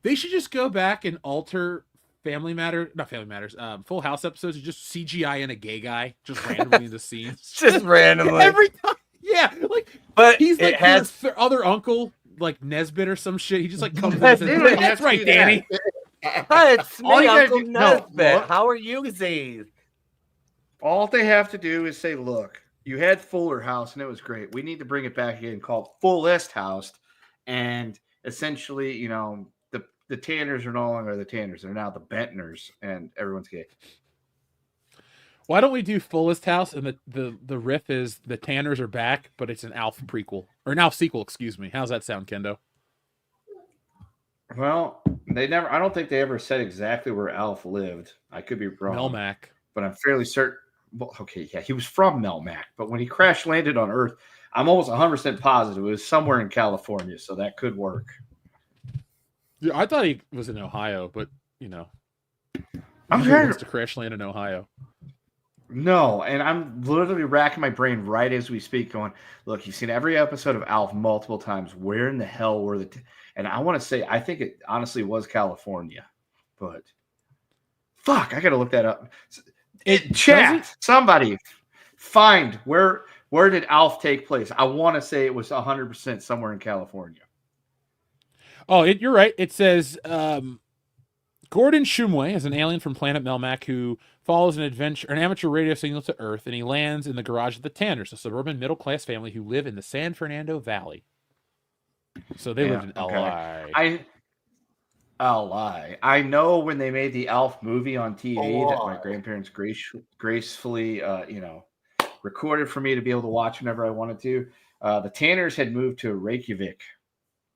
They should just go back and alter not Family Matters, Full House episodes, and just CGI in a gay guy just randomly in the scenes. Just randomly. Every time. Yeah, like But he's like it has your other uncle, like Nesbitt or some shit. He just like comes in and Nesbitt. says, They don't even "That's have to right, do that. Danny." Hi, it's All me, you gotta Uncle do- no, Nesbitt. look. How are you, Zee? All they have to do is say, look, you had Fuller House and it was great. We need to bring it back again called Fullest House. And essentially, the Tanners are no longer the Tanners. They're now the Bentners and everyone's gay. Why don't we do Fullest House and the riff is the Tanners are back, but it's an Alf prequel or an Alf sequel, excuse me. How's that sound, Kendo? Well, I don't think they ever said exactly where Alf lived. I could be wrong. Melmac. But I'm fairly certain. Well, okay, yeah, he was from Melmac, but when he crash landed on Earth, I'm almost 100% positive it was somewhere in California, so that could work. Yeah, I thought he was in Ohio, but I'm who trying wants to. to crash land in Ohio. No, and I'm literally racking my brain right as we speak, going, look, you've seen every episode of Alf multiple times. Where in the hell were and I want to say, I think it honestly was California, but fuck, I got to look that up. Chat, somebody find where did Alf take place? I want to say it was 100% somewhere in California. Oh, you're right. It says Gordon Shumway is an alien from planet Melmac who follows an amateur radio signal to Earth, and he lands in the garage of the Tanners, a suburban middle-class family who live in the San Fernando Valley. So they lived in LI. I know when they made the Alf movie on TV that my Oh. grandparents gracefully, recorded for me to be able to watch whenever I wanted to. The Tanners had moved to Reykjavik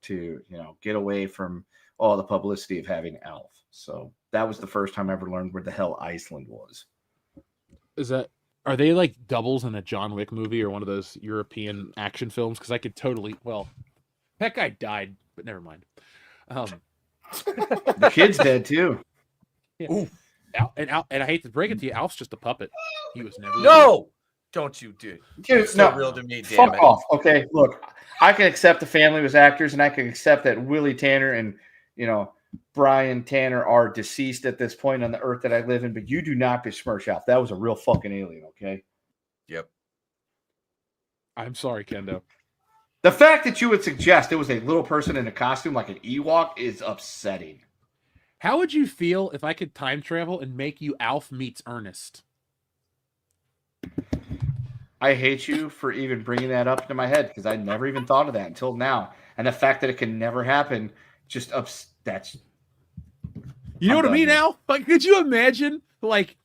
to, get away from all the publicity of having Alf. So that was the first time I ever learned where the hell Iceland was. Are they like doubles in a John Wick movie or one of those European action films? Because I could totally. Well, that guy died, but never mind. The kid's dead too. Yeah. And I hate to break it to you, Alf's just a puppet. He was never. No, don't you do. Dude, It's so no, real to me, damn fuck it. off. Okay, look, I can accept the family was actors, and I can accept that Willie Tanner and Brian Tanner are deceased at this point on the earth that I live in. But you do not besmirch Alf. That was a real fucking alien. Okay. Yep. I'm sorry, Kendo. The fact that you would suggest it was a little person in a costume like an Ewok is upsetting. How would you feel if I could time travel and make you Alf meets Ernest? I hate you for even bringing that up into my head because I never even thought of that until now. And the fact that it can never happen just that's. You know I'm what I mean, done. Al? Like, could you imagine, like,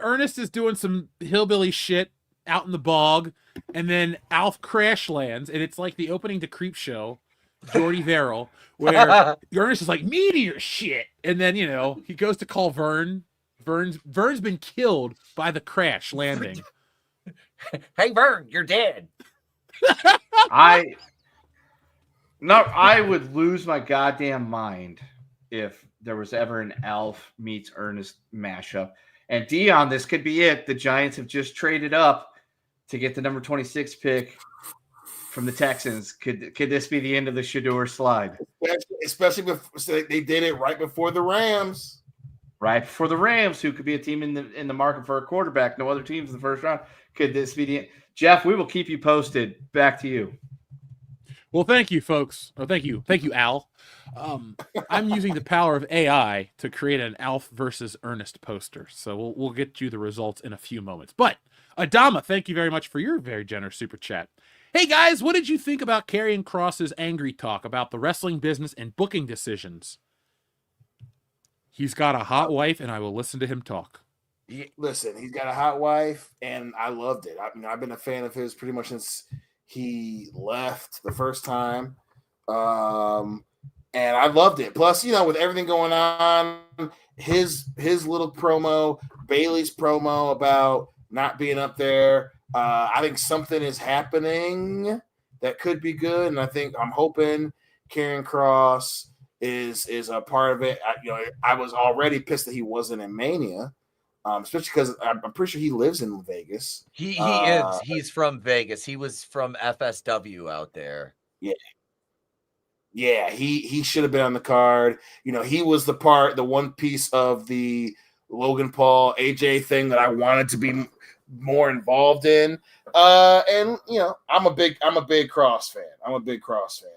Ernest is doing some hillbilly shit out in the bog, and then Alf crash lands, and it's like the opening to Creep Show, Jordy Verrill, where Ernest is like, meteor shit, and then, he goes to call Vern. Vern's been killed by the crash landing. Hey, Vern, you're dead. I would lose my goddamn mind if there was ever an Alf meets Ernest mashup. And Dion, this could be it. The Giants have just traded up to get the number 26 pick from the Texans. Could this be the end of the Shador slide? Especially before they did it right before the Rams. Right before the Rams, who could be a team in the market for a quarterback. No other teams in the first round. Could this be the end? Jeff, we will keep you posted. Back to you. Well, thank you, folks. Oh, thank you, Al. I'm using the power of AI to create an Alf versus Ernest poster, so we'll get you the results in a few moments. But Adama, thank you very much for your very generous super chat. Hey guys, what did you think about Karrion Kross's angry talk about the wrestling business and booking decisions? He's got a hot wife, and I will listen to him talk. Listen, he's got a hot wife, and I loved it. I've been a fan of his pretty much since he left the first time, and I loved it. Plus, with everything going on, his little promo, Bailey's promo about not being up there. I think something is happening that could be good, and I'm hoping Karrion Kross is a part of it. I was already pissed that he wasn't in Mania, especially because I'm pretty sure he lives in Vegas. He is. He's from Vegas. He was from FSW out there. Yeah. Yeah, he should have been on the card. He was the one piece of the Logan Paul AJ thing that I wanted to be more involved in. And I'm a big Cross fan.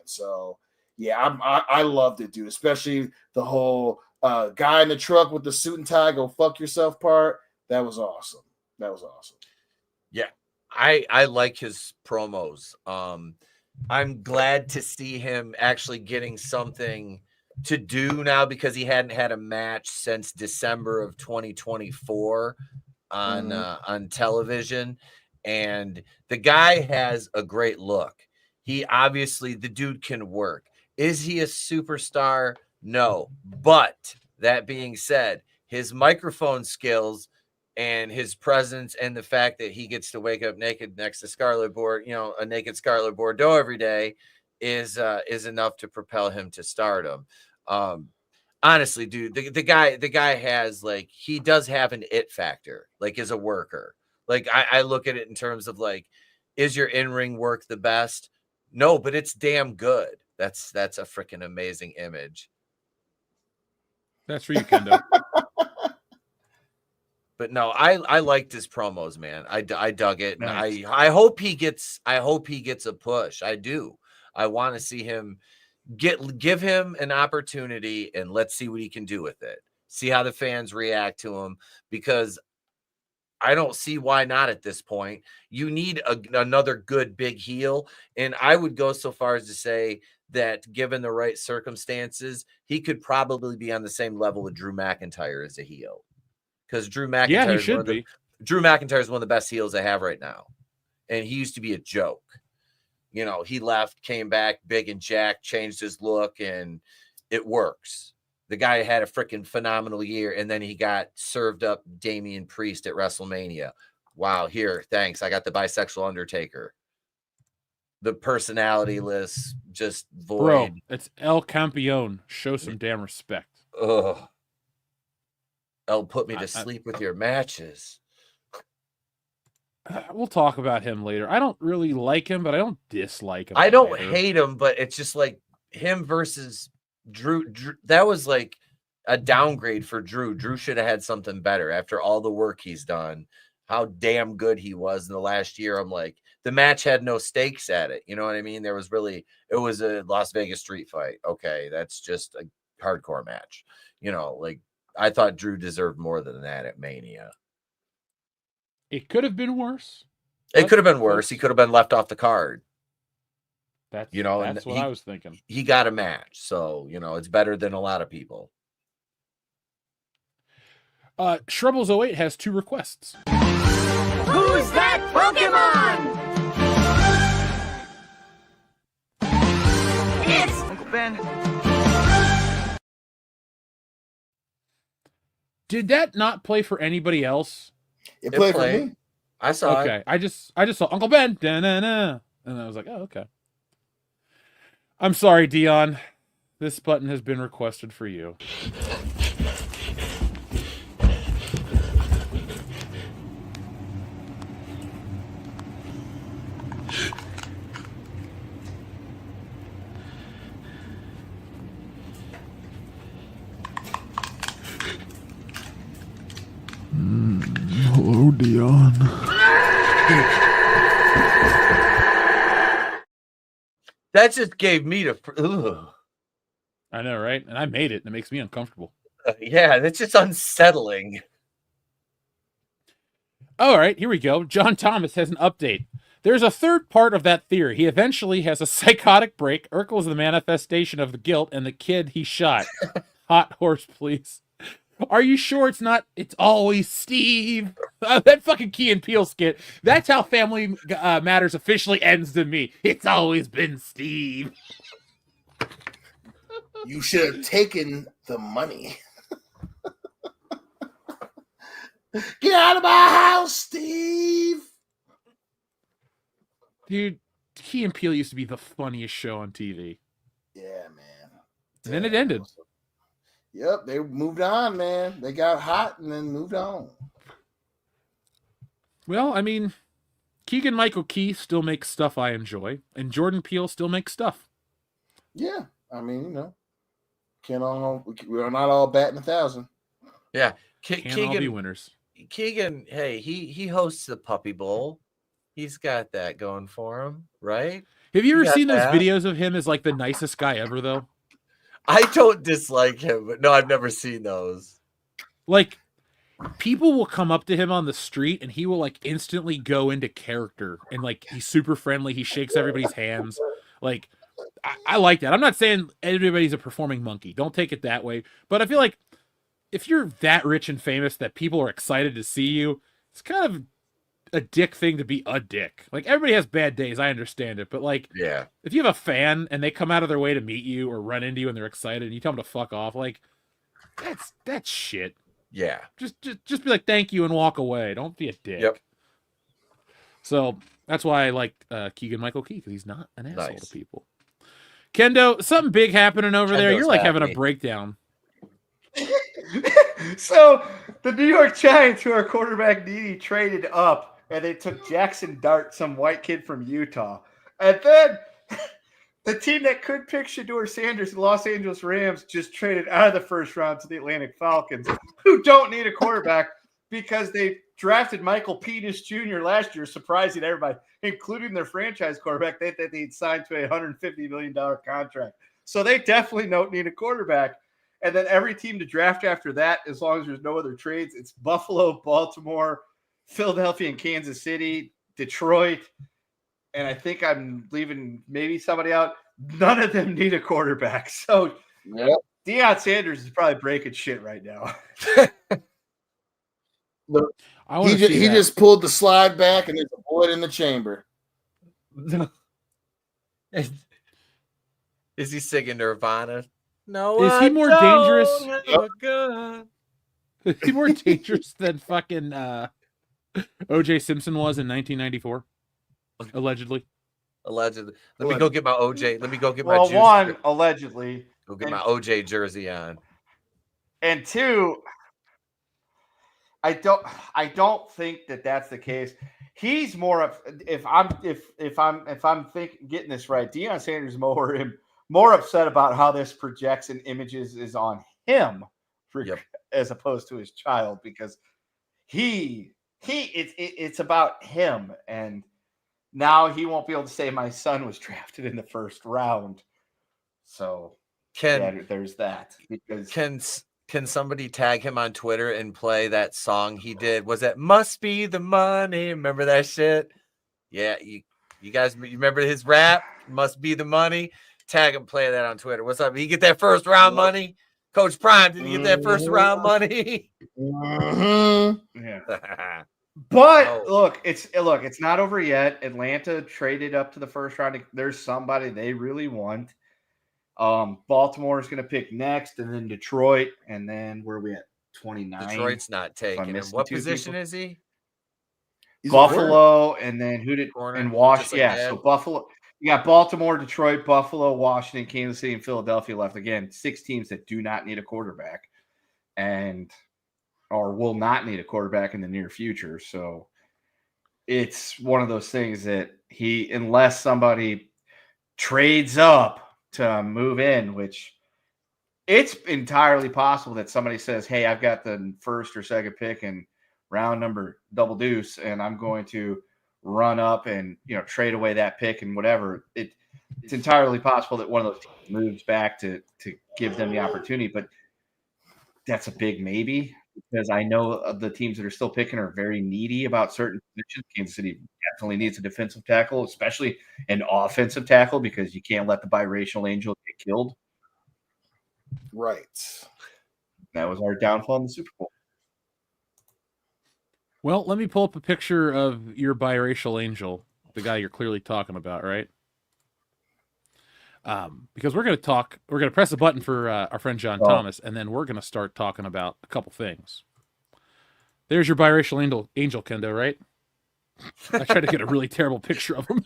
So yeah, I loved it, dude. Especially the whole guy in the truck with the suit and tie, go fuck yourself part. That was awesome. Yeah, I like his promos. I'm glad to see him actually getting something to do now because he hadn't had a match since December of 2024 on television, and the guy has a great look. The dude can work. Is he a superstar? No, but that being said, his microphone skills and his presence and the fact that he gets to wake up naked next to a naked Scarlett Bordeaux every day is enough to propel him to stardom. Honestly, dude, the guy has he does have an it factor, as a worker. I look at it in terms of is your in-ring work the best? No, but it's damn good. That's a freaking amazing image. That's for you, Kendo. But no, I liked his promos, man. I dug it, and Nice. I hope he gets a push. I do. I want to see him give him an opportunity, and let's see what he can do with it. See how the fans react to him, because I don't see why not at this point. You need another good big heel, and I would go so far as to say that given the right circumstances, he could probably be on the same level with Drew McIntyre as a heel. Because Drew McIntyre is one of the best heels they have right now. And he used to be a joke. He left, came back, big and jacked, changed his look, and it works. The guy had a freaking phenomenal year, and then he got served up Damian Priest at WrestleMania. Wow, here, thanks. I got the bisexual Undertaker. The personality-less, just void. Bro, it's El Campeon. Show some damn respect. Ugh. Put me to sleep with your matches. We'll talk about him later. I don't really like him, but I don't dislike him. I don't hate him, but it's just him versus Drew. That was a downgrade for Drew. Drew should have had something better after all the work he's done. How damn good he was in the last year. I'm the match had no stakes at it. You know what I mean? It was a Las Vegas street fight. Okay, that's just a hardcore match. I thought Drew deserved more than that at Mania. It could have been worse. It could have been worse. He could have been left off the card. That's and what I was thinking. He got a match, so it's better than a lot of people. Shrubbles08 has 2 requests. Who's that Pokemon? It's Uncle Ben. Did that not play for anybody else? It played for me. I saw it. Okay, I just saw Uncle Ben, da-na-na, and I was like, oh, okay. I'm sorry, Dion. This button has been requested for you. Hello, Dion. That just gave me the. I know, right? And I made it, and it makes me uncomfortable. Yeah, that's just unsettling. All right, here we go. John Thomas has an update. There's a third part of that theory. He eventually has a psychotic break. Urkel is the manifestation of the guilt and the kid he shot. Hot horse, please. Are you sure it's always Steve? That fucking Key and Peele skit. That's how Family Matters officially ends to me. It's always been Steve. You should have taken the money. Get out of my house, Steve. Dude, Key and Peele used to be the funniest show on TV. Yeah, man. And then it ended. Yep, they moved on, man. They got hot and then moved on. Well, I mean, Keegan-Michael Key still makes stuff I enjoy, and Jordan Peele still makes stuff. Yeah, I mean, we're not all batting 1,000. Yeah, Can't all be winners. Keegan, hey, he hosts the Puppy Bowl. He's got that going for him, right? Have you ever seen those videos of him as like the nicest guy ever, though? I don't dislike him, but no, I've never seen those. Like, people will come up to him on the street and he will like instantly go into character and like he's super friendly. He shakes everybody's hands. Like, I like that. I'm not saying everybody's a performing monkey. Don't take it that way. But I feel like if you're that rich and famous that people are excited to see you, it's kind of a dick thing to be a dick. Like, everybody has bad days. I understand it. But like, yeah, if you have a fan and they come out of their way to meet you or run into you and they're excited and you tell them to fuck off, like, that's shit. Yeah. Just be like, thank you and walk away. Don't be a dick. Yep. So that's why I like Keegan-Michael Key, because he's not an asshole to Nice. people. Kendo, something big happening over there. Kendo's You're like having a happy. breakdown. So the New York Giants, who are quarterback needy, traded up, and they took Jackson Dart, some white kid from Utah. And then the team that could pick Shedeur Sanders, the Los Angeles Rams, just traded out of the first round to the Atlantic Falcons, who don't need a quarterback because they drafted Michael Pettis Jr. last year, surprising everybody, including their franchise quarterback that they'd signed to a $150 million contract. So they definitely don't need a quarterback. And then every team to draft after that, as long as there's no other trades, it's Buffalo, Baltimore, Philadelphia, and Kansas City, Detroit. And I think I'm leaving maybe somebody out. None of them need a quarterback. So Deion Sanders is probably breaking shit right now. He just pulled the slide back and there's a bullet in the chamber. Is he singing Nirvana? No. Is he more dangerous? Is he more dangerous than fucking O.J. Simpson was in 1994? Allegedly. Let me go get my OJ. Let me go get my juice. One, allegedly. Go get my OJ jersey on. And two, I don't think that's the case. He's more of, if I'm getting this right, Deion Sanders is more upset about how this projects and images is on him as opposed to his child, because it's about him, and now he won't be able to say my son was drafted in the first round. So there's that. Because can somebody tag him on Twitter and play that song he did? Was it Must Be the Money? Remember that shit? Yeah, you guys, you remember his rap? Must Be the Money. Tag him, play that on Twitter. What's up? Did he get that first round money? Coach Prime, did he get that first round money? Yeah. But look, it's not over yet. Atlanta traded up to the first round. There's somebody they really want. Baltimore is going to pick next, and then Detroit, and then where are we at? 29. Detroit's not taking him. What position is he? Buffalo, and then and Washington. Like so Buffalo. You got Baltimore, Detroit, Buffalo, Washington, Kansas City, and Philadelphia left. Again, 6 teams that do not need a quarterback, or will not need a quarterback in the near future. So it's one of those things that unless somebody trades up to move in, which it's entirely possible that somebody says, hey, I've got the first or second pick and round number double deuce, and I'm going to run up and trade away that pick and whatever. It's entirely possible that one of those teams moves back to give them the opportunity, but that's a big maybe, because I know the teams that are still picking are very needy about certain positions. Kansas City definitely needs a defensive tackle, especially an offensive tackle, because you can't let the biracial angel get killed. Right. That was our downfall in the Super Bowl. Well, let me pull up a picture of your biracial angel, the guy you're clearly talking about, right? Because we're going to press a button for our friend John Thomas, and then we're going to start talking about a couple things. There's your biracial angel, Kendo, right? I tried to get a really terrible picture of him.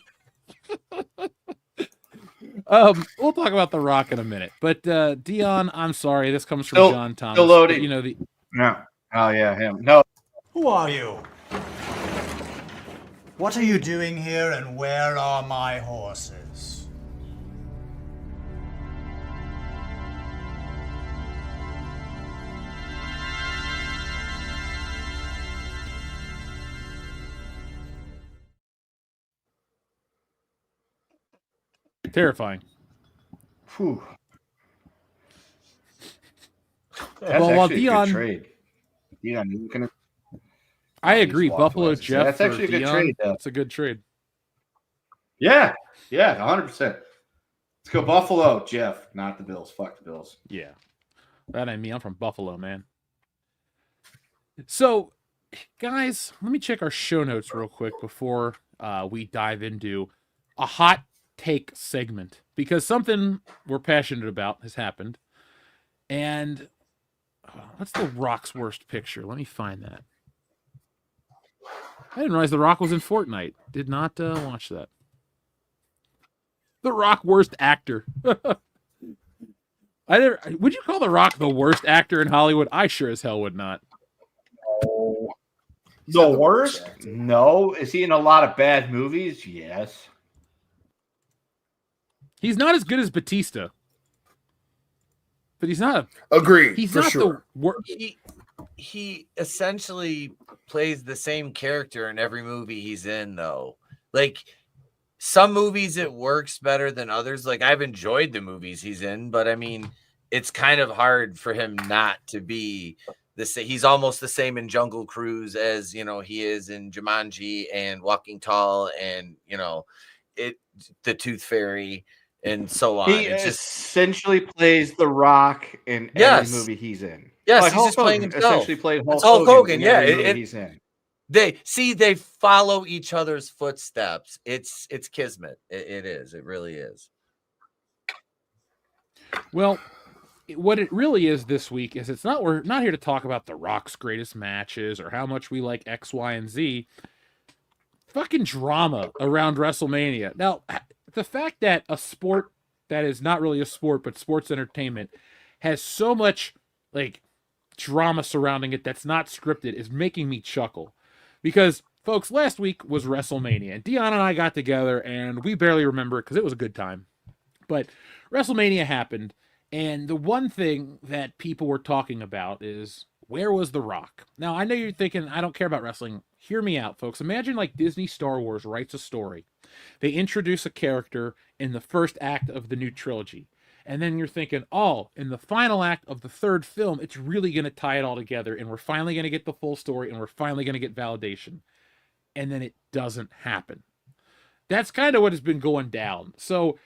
We'll talk about The Rock in a minute. But Dion, I'm sorry, this comes from Still- John Thomas. still loading. But, you know, the No. Oh yeah, him. No. Who are you? What are you doing here, and where are my horses? terrifying. Whew. That's Well, while actually a Dion- good trade. Dion, you can. I agree. walked Buffalo away. Jeff That's for actually a good Dion, trade, though. That's a good trade. Yeah, 100%. Let's go Buffalo, Jeff, not the Bills. Fuck the Bills. Yeah. That ain't me. I'm from Buffalo, man. So, guys, let me check our show notes real quick before we dive into a hot take segment, because something we're passionate about has happened. And what's The Rock's worst picture? Let me find that. I didn't realize The Rock was in Fortnite. Did not watch that. The Rock worst actor. Would you call The Rock the worst actor in Hollywood? I sure as hell would not. The worst? No. Is he in a lot of bad movies? Yes. He's not as good as Batista. But he's not. Agreed. He's for not sure. the worst. He essentially plays the same character in every movie he's in, though. Like, some movies it works better than others. Like, I've enjoyed the movies he's in, but I mean, it's kind of hard for him not to be the same. He's almost the same in Jungle Cruise as, you know, he is in Jumanji and Walking Tall and, you know, the Tooth Fairy and so on. He It's just essentially plays The Rock in Yes. every movie he's in. Yes, Like he's just playing Hogan himself. Essentially played It's Hulk Hogan, in yeah, every movie it- he's in. they follow each other's footsteps. It's kismet. It is. It really is. Well, what it really is this week is we're not here to talk about The Rock's greatest matches or how much we like X, Y, and Z. Fucking drama around WrestleMania. Now, the fact that a sport that is not really a sport but sports entertainment has so much like drama surrounding it that's not scripted is making me chuckle. Because, folks, last week was WrestleMania, and Dion and I got together, and we barely remember it because it was a good time. But WrestleMania happened, and the one thing that people were talking about is, where was The Rock? Now, I know you're thinking, I don't care about wrestling. Hear me out, folks. Imagine like Disney Star Wars writes a story. They introduce a character in the first act of the new trilogy. And then you're thinking, oh, in the final act of the third film, it's really going to tie it all together, and we're finally going to get the full story, and we're finally going to get validation. And then it doesn't happen. That's kind of what has been going down. So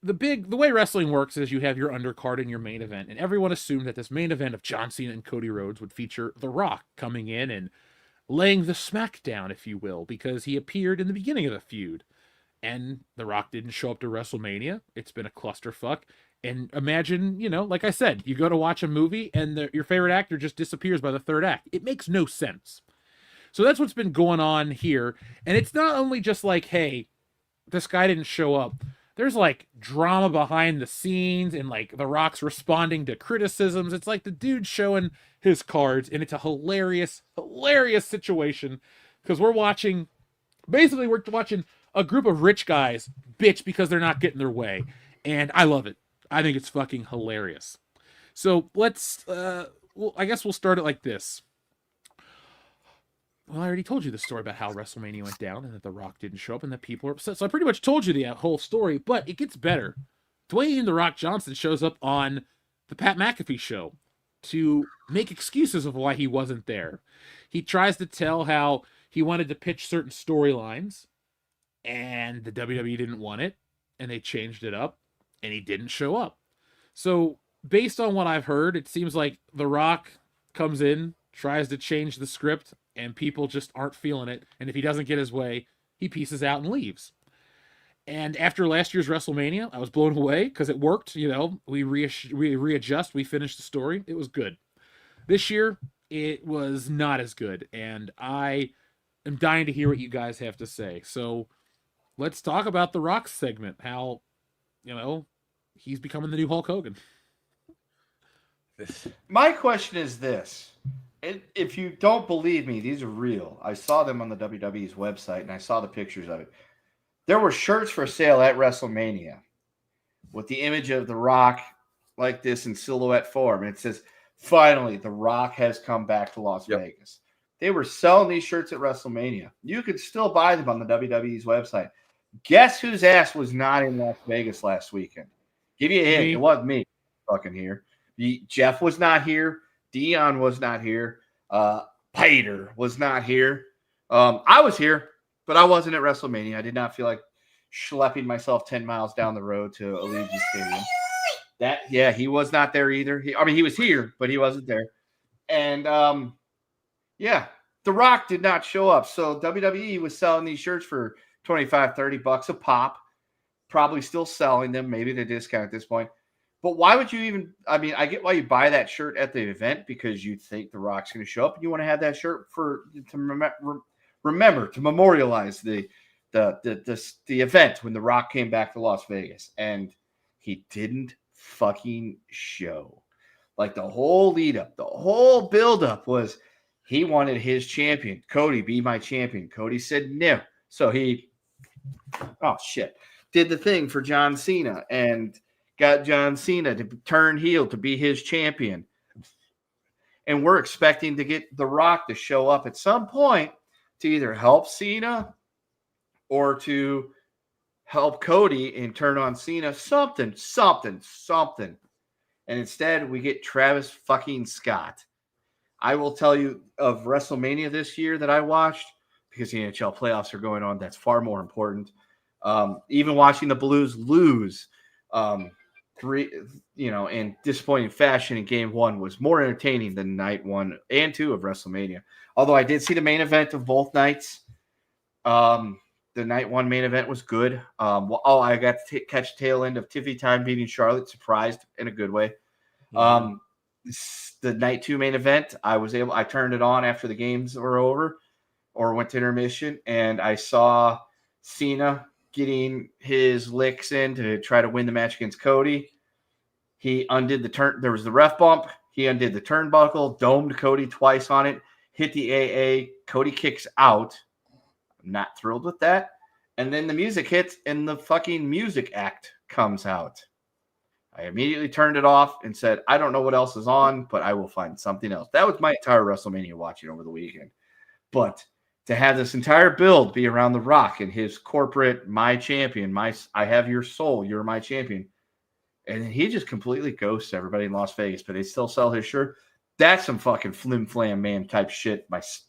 the way wrestling works is you have your undercard and your main event, and everyone assumed that this main event of John Cena and Cody Rhodes would feature The Rock coming in and laying the smackdown, if you will, because he appeared in the beginning of the feud. And The Rock didn't show up to WrestleMania. It's been a clusterfuck. And imagine, you know, like I said, you go to watch a movie and your favorite actor just disappears by the third act. It makes no sense. So that's what's been going on here. And it's not only just like, hey, this guy didn't show up. There's like drama behind the scenes and like The Rock's responding to criticisms. It's like the dude showing his cards, and it's a hilarious, hilarious situation because we're watching a group of rich guys bitch because they're not getting their way. And I love it. I think it's fucking hilarious. So let's, I guess we'll start it like this. Well, I already told you the story about how WrestleMania went down and that The Rock didn't show up and that people are upset. So I pretty much told you the whole story, but it gets better. Dwayne The Rock Johnson shows up on the Pat McAfee show to make excuses of why he wasn't there. He tries to tell how he wanted to pitch certain storylines, and the WWE didn't want it, and they changed it up, and he didn't show up. So, based on what I've heard, it seems like The Rock comes in, tries to change the script, and people just aren't feeling it, and if he doesn't get his way, he pieces out and leaves. And after last year's WrestleMania, I was blown away, because it worked, you know, we readjust, we finished the story, it was good. This year, it was not as good, and I am dying to hear what you guys have to say. So, let's talk about the Rock segment. How, he's becoming the new Hulk Hogan. My question is this. If you don't believe me, these are real. I saw them on the WWE's website, and I saw the pictures of it. There were shirts for sale at WrestleMania with the image of The Rock like this in silhouette form. And it says, finally, The Rock has come back to Las Vegas. They were selling these shirts at WrestleMania. You could still buy them on the WWE's website. Guess whose ass was not in Las Vegas last weekend? Give you a hint. Me. It wasn't me fucking here. Jeff was not here. Dion was not here. Peter was not here. I was here, but I wasn't at WrestleMania. I did not feel like schlepping myself 10 miles down the road to Allegiant Stadium. He was not there either. He was here, but he wasn't there. And The Rock did not show up. So WWE was selling these shirts for $25-$30 a pop. Probably still selling them, maybe the discount at this point. But why would you even? I mean, I get why you buy that shirt at the event, because you think The Rock's going to show up, and you want to have that shirt to remember to memorialize the event when The Rock came back to Las Vegas, and he didn't fucking show. Like the whole lead up, the whole build up was he wanted his champion, Cody, be my champion. Cody said no, so he, did the thing for John Cena and got John Cena to turn heel to be his champion. And we're expecting to get The Rock to show up at some point to either help Cena or to help Cody and turn on Cena. Something. And instead, we get Travis fucking Scott. I will tell you, of WrestleMania this year that I watched, because the NHL playoffs are going on, that's far more important. Even watching the Blues lose in disappointing fashion in game one was more entertaining than night 1 and 2 of WrestleMania. Although I did see the main event of both nights. The night 1 main event was good. I got to catch the tail end of Tiffy Time beating Charlotte, surprised in a good way. The night 2 main event, I turned it on after the games were over or went to intermission, and I saw Cena getting his licks in to try to win the match against Cody. He undid the turn. There was the ref bump. He undid the turnbuckle, domed Cody twice on it, hit the AA. Cody kicks out. I'm not thrilled with that. And then the music hits and the fucking music act comes out. I immediately turned it off and said, I don't know what else is on, but I will find something else. That was my entire WrestleMania watching over the weekend. But to have this entire build be around The Rock and his corporate, my champion, I have your soul, you're my champion. And he just completely ghosts everybody in Las Vegas, but they still sell his shirt. That's some fucking flim flam man type shit. That's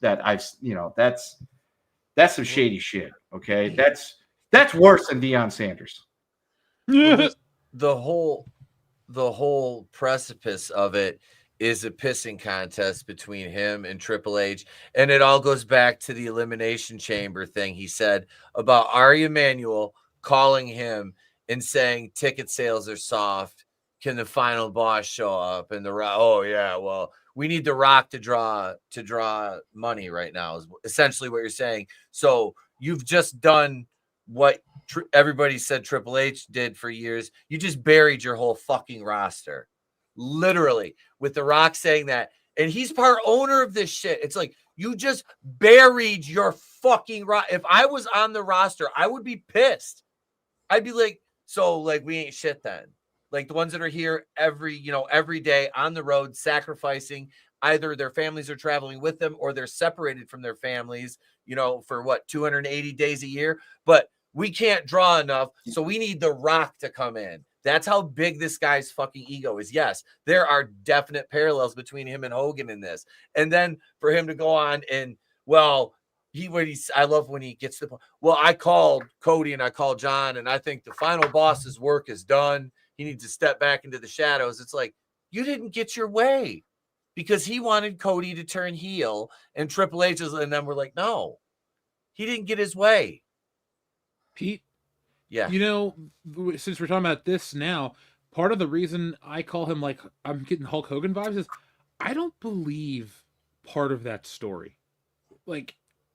some shady shit. Okay. That's worse than Deion Sanders. The whole precipice of it is a pissing contest between him and Triple H. And it all goes back to the Elimination Chamber thing he said about Ari Emanuel calling him and saying ticket sales are soft. Can the final boss show up? And we need The Rock to draw money right now is essentially what you're saying. So you've just done what everybody said Triple H did for years. You just buried your whole fucking roster. Literally, with The Rock saying that. And he's part owner of this shit. It's like, you just buried your fucking roster. If I was on the roster, I would be pissed. I'd be like, we ain't shit then. Like the ones that are here every day on the road, sacrificing, either their families are traveling with them or they're separated from their families, for 280 days a year. But we can't draw enough, so we need The Rock to come in. That's how big this guy's fucking ego is. Yes, there are definite parallels between him and Hogan in this. And then for him to go on and, I love when he gets to the point. Well, I called Cody and I called John, and I think the final boss's work is done. He needs to step back into the shadows. It's like, you didn't get your way because he wanted Cody to turn heel, and Triple H and then we're like, no, he didn't get his way. Pete? Yeah. Since we're talking about this now, part of the reason I call him I'm getting Hulk Hogan vibes is I don't believe part of that story.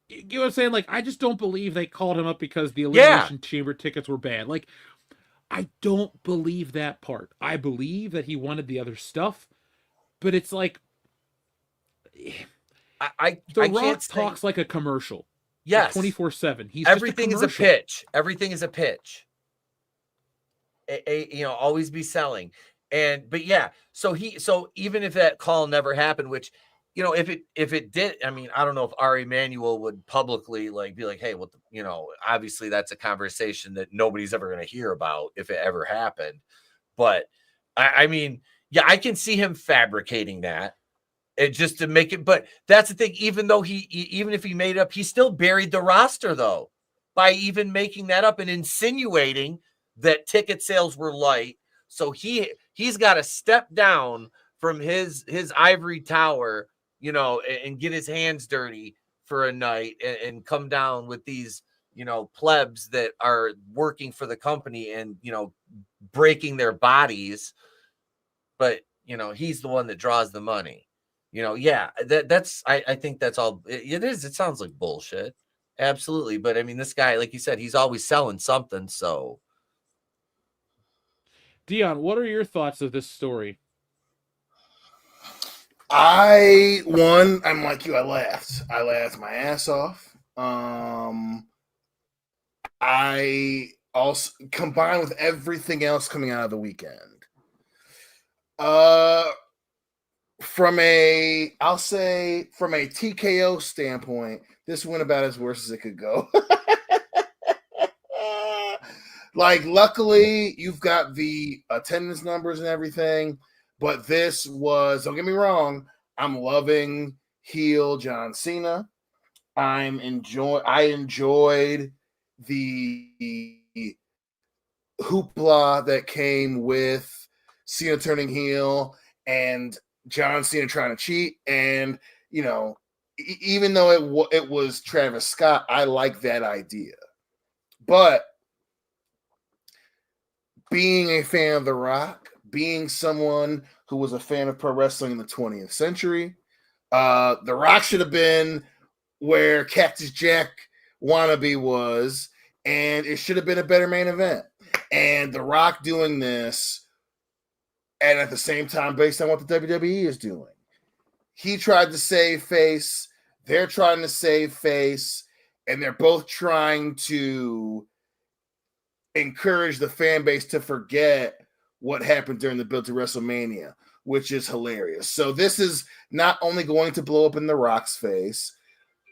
You know what I'm saying? Like, I just don't believe they called him up because the Elimination Chamber tickets were bad. Like, I don't believe that part. I believe that he wanted the other stuff, but it's like I Rock can't talks like a commercial. Yes, 24/7. He's everything just a is a pitch. Everything is a pitch. Always be selling. But yeah, so even if that call never happened, which, if it did, I mean, I don't know if Ari Emanuel would publicly be like, hey, what obviously that's a conversation that nobody's ever going to hear about if it ever happened. But I mean, yeah, I can see him fabricating that. Just to make it, but that's the thing. Even if he made it up, he still buried the roster though, by even making that up and insinuating that ticket sales were light. So he's got to step down from his ivory tower, and get his hands dirty for a night and come down with these, plebs that are working for the company and, breaking their bodies. But, he's the one that draws the money. That's I think that's all it is. It sounds like bullshit. Absolutely. But I mean, this guy, like you said, he's always selling something. So Dion, what are your thoughts of this story? I'm like you. I laughed my ass off. I also, combined with everything else coming out of the weekend, from a TKO standpoint, this went about as worse as it could go. Luckily, you've got the attendance numbers and everything, but this was, don't get me wrong, I'm loving heel John Cena. I enjoyed the hoopla that came with Cena turning heel and John Cena trying to cheat. And, even though it was Travis Scott, I like that idea. But being a fan of The Rock, being someone who was a fan of pro wrestling in the 20th century, The Rock should have been where Cactus Jack wannabe was, and it should have been a better main event. And The Rock doing this, and at the same time, based on what the WWE is doing, he tried to save face, they're trying to save face, and they're both trying to encourage the fan base to forget what happened during the build to WrestleMania, which is hilarious. So this is not only going to blow up in The Rock's face,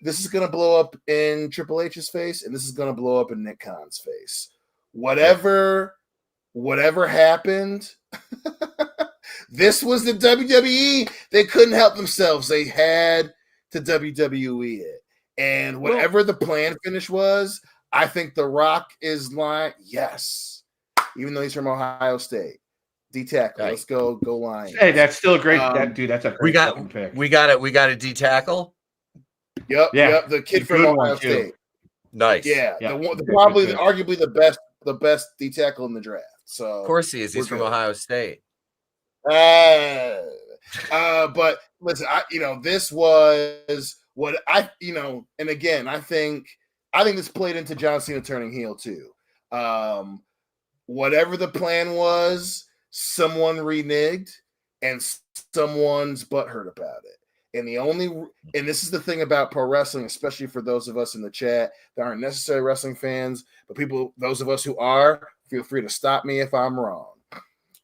this is going to blow up in Triple H's face, and this is going to blow up in Nick Khan's face. Whatever happened, this was the WWE. They couldn't help themselves. They had to WWE it. And whatever the plan finish was, I think The Rock is yes. Even though he's from Ohio State. D-tackle. Right. Let's go Lions. Hey, that's still a great dude. That's a great pick. We got a D-tackle. Yep. The kid from Ohio State. Nice. Yeah. Arguably the best D-tackle in the draft. So of course he is. He's from Ohio State. But listen, this was what and again, I think this played into John Cena turning heel too. Whatever the plan was, someone reneged and someone's butthurt about it. And this is the thing about pro wrestling, especially for those of us in the chat that aren't necessarily wrestling fans, but those of us who are, feel free to stop me if I'm wrong.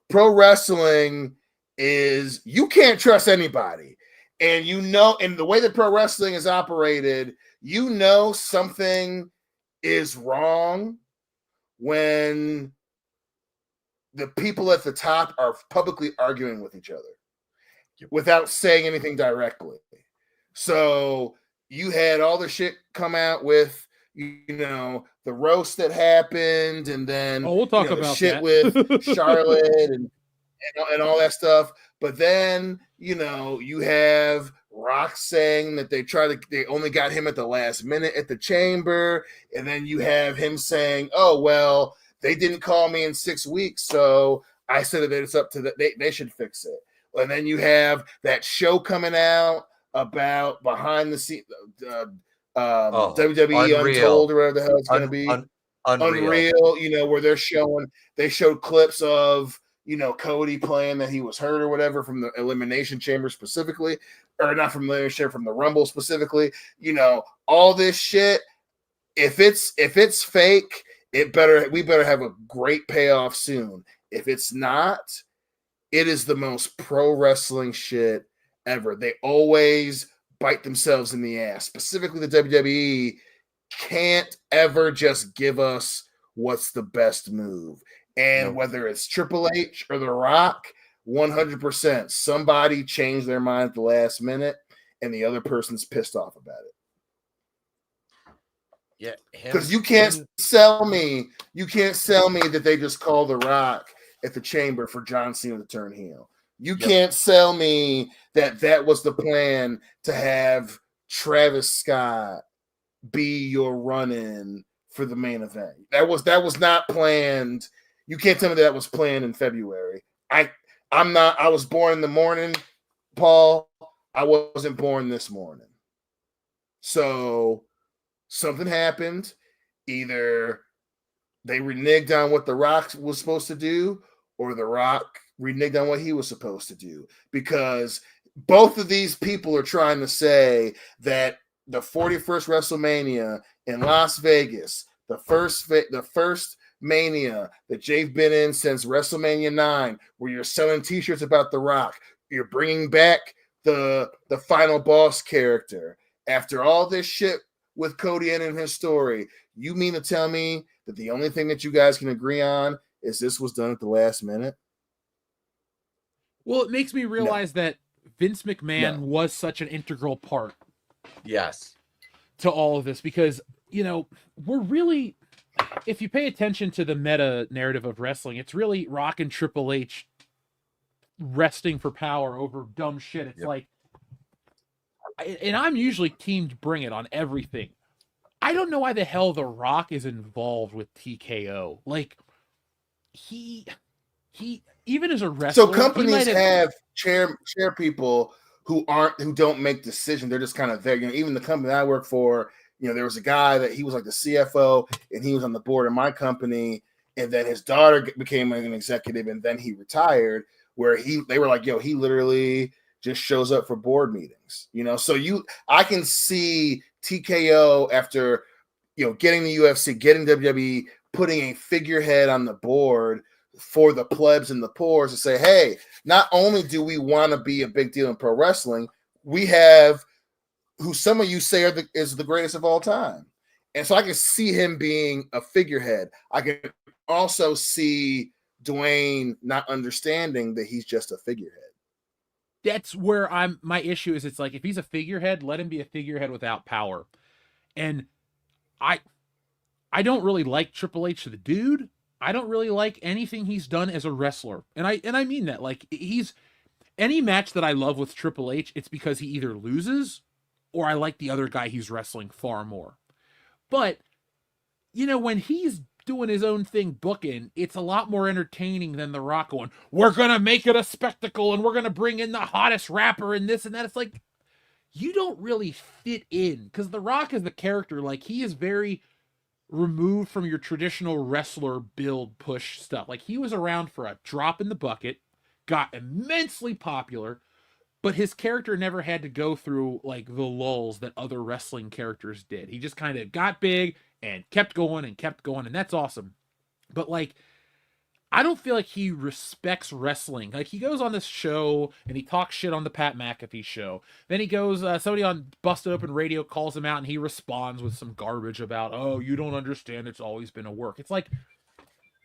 Pro wrestling is, you can't trust anybody. And and the way that pro wrestling is operated, something is wrong when the people at the top are publicly arguing with each other without saying anything directly. So you had all the shit come out with, the roast that happened, and then we'll talk about shit that. with Charlotte and all that stuff. But then, you have Rock saying that they only got him at the last minute at the chamber. And then you have him saying, oh, well, they didn't call me in 6 weeks. So I said that it's up to they should fix it. And then you have that show coming out about behind the scene, WWE unreal. Untold or whatever the hell it's going to be. Unreal. Where they showed clips of, Cody playing that he was hurt or whatever from the Elimination Chamber specifically, or not from the Elimination Chamber, from the Rumble specifically. All this shit. If it's fake, we better have a great payoff soon. If it's not, it is the most pro wrestling shit ever. They always bite themselves in the ass. Specifically, the WWE can't ever just give us what's the best move. And whether it's Triple H or The Rock, 100%, somebody changed their mind at the last minute, and the other person's pissed off about it. Yeah, because you can't sell me that they just called The Rock at the Chamber for John Cena to turn heel. You can't sell me that was the plan to have Travis Scott be your run-in for the main event. That was not planned. You can't tell me that was planned in February. I was born in the morning, Paul. I wasn't born this morning. So something happened. Either they reneged on what The Rock was supposed to do, or The Rock reneged on what he was supposed to do. Because both of these people are trying to say that the 41st WrestleMania in Las Vegas, the first Mania that they've been in since WrestleMania 9, where you're selling t-shirts about The Rock, you're bringing back the final boss character. After all this shit with Cody and his story, you mean to tell me that the only thing that you guys can agree on is this was done at the last minute? Well, it makes me realize that Vince McMahon was such an integral part. Yes. To all of this, because, we're really, if you pay attention to the meta narrative of wrestling, it's really Rock and Triple H wresting for power over dumb shit. It's like, and I'm usually team to bring it on everything. I don't know why the hell The Rock is involved with TKO. Like, he even as a wrestler. So companies have chair people who don't make decisions. They're just kind of there. Even the company I work for, there was a guy that he was like the CFO, and he was on the board of my company, and then his daughter became an executive, and then he retired. Where they were like, he literally just shows up for board meetings. So I can see TKO after getting the UFC, getting WWE, putting a figurehead on the board for the plebs and the poors to say, hey, not only do we want to be a big deal in pro wrestling, we have who some of you say is the greatest of all time. And so I can see him being a figurehead. I can also see Dwayne not understanding that he's just a figurehead. That's where my issue is. It's like, if he's a figurehead, let him be a figurehead without power. And I don't really like Triple H the dude. I don't really like anything he's done as a wrestler. And I mean that. Like, any match that I love with Triple H, it's because he either loses or I like the other guy he's wrestling far more. But, when he's doing his own thing booking, it's a lot more entertaining than The Rock going, we're going to make it a spectacle and we're going to bring in the hottest rapper and this and that. It's like, you don't really fit in, because The Rock is the character. Like, he is very removed from your traditional wrestler build push stuff. Like, he was around for a drop in the bucket, got immensely popular, but his character never had to go through like the lulls that other wrestling characters did. He just kind of got big and kept going, and that's awesome. But like, I don't feel like he respects wrestling. Like, he goes on this show and he talks shit on the Pat McAfee show. Then he goes, somebody on Busted Open Radio calls him out and he responds with some garbage about, oh, you don't understand, it's always been a work. It's like,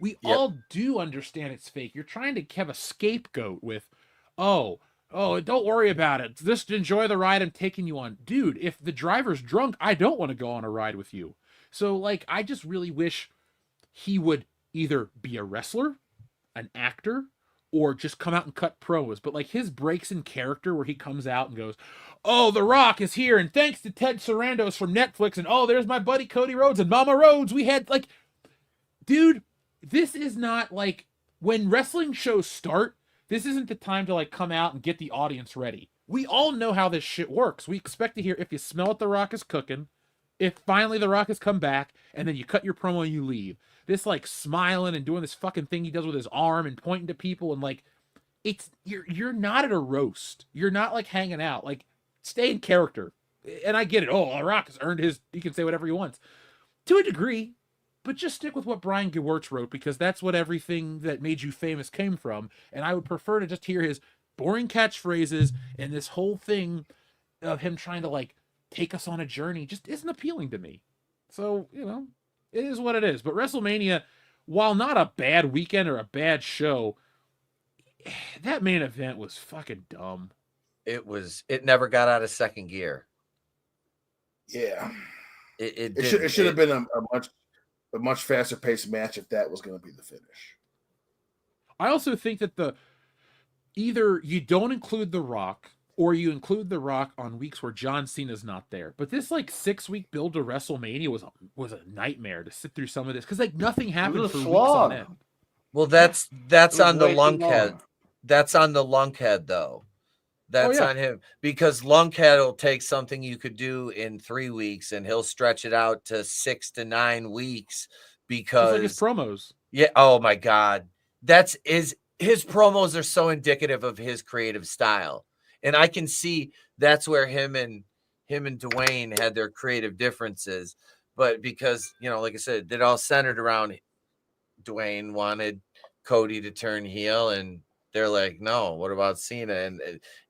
we all do understand it's fake. You're trying to have a scapegoat with, oh, don't worry about it. Just enjoy the ride I'm taking you on. Dude, if the driver's drunk, I don't want to go on a ride with you. So, like, I just really wish he would either be a wrestler, an actor, or just come out and cut promos. But like, his breaks in character where he comes out and goes, oh, The Rock is here, and thanks to Ted Sarandos from Netflix, and oh, there's my buddy Cody Rhodes and Mama Rhodes. We had, like, dude, this is not like, when wrestling shows start, this isn't the time to like come out and get the audience ready. We all know how this shit works. We expect to hear, if you smell what The Rock is cooking, if finally The Rock has come back and then you cut your promo and you leave. This like smiling and doing this fucking thing he does with his arm and pointing to people and like you're not at a roast. You're not like hanging out. Like stay in character. And I get it. Oh, The Rock has earned he can say whatever he wants. To a degree, but just stick with what Brian Gewirtz wrote because that's what everything that made you famous came from. And I would prefer to just hear his boring catchphrases and this whole thing of him trying to like take us on a journey just isn't appealing to me. So, it is what it is. But WrestleMania, while not a bad weekend or a bad show, that main event was fucking dumb. It never got out of second gear. Yeah. It should have been a much faster paced match if that was going to be the finish. I also think that either you don't include The Rock or you include The Rock on weeks where John Cena's not there. But this like 6-week build to WrestleMania was a nightmare to sit through some of this because like nothing happened for weeks on end. Well, that's on the lunkhead. That's on the lunkhead though. That's on him because lunkhead will take something you could do in 3 weeks and he'll stretch it out to 6 to 9 weeks because like his promos. Yeah. Oh my God. His promos are so indicative of his creative style. And I can see that's where him and Dwayne had their creative differences. But because, like I said, it all centered around Dwayne wanted Cody to turn heel and they're like, no, what about Cena? And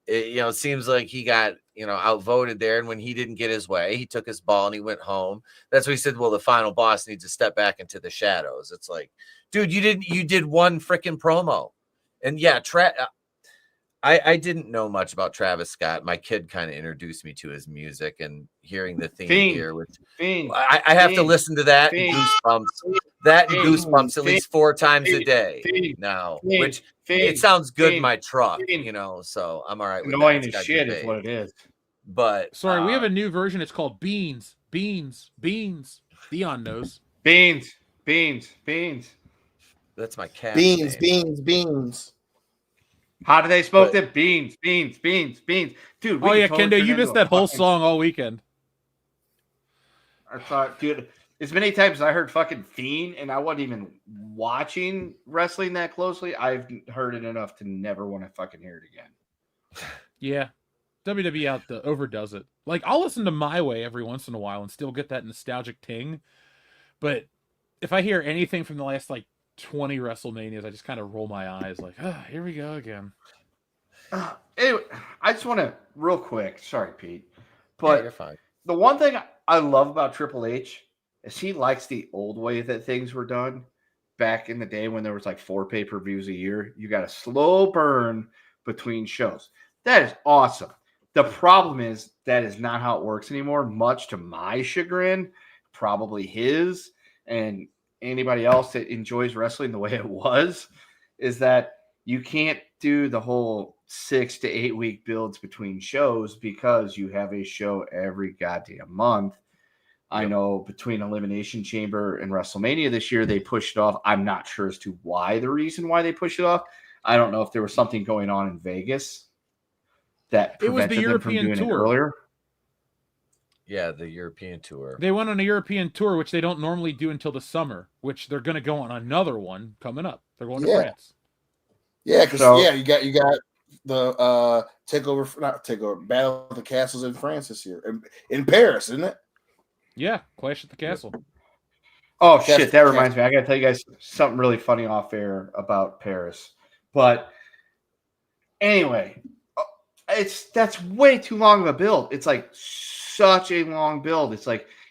it seems like he got, outvoted there. And when he didn't get his way, he took his ball and he went home. That's what he said. Well, the final boss needs to step back into the shadows. It's like, dude, you did one freaking promo. And yeah, I didn't know much about Travis Scott. My kid kind of introduced me to his music and hearing the theme here, which I have to listen to that and Goosebumps. That and Goosebumps at least 4 times a day now, which it sounds good in my truck, so I'm all right with annoying that. as shit is what it is. But sorry, we have a new version. It's called Beans. Dion knows. Beans. That's my cat. Beans. How do they smoke them? Beans. Dude, oh yeah, Kendo, you missed that whole song all weekend. I thought, dude, as many times as I heard fucking Fiend and I wasn't even watching wrestling that closely, I've heard it enough to never want to fucking hear it again. Yeah. WWE overdoes it. Like, I'll listen to My Way every once in a while and still get that nostalgic ting. But if I hear anything from the last, 20 WrestleManias, I just kind of roll my eyes like, here we go again. Anyway, I just want to, real quick, sorry, Pete, but you're fine. The one thing I love about Triple H is he likes the old way that things were done back in the day when there was 4 pay-per-views a year. You got a slow burn between shows. That is awesome. The problem is that is not how it works anymore, much to my chagrin, probably his, and anybody else that enjoys wrestling the way it was, is that you can't do the whole 6 to 8 week builds between shows because you have a show every goddamn month. Yep. I know between Elimination Chamber and WrestleMania this year, they pushed it off. I'm not sure as to the reason why they pushed it off. I don't know if there was something going on in Vegas that prevented them from doing it earlier. Yeah, the European tour. They went on a European tour, which they don't normally do until the summer, which they're going to go on another one coming up. They're going to France. Yeah, because you got the Battle of the Castles in France this year. In Paris, isn't it? Yeah, Clash at the Castle. Oh, shit, that reminds me. I got to tell you guys something really funny off air about Paris. But anyway, that's way too long of a build. It's such a long build. It's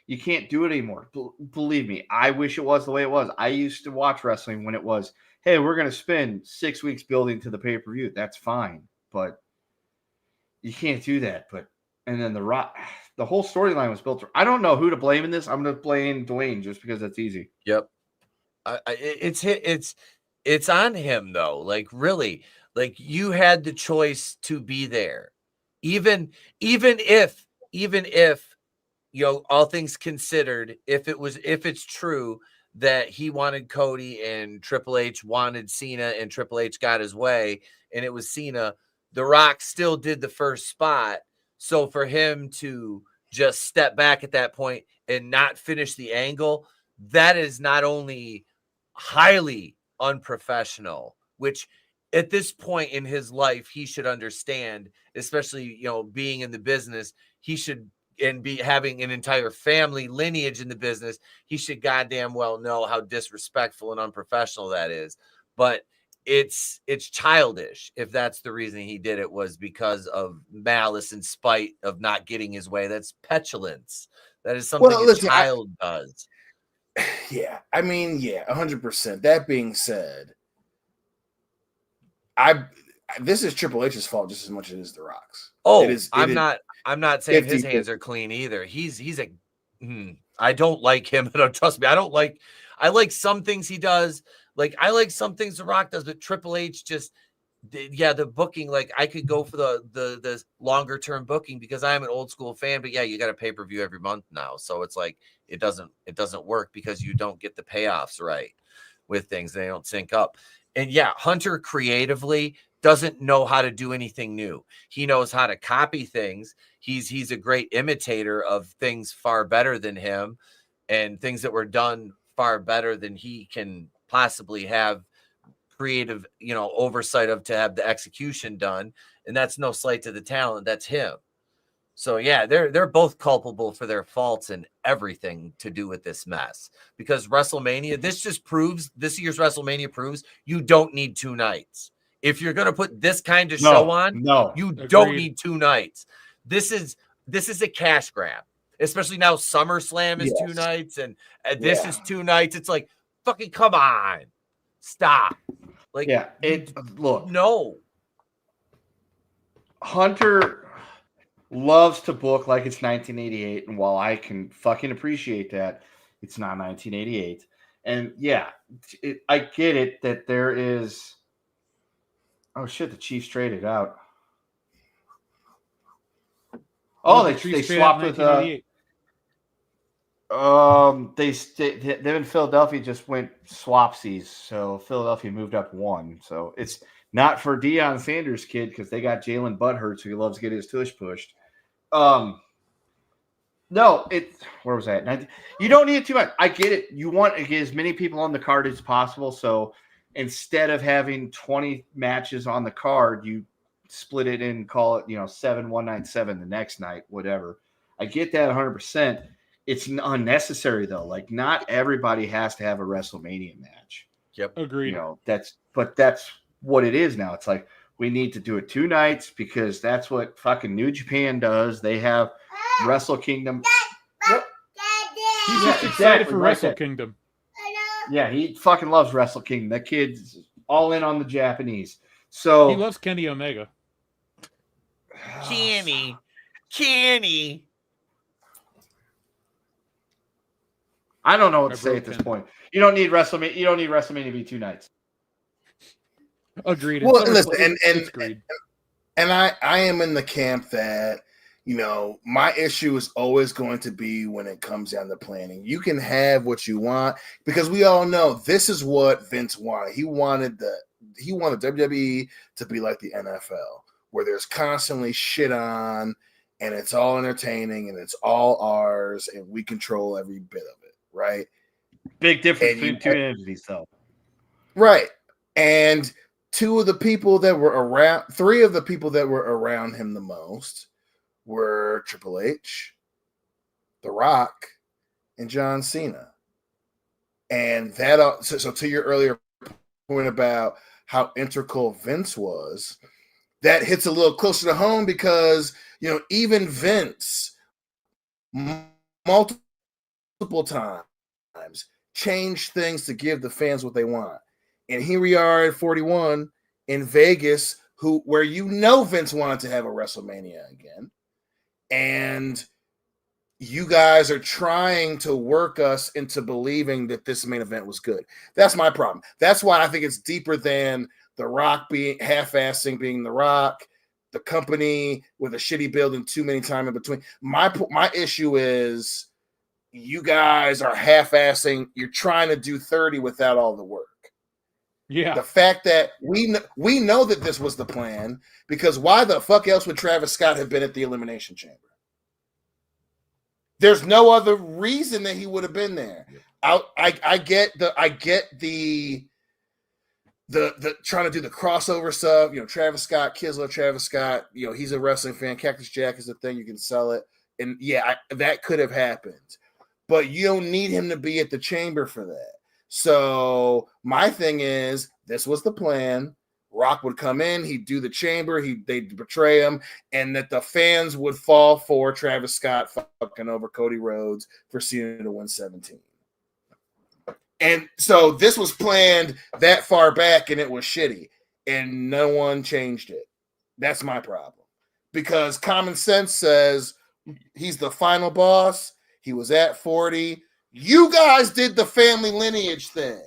you can't do it anymore. Believe me, I wish it was the way it was. I used to watch wrestling when it was, hey, we're going to spend 6 weeks building to the pay-per-view. That's fine. But you can't do that. And then the whole storyline was built. I don't know who to blame in this. I'm going to blame Dwayne just because that's easy. Yep. It's on him though. Really, you had the choice to be there. Even if all things considered, if it's true that he wanted Cody and Triple H wanted Cena and Triple H got his way and it was Cena, The Rock still did the first spot. So for him to just step back at that point and not finish the angle, that is not only highly unprofessional, which at this point in his life, he should understand, especially, being in the business, he should, and be having an entire family lineage in the business, he should goddamn well know how disrespectful and unprofessional that is. But it's childish if that's the reason he did it, was because of malice and spite of not getting his way. That's petulance. That is something a child does. Yeah, I mean, 100%. That being said, this is Triple H's fault just as much as it is The Rock's. Oh, I'm not saying his hands are clean either. I don't like him. Trust me, I like some things he does. Like, I like some things The Rock does, but Triple H just, the booking, like, I could go for the longer term booking because I am an old school fan, but you got a pay-per-view every month now. So it's like, it doesn't work because you don't get the payoffs right with things. They don't sync up. And Hunter creatively doesn't know how to do anything new. He knows how to copy things. He's a great imitator of things far better than him, and things that were done far better than he can possibly have creative, oversight of, to have the execution done. And that's no slight to the talent. That's him. So they're both culpable for their faults and everything to do with this mess, because WrestleMania, this year's WrestleMania proves you don't need 2 nights. If you're going to put this kind of show on, you don't need 2 nights. This is a cash grab, especially now SummerSlam is 2 nights and this is 2 nights. It's like, fucking come on, stop. Like, no. Hunter loves to book like it's 1988, and while I can fucking appreciate that, it's not 1988. And I get it that there is. Oh shit! The Chiefs traded out. Oh, they swapped with. Them in Philadelphia just went swapsies, so Philadelphia moved up 1. So it's not for Deion Sanders' kid because they got Jalen Butthurt, so he loves to get his tush pushed. No, where was that? You don't need too much. I get it. You want to get as many people on the card as possible. So instead of having 20 matches on the card, you split it and call it, 7, 1 night, 7 the next night, whatever. I get that 100%. It's unnecessary though. Like, not everybody has to have a WrestleMania match. Yep. Agreed. That's what it is now. It's like, we need to do it 2 nights because that's what fucking New Japan does. They have Wrestle Kingdom. He's just excited for Wrestle Kingdom. Yeah, he fucking loves Wrestle Kingdom. That kid's all in on the Japanese. So he loves Kenny Omega. Kenny. I don't know what to say at this point. You don't need WrestleMania. You don't need WrestleMania to be 2 nights. Agreed. Well, listen, and I am in the camp that, my issue is always going to be when it comes down to planning. You can have what you want, because we all know this is what Vince wanted. He wanted WWE to be like the NFL, where there's constantly shit on and it's all entertaining and it's all ours and we control every bit of it, right? Big difference between 2 entities, though. Right. And 3 of the people that were around him the most were Triple H, The Rock, and John Cena. And that, so to your earlier point about how integral Vince was, that hits a little closer to home because, even Vince multiple times changed things to give the fans what they want. And here we are at 41 in Vegas, where Vince wanted to have a WrestleMania again. And you guys are trying to work us into believing that this main event was good. That's my problem. That's why I think it's deeper than The Rock being half-assing being The Rock, the company with a shitty building too many times in between. My issue is you guys are half-assing. You're trying to do 30 without all the work. Yeah. The fact that we know that this was the plan, because why the fuck else would Travis Scott have been at the Elimination Chamber? There's no other reason that he would have been there. I get the trying to do the crossover stuff. Travis Scott, Kisler, Travis Scott. He's a wrestling fan. Cactus Jack is the thing. You can sell it, and that could have happened, but you don't need him to be at the chamber for that. So my thing is, this was the plan. Rock would come in, he'd do the chamber, they'd betray him, and that the fans would fall for Travis Scott fucking over Cody Rhodes for Cena to win 17. And so this was planned that far back, and it was shitty, and no one changed it. That's my problem. Because common sense says he's the final boss. He was at 40. You guys did the family lineage thing.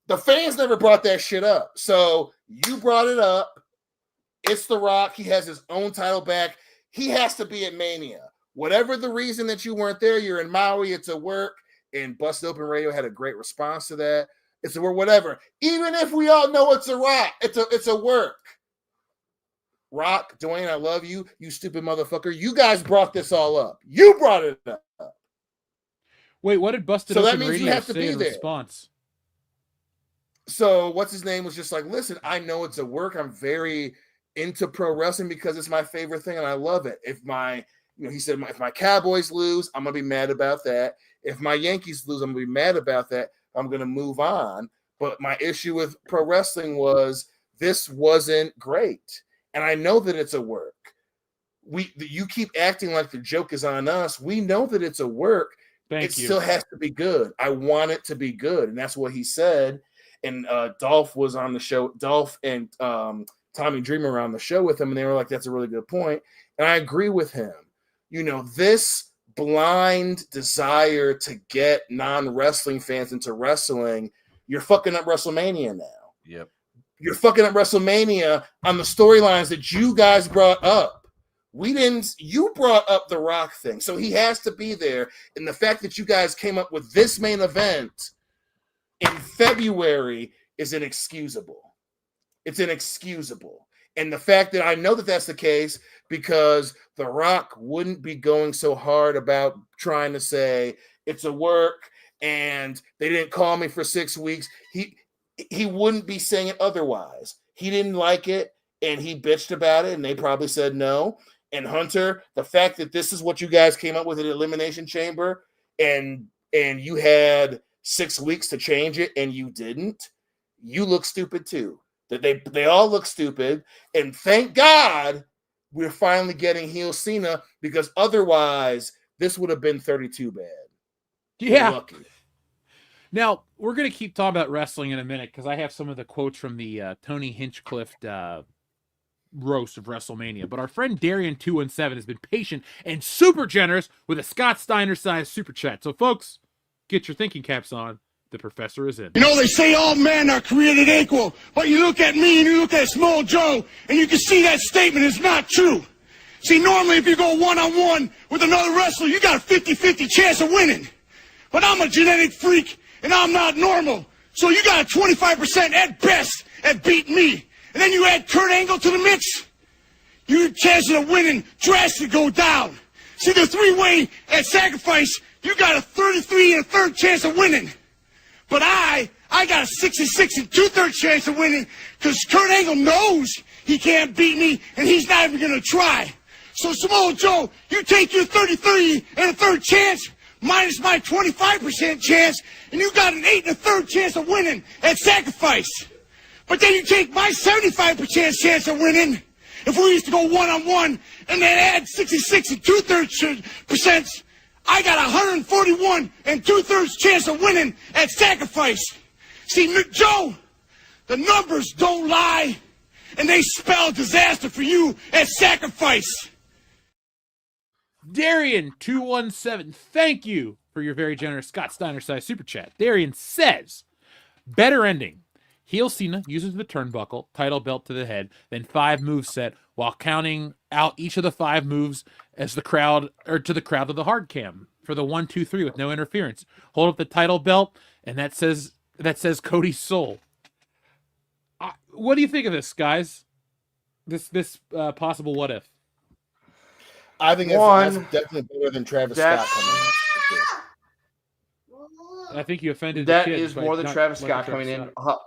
The fans never brought that shit up. So you brought it up. It's The Rock. He has his own title back. He has to be at Mania. Whatever the reason that you weren't there, you're in Maui, it's a work. And Busted Open Radio had a great response to that. It's a work, whatever. Even if we all know it's a Rock, it's a work. Rock, Dwayne, I love you. You stupid motherfucker. You guys brought this all up. You brought it up. Wait, what did Busted So that Open means Radio you have to say be in there. response? So what's his name was just like, listen, I know it's a work. I'm very into pro wrestling because it's my favorite thing and I love it. If he said, if my Cowboys lose, I'm going to be mad about that. If my Yankees lose, I'm going to be mad about that. I'm going to move on. But my issue with pro wrestling was this wasn't great. And I know that it's a work. You keep acting like the joke is on us. We know that it's a work. It still has to be good. I want it to be good. And that's what he said. And Dolph was on the show. Dolph and Tommy Dreamer were on the show with him, and they were like, that's a really good point. And I agree with him. This blind desire to get non-wrestling fans into wrestling, you're fucking up WrestleMania now. Yep. You're fucking up WrestleMania on the storylines that you guys brought up. You brought up the Rock thing. So he has to be there. And the fact that you guys came up with this main event in February is inexcusable. It's inexcusable. And the fact that I know that that's the case because The Rock wouldn't be going so hard about trying to say it's a work and they didn't call me for 6 weeks. He wouldn't be saying it otherwise. He didn't like it and he bitched about it and they probably said no. And Hunter, the fact that this is what you guys came up with at Elimination Chamber and you had 6 weeks to change it and you didn't, you look stupid too. That they all look stupid. And thank God we're finally getting heel Cena because otherwise this would have been 32 bad. Yeah. Lucky. Now, we're going to keep talking about wrestling in a minute because I have some of the quotes from the Tony Hinchcliffe roast of WrestleMania. But our friend Darian217 has been patient and super generous with a Scott Steiner-sized super chat. So, folks, get your thinking caps on. The professor is in. They say all men are created equal, but you look at me and you look at Small Joe, and you can see that statement is not true. See, normally if you go one-on-one with another wrestler, you got a 50-50 chance of winning. But I'm a genetic freak, and I'm not normal. So you got a 25% at best at beating me. And then you add Kurt Angle to the mix, your chances of winning drastically go down. See, the three-way at Sacrifice, you got a 33 1/3 chance of winning. But I got a 66 2/3 chance of winning because Kurt Angle knows he can't beat me, and he's not even going to try. So, Samoa Joe, you take your 33 1/3 chance minus my 25% chance, and you got an 8 1/3 chance of winning at Sacrifice. But then you take my 75% chance of winning if we used to go one-on-one and then add 66 2/3%. I got 141 2/3 chance of winning at Sacrifice. See, Joe, the numbers don't lie, and they spell disaster for you at Sacrifice. Darian217, thank you for your very generous Scott Steiner-sized super chat. Darian says, better ending. Heel Cena uses the turnbuckle, title belt to the head, then 5 moves set while counting out each of the 5 moves as the crowd or to the crowd of the hard cam for the 1, 2, 3 with no interference. Hold up the title belt, and that says Cody's soul. What do you think of this, guys? This possible what if? I think that's definitely better than Travis Scott coming in. I think you offended That the kids is by more than not Travis liking Scott coming in. Scott.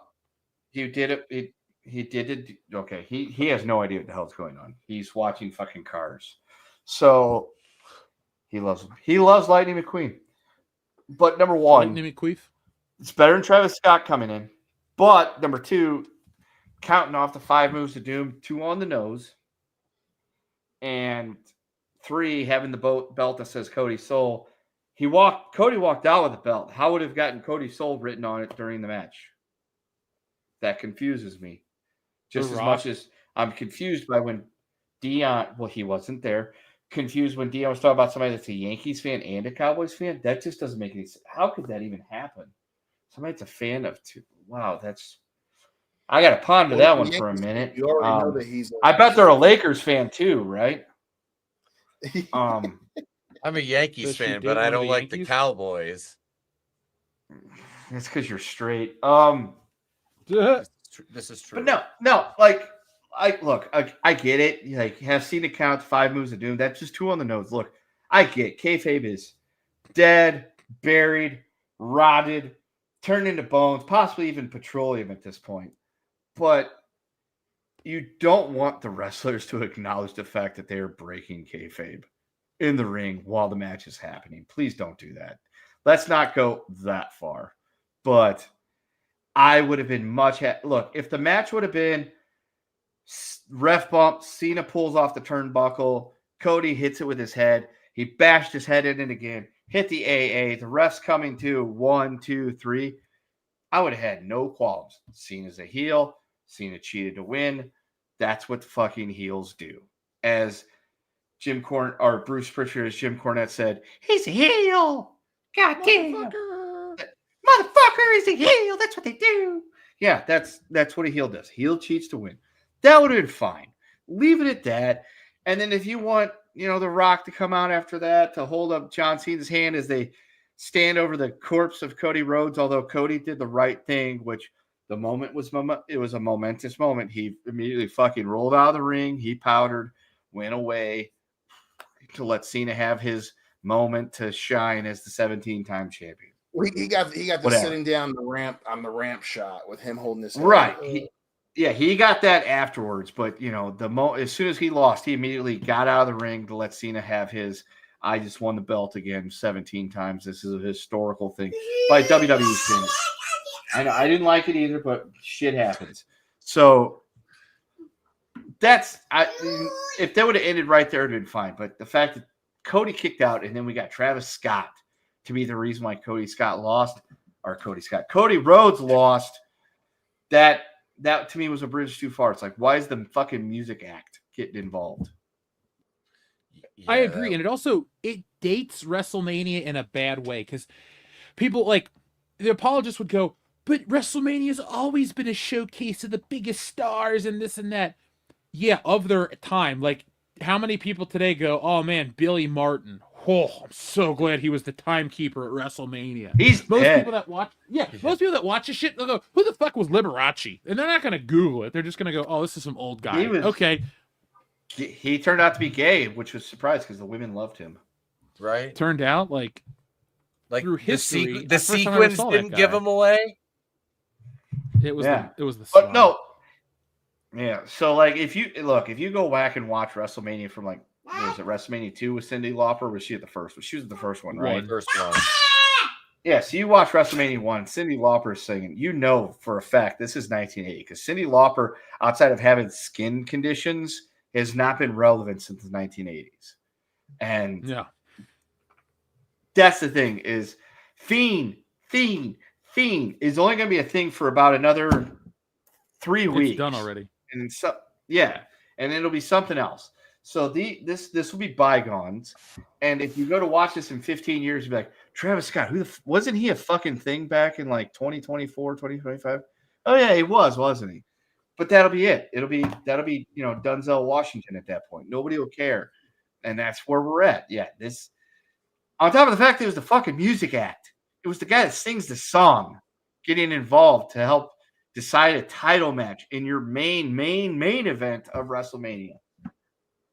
You did it. He did it. Okay. He has no idea what the hell's going on. He's watching fucking Cars. So he loves Lightning McQueen. But number one, Lightning McQueen. it's better than Travis Scott coming in. But number two, counting off the 5 moves to doom, 2 on the nose, and 3 having the belt that says Cody Soul. Cody walked out with the belt. How would have gotten Cody Soul written on it during the match? That confuses me. Just as much as I'm confused by when Dion, well, he wasn't there. Confused when Dion was talking about somebody that's a Yankees fan and a Cowboys fan. That just doesn't make any sense. How could that even happen? Somebody that's a fan of two. Wow, I got to ponder that one for a minute. You already know that he's. I bet they're a Lakers fan too, right? I'm a Yankees fan, but I don't like the Cowboys. It's because you're straight. This is true. But no, like I get it. Like, have seen it count 5 moves of doom. That's just 2 on the nose. Look, I get it. Kayfabe is dead, buried, rotted, turned into bones, possibly even petroleum at this point. But you don't want the wrestlers to acknowledge the fact that they are breaking kayfabe in the ring while the match is happening. Please don't do that. Let's not go that far. But I would have been look, if the match would have been ref bump, Cena pulls off the turnbuckle, Cody hits it with his head, he bashed his head in it again, hit the AA, the ref's coming to 1, 2, 3, I would have had no qualms. Cena's a heel, Cena cheated to win. That's what the fucking heels do. As Bruce Pritchard, as Jim Cornette said, he's a heel. God damn. Motherfucker is a heel. That's what they do. Yeah, that's what a heel does. Heel cheats to win. That would have been fine. Leave it at that. And then if you want, The Rock to come out after that to hold up John Cena's hand as they stand over the corpse of Cody Rhodes, although Cody did the right thing, which the moment was it was a momentous moment. He immediately fucking rolled out of the ring. He powdered, went away to let Cena have his moment to shine as the 17-time champion. He got the sitting down on the ramp shot with him holding his head. Right. He got that afterwards, but as soon as he lost, he immediately got out of the ring to let Cena have his I just won the belt again 17 times. This is a historical thing by WWE standards. I didn't like it either, but shit happens. So if that would have ended right there, it would have been fine. But the fact that Cody kicked out and then we got Travis Scott to be the reason why Cody Rhodes lost, that to me was a bridge too far. It's like, why is the fucking music act getting involved? Yeah. I agree. And it dates WrestleMania in a bad way because people the apologists would go, but WrestleMania has always been a showcase of the biggest stars and this and that. Yeah, of their time. Like, how many people today go, oh man, Billy Martin. Oh, I'm so glad he was the timekeeper at WrestleMania. Most people that watch this shit, they'll go, who the fuck was Liberace? And they're not going to Google it. They're just going to go, oh, this is some old guy. Okay. He turned out to be gay, which was a surprise because the women loved him. Right. Turned out like through history, the sequence didn't give him away. It was the but slide. No. Yeah. So if you go back and watch WrestleMania from was it WrestleMania 2 with Cyndi Lauper? Or was she at the first one? She was at the first one, right? First one. Yeah, so you watch WrestleMania 1, Cyndi Lauper is singing. You know for a fact this is 1980 because Cyndi Lauper, outside of having skin conditions, has not been relevant since the 1980s. And that's the thing is Fiend is only going to be a thing for about another 3 weeks. It's done already. And and it'll be something else. So this will be bygones. And if you go to watch this in 15 years, you'll be like, Travis Scott, wasn't he a fucking thing back in 2024, 2025? Oh yeah, he was, wasn't he? But that'll be it. That'll be Denzel Washington at that point. Nobody will care. And that's where we're at. Yeah, this on top of the fact that it was the fucking music act. It was the guy that sings the song getting involved to help decide a title match in your main event of WrestleMania.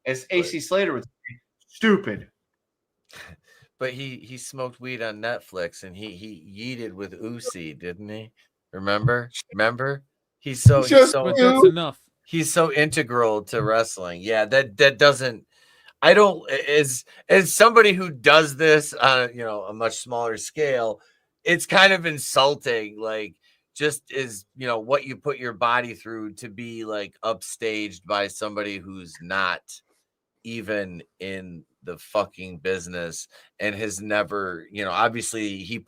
As AC Slater would say, stupid. But he smoked weed on Netflix and he yeeted with Uzi, didn't he? Remember? He's so But that's enough. he's so integral to wrestling. Yeah, that doesn't. I don't as somebody who does this on a much smaller scale, it's kind of insulting. Like just is what you put your body through to be like upstaged by somebody who's not even in the fucking business and has never, obviously he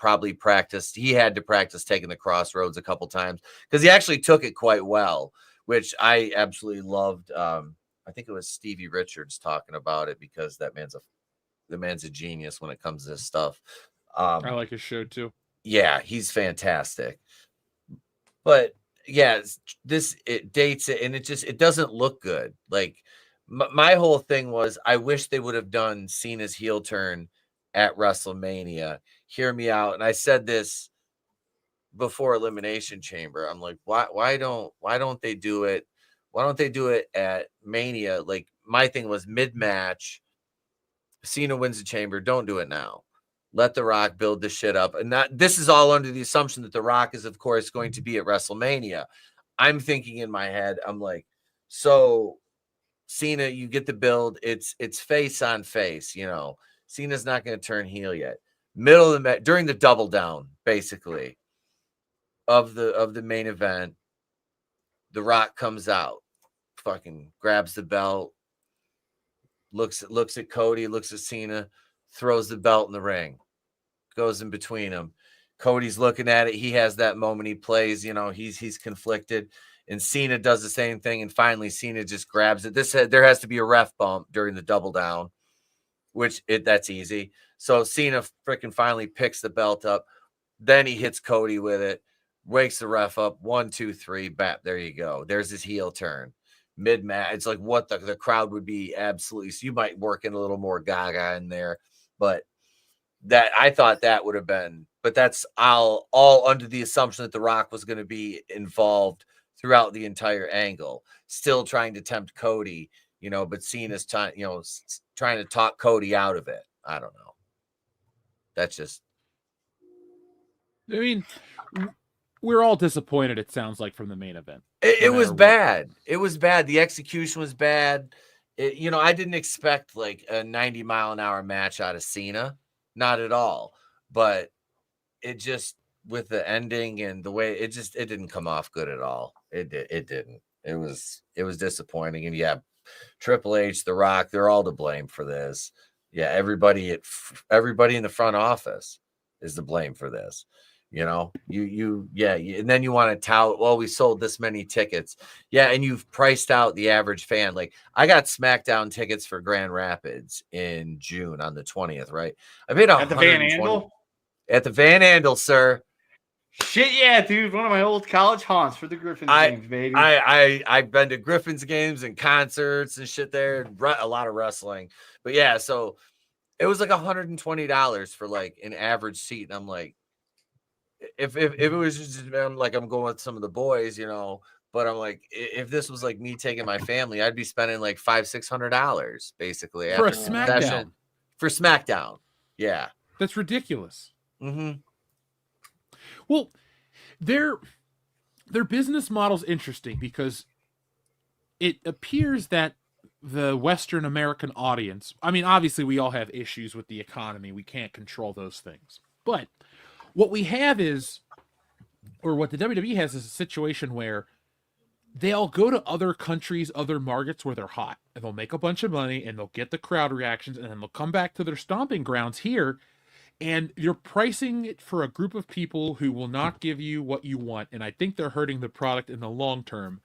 had to practice taking the crossroads a couple times because he actually took it quite well, which I absolutely loved. I think it was Stevie Richards talking about it because the man's a genius when it comes to this stuff. I like his show too. Yeah, he's fantastic. But yeah, it dates it and it doesn't look good. Like my whole thing was I wish they would have done Cena's heel turn at WrestleMania. Hear me out. And I said this before Elimination Chamber. I'm like, why don't they do it? Why don't they do it at Mania? Like my thing was mid-match, Cena wins the chamber. Don't do it now. Let The Rock build this shit up. And this is all under the assumption that The Rock is, of course, going to be at WrestleMania. I'm thinking in my head, I'm like, so Cena, you get the build. It's face on face, Cena's not going to turn heel yet. Middle of the during the double down, basically, of the main event, The Rock comes out, fucking grabs the belt, looks at Cody, looks at Cena, throws the belt in the ring, goes in between them. Cody's looking at it. He has that moment he plays, he's conflicted. And Cena does the same thing. And finally, Cena just grabs it. There has to be a ref bump during the double down, which that's easy. So Cena freaking finally picks the belt up. Then he hits Cody with it, wakes the ref up. 1, 2, 3, bap. There you go. There's his heel turn. Mid-match. It's like what the crowd would be absolutely. So you might work in a little more gaga in there. But I thought that would have been. But that's all under the assumption that The Rock was going to be involved throughout the entire angle, still trying to tempt Cody, but Cena's trying to talk Cody out of it. I don't know. That's just. I mean, we're all disappointed. It sounds like from the main event. It was bad. It was bad. The execution was bad. I didn't expect like a 90-mile-an-hour match out of Cena, not at all. But it just. With the ending and the way it didn't come off good at all. It didn't. It was disappointing. And yeah, Triple H, The Rock, they're all to blame for this. Yeah, everybody in the front office is to blame for this. And then you want to tout, well, we sold this many tickets. Yeah, and you've priced out the average fan. Like I got SmackDown tickets for Grand Rapids in June on the 20th, right? I paid at the Van Andel. At the Van Andel, sir. Shit, yeah, dude. One of my old college haunts for the Griffins games, baby. I've been to Griffins games and concerts and shit there. A lot of wrestling. But yeah, so it was like $120 for like an average seat. And I'm like, if it was just like I'm going with some of the boys, but I'm like, if this was like me taking my family, I'd be spending like $500-$600 basically for a SmackDown. For SmackDown. Yeah. That's ridiculous. Mm-hmm. Well, their business model's interesting because it appears that the Western American audience, I mean, obviously we all have issues with the economy. We can't control those things. But what we have is, or what the WWE has is a situation where they'll go to other countries, other markets where they're hot, and they'll make a bunch of money and they'll get the crowd reactions, and then they'll come back to their stomping grounds here. And you're pricing it for a group of people who will not give you what you want. And I think they're hurting the product in the long term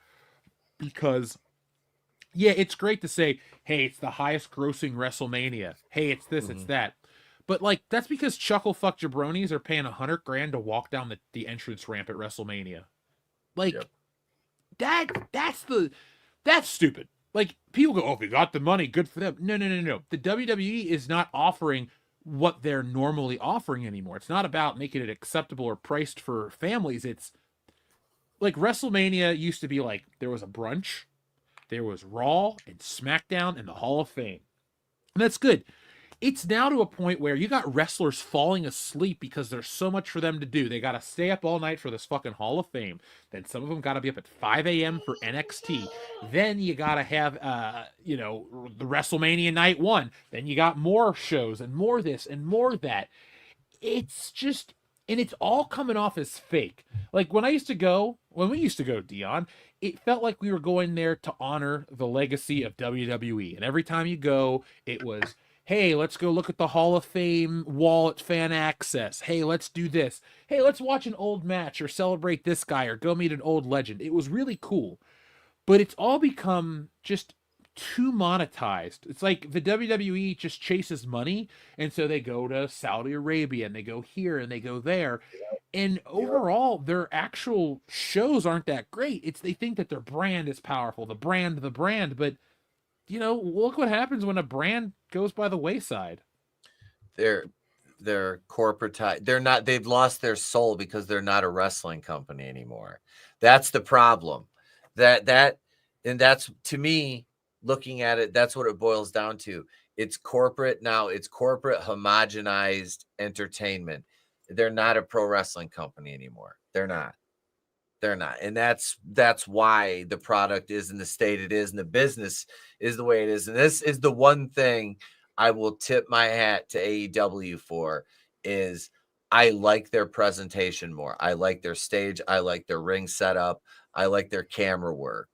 because, yeah, it's great to say, hey, it's the highest grossing WrestleMania. Hey, it's this, it's that. But, like, that's because chucklefuck jabronis are paying $100,000 to walk down the entrance ramp at WrestleMania. Like, that's stupid. Like, people go, oh, if you got the money, good for them. No. The WWE is not offering what they're normally offering anymore. It's not about making it acceptable or priced for families. It's like WrestleMania used to be like there was a brunch, there was Raw and SmackDown and the Hall of Fame. And that's good. It's now to a point where you got wrestlers falling asleep because there's so much for them to do. They got to stay up all night for this fucking Hall of Fame. Then some of them got to be up at 5 a.m. for NXT. Then you got to have, the WrestleMania night one. Then you got more shows and more this and more that. It's just, and it's all coming off as fake. Like when we used to go, Dion, it felt like we were going there to honor the legacy of WWE. And every time you go, it was, hey, let's go look at the Hall of Fame wall at Fan Access. Hey, let's do this. Hey, let's watch an old match or celebrate this guy or go meet an old legend. It was really cool. But it's all become just too monetized. It's like the WWE just chases money, and so they go to Saudi Arabia and they go here and they go there. And overall, their actual shows aren't that great. They think that their brand is powerful, the brand, but look what happens when a brand goes by the wayside. They're corporatized. They've lost their soul because they're not a wrestling company anymore. That's the problem. And that's, to me, looking at it, that's what it boils down to. It's corporate now. It's corporate homogenized entertainment. They're not a pro wrestling company anymore. They're not. And that's why the product is in the state it is and the business is the way it is. And this is the one thing I will tip my hat to AEW for, is I like their presentation more. I like their stage. I like their ring setup. I like their camera work.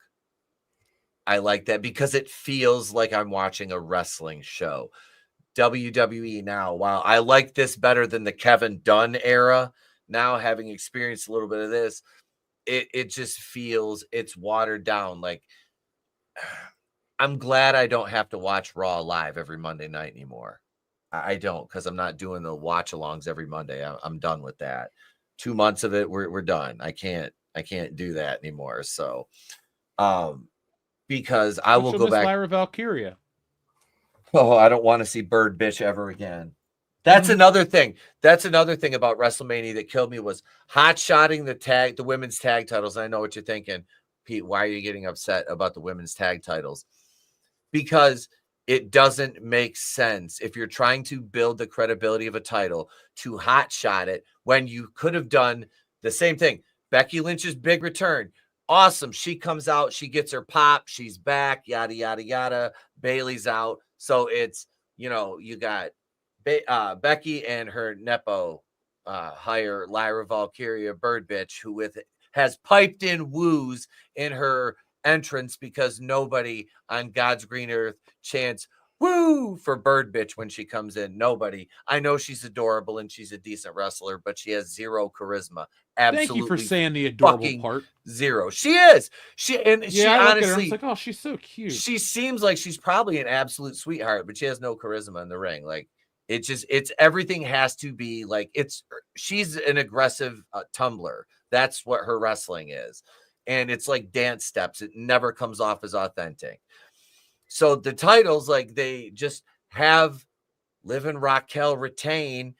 I like that because it feels like I'm watching a wrestling show. WWE now, while I like this better than the Kevin Dunn era, now having experienced a little bit of this, it just feels it's watered down. Like, I'm glad I don't have to watch Raw live every Monday night anymore. I don't, because I'm not doing the watch alongs every Monday. I'm done with that. 2 months of it, we're done. I can't do that anymore. So, because I will go back. Lyra Valkyria. Oh, I don't want to see Bird Bitch ever again. That's another thing. That's another thing about WrestleMania that killed me, was hot-shotting the women's tag titles. I know what you're thinking, Pete. Why are you getting upset about the women's tag titles? Because it doesn't make sense if you're trying to build the credibility of a title to hot-shot it when you could have done the same thing. Becky Lynch's big return. Awesome. She comes out. She gets her pop. She's back. Yada, yada, yada. Bailey's out. So it's, you got Becky and her Nepo hire Lyra Valkyria Bird Bitch, who has piped in woos in her entrance because nobody on God's green earth chants woo for Bird Bitch when she comes in. Nobody. I know she's adorable and she's a decent wrestler, but she has zero charisma. Absolutely. Thank you for saying the adorable part. Zero. She is. She honestly, I was like, oh, she's so cute. She seems like she's probably an absolute sweetheart, but she has no charisma in the ring. Like, it's everything has to be like, she's an aggressive tumbler. That's what her wrestling is. And it's like dance steps. It never comes off as authentic. So the titles, like, they just have Liv and Raquel retain.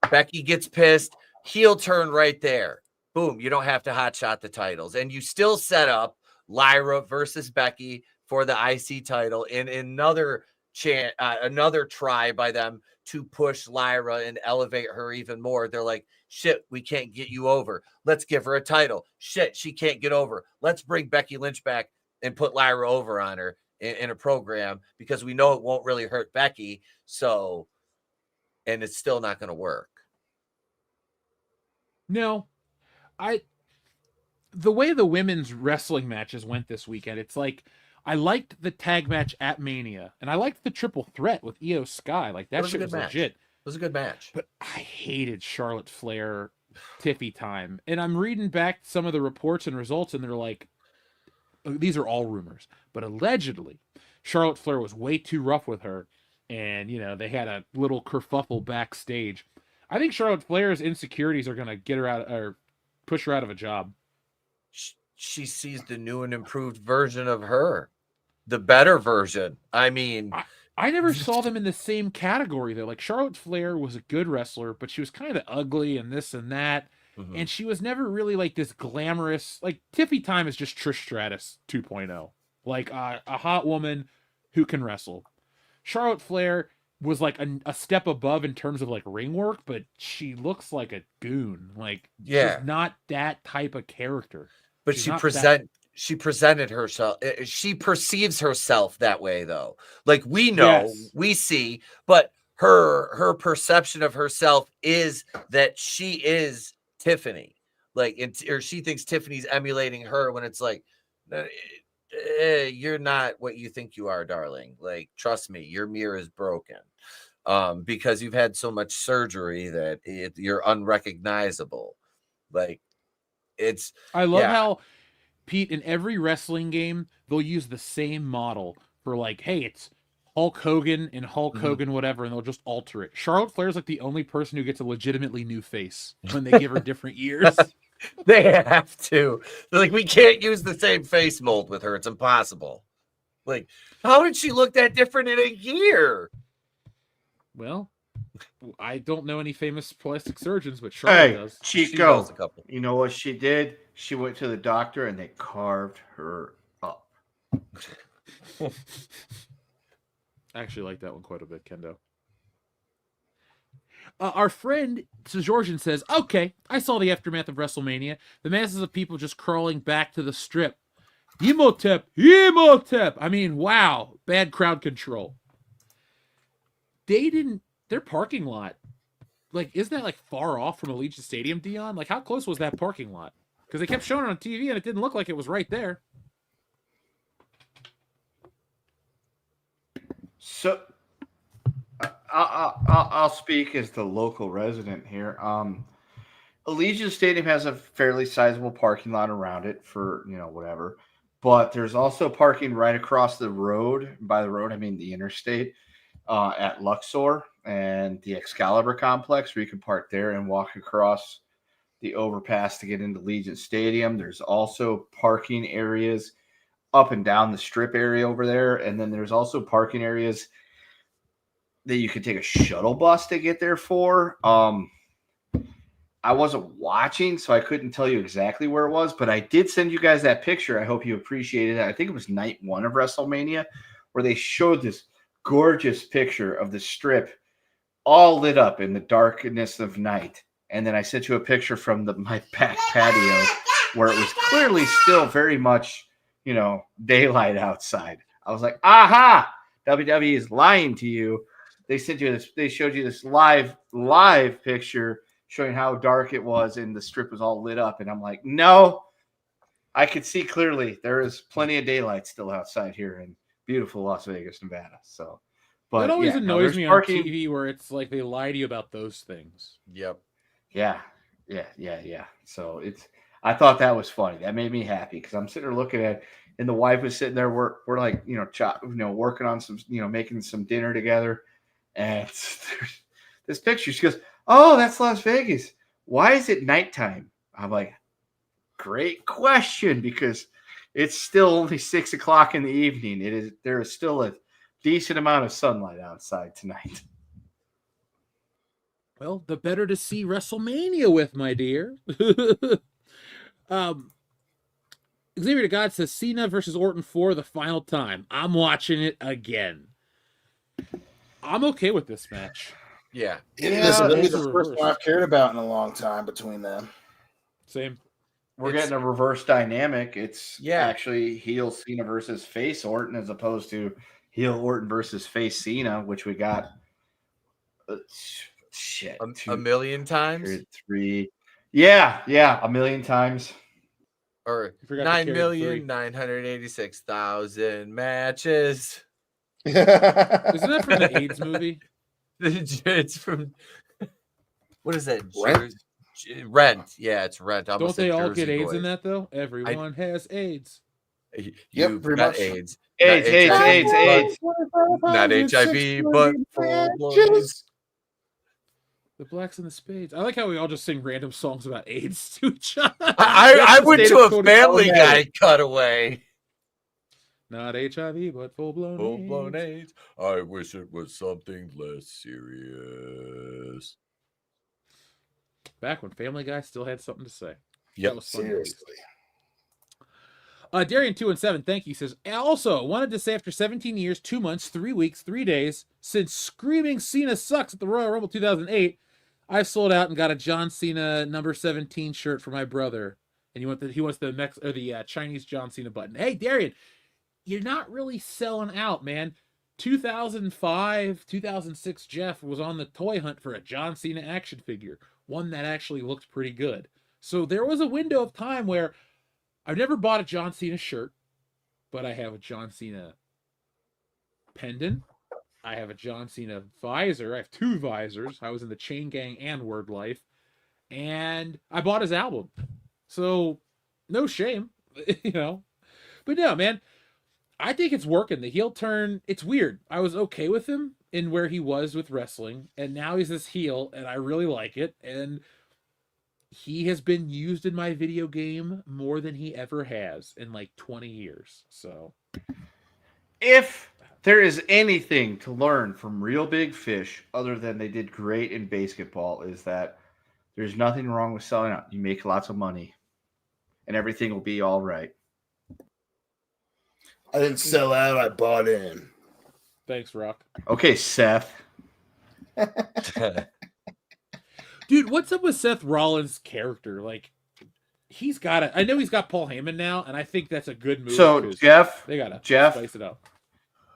Becky gets pissed. Heel turn right there. Boom. You don't have to hotshot the titles. And you still set up Lyra versus Becky for the IC title in another try by them to push Lyra and elevate her even more. They're like, shit, we can't get you over. Let's give her a title. Shit, she can't get over. Let's bring Becky Lynch back and put Lyra over on her in a program because we know it won't really hurt Becky. So, and it's still not going to work. No, the way the women's wrestling matches went this weekend, it's like, I liked the tag match at Mania, and I liked the triple threat with Io Sky. Like, that shit was legit. It was a good match. But I hated Charlotte Flair Tiffy time. And I'm reading back some of the reports and results, and they're like, these are all rumors, but allegedly Charlotte Flair was way too rough with her, and they had a little kerfuffle backstage. I think Charlotte Flair's insecurities are going to get her out or push her out of a job. She sees the new and improved version of her, the better version. I mean, I never saw them in the same category though. Like, Charlotte Flair was a good wrestler, but she was kind of ugly and this and that. Mm-hmm. And she was never really like this glamorous, like Tiffy time is just Trish Stratus 2.0, like a hot woman who can wrestle. Charlotte Flair was like a step above in terms of like ring work, but she looks like a goon. Like, Yeah. she's not that type of character. But She's she not that- she presented herself. She perceives herself that way, though. Like, we know, Yes. we see, but her perception of herself is that she is Tiffany. Like, or she thinks Tiffany's emulating her, when it's like, you're not what you think you are, darling. Like, trust me, your mirror is broken. Because you've had so much surgery that you're unrecognizable. Like, I love how, Pete, in every wrestling game, they'll use the same model for like, hey, it's Hulk Hogan and Hulk Hogan whatever, and they'll just alter it. Charlotte Flair's like the only person who gets a legitimately new face when they give her different years. They have to. They're like, we can't use the same face mold with her. It's impossible. Like, how did she look that different in a year? Well, I don't know any famous plastic surgeons, but Charlotte does. Chico, does a couple. you know what she did? She went to the doctor and they carved her up. I actually like that one quite a bit, Kendo. Our friend Georgian says, okay, I saw the aftermath of WrestleMania. The masses of people just crawling back to the strip. Emotep! Emotep! I mean, wow. Bad crowd control. Their parking lot, like, isn't that like far off from Allegiant Stadium, Dion? Like, how close was that parking lot? Because they kept showing it on TV and it didn't look like it was right there. So I'll speak as the local resident here. Allegiant Stadium has a fairly sizable parking lot around it for, whatever. But there's also parking right across the road. By the road, I mean the interstate, at Luxor and the Excalibur complex, where you can park there and walk across the overpass to get into Allegiant Stadium. There's also parking areas up and down the strip area over there. And then there's also parking areas that you could take a shuttle bus to get there for. I wasn't watching, so I couldn't tell you exactly where it was, but I did send you guys that picture. I hope you appreciated it. I think it was night 1 of WrestleMania, where they showed this gorgeous picture of the strip all lit up in the darkness of night. And then I sent you a picture from my back patio where it was clearly still very much, daylight outside. I was like, aha, WWE is lying to you. They sent you this, they showed you this live picture showing how dark it was and the strip was all lit up. And I'm like, no, I could see clearly there is plenty of daylight still outside here in beautiful Las Vegas, Nevada. So, but it always annoys me parking on TV where it's like they lie to you about those things. Yep. Yeah. So I thought that was funny. That made me happy because I'm sitting there looking at it, and the wife was sitting there. We're like, working on some, making some dinner together. And this picture, she goes, oh, that's Las Vegas. Why is it nighttime? I'm like, great question, because it's still only 6 o'clock in the evening. There is still a decent amount of sunlight outside tonight. Well, the better to see WrestleMania with, my dear. Xavier to God says Cena versus Orton for the final time. I'm watching it again. I'm okay with this match. Yeah. This is the first one I've cared about in a long time between them. Same. We're getting a reverse dynamic. It's actually heel Cena versus face Orton, as opposed to heel Orton versus face Cena, which we got a million times. 3. Yeah, a million times. Or 9,986,000 matches. Isn't that from the AIDS movie? It's from, what is that? Rent? Rent. Yeah, it's Rent. Don't they all get AIDS in that, though? Everyone has AIDS. You've got AIDS. AIDS. Not HIV, but full-blown. The Blacks and the Spades. I like how we all just sing random songs about AIDS to each other. I went to a Family Guy cutaway. Not HIV, but full-blown AIDS. I wish it was something less serious. Back when Family Guy still had something to say. Yep. That was fun. Seriously. Darian 217, thank you, says, also wanted to say after 17 years, 2 months, 3 weeks, 3 days since screaming Cena sucks at the Royal Rumble 2008, I've sold out and got a John Cena number 17 shirt for my brother. And he wants the Chinese John Cena button. Hey, Darian, you're not really selling out, man. 2005, 2006, Jeff was on the toy hunt for a John Cena action figure, one that actually looked pretty good. So there was a window of time where I've never bought a John Cena shirt, but I have a John Cena pendant. I have a John Cena visor. I have 2 visors. I was in the Chain Gang and Word Life. And I bought his album. So, no shame, you know. But no, man, I think it's working. The heel turn, it's weird. I was okay with him in where he was with wrestling, and now he's this heel, and I really like it. And he has been used in my video game more than he ever has in like 20 years. So, if there is anything to learn from Real Big Fish, other than they did great in basketball, is that there's nothing wrong with selling out. You make lots of money, and everything will be all right. I didn't sell out. I bought in. Thanks, Rock. Okay, Seth. Dude, what's up with Seth Rollins' character? Like, I know he's got Paul Heyman now, and I think that's a good move. So, Jeff, they gotta Jeff, spice it up.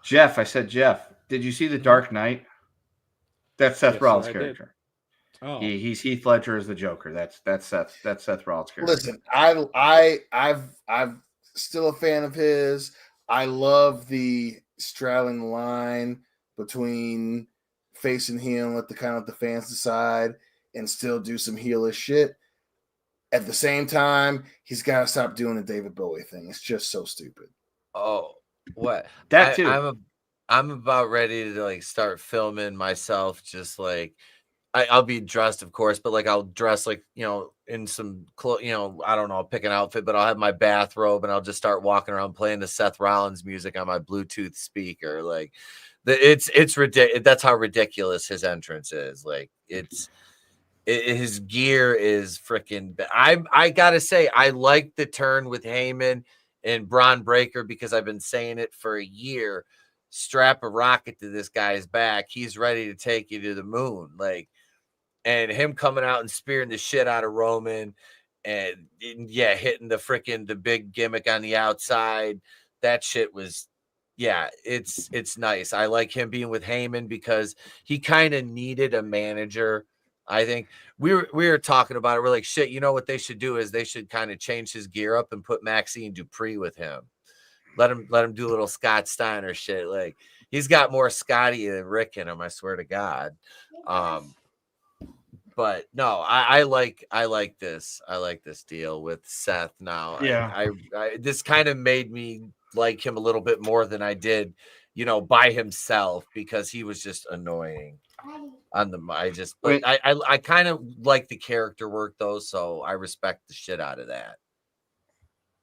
Jeff, I said Jeff. Did you see The Dark Knight? That's Seth Rollins' character. Oh. He's Heath Ledger as the Joker. That's Seth Rollins' character. Listen, I'm still a fan of his. I love the straddling the line between face and heel and let the fans decide and still do some heelish shit. At the same time, he's got to stop doing the David Bowie thing. It's just so stupid. Oh, what? That too. I'm about ready to like start filming myself, just like I'll be dressed, of course, but like I'll dress like, in some clothes, I don't know, I'll pick an outfit, but I'll have my bathrobe and I'll just start walking around playing the Seth Rollins music on my Bluetooth speaker. Like it's ridiculous. That's how ridiculous his entrance is. Like his gear is freaking. I gotta say, I like the turn with Heyman and Braun Breaker because I've been saying it for a year. Strap a rocket to this guy's back. He's ready to take you to the moon. Like, and him coming out and spearing the shit out of Roman and hitting the big gimmick on the outside. That shit was, it's nice. I like him being with Heyman because he kind of needed a manager. I think we were talking about it. We're like, shit, you know what they should do is they should kind of change his gear up and put Maxine Dupree with him. Let him do a little Scott Steiner shit. Like, he's got more Scotty than Rick in him, I swear to God. But no, I like this. I like this deal with Seth now. Yeah. I this kind of made me like him a little bit more than I did, by himself, because he was just annoying I kind of like the character work though, so I respect the shit out of that.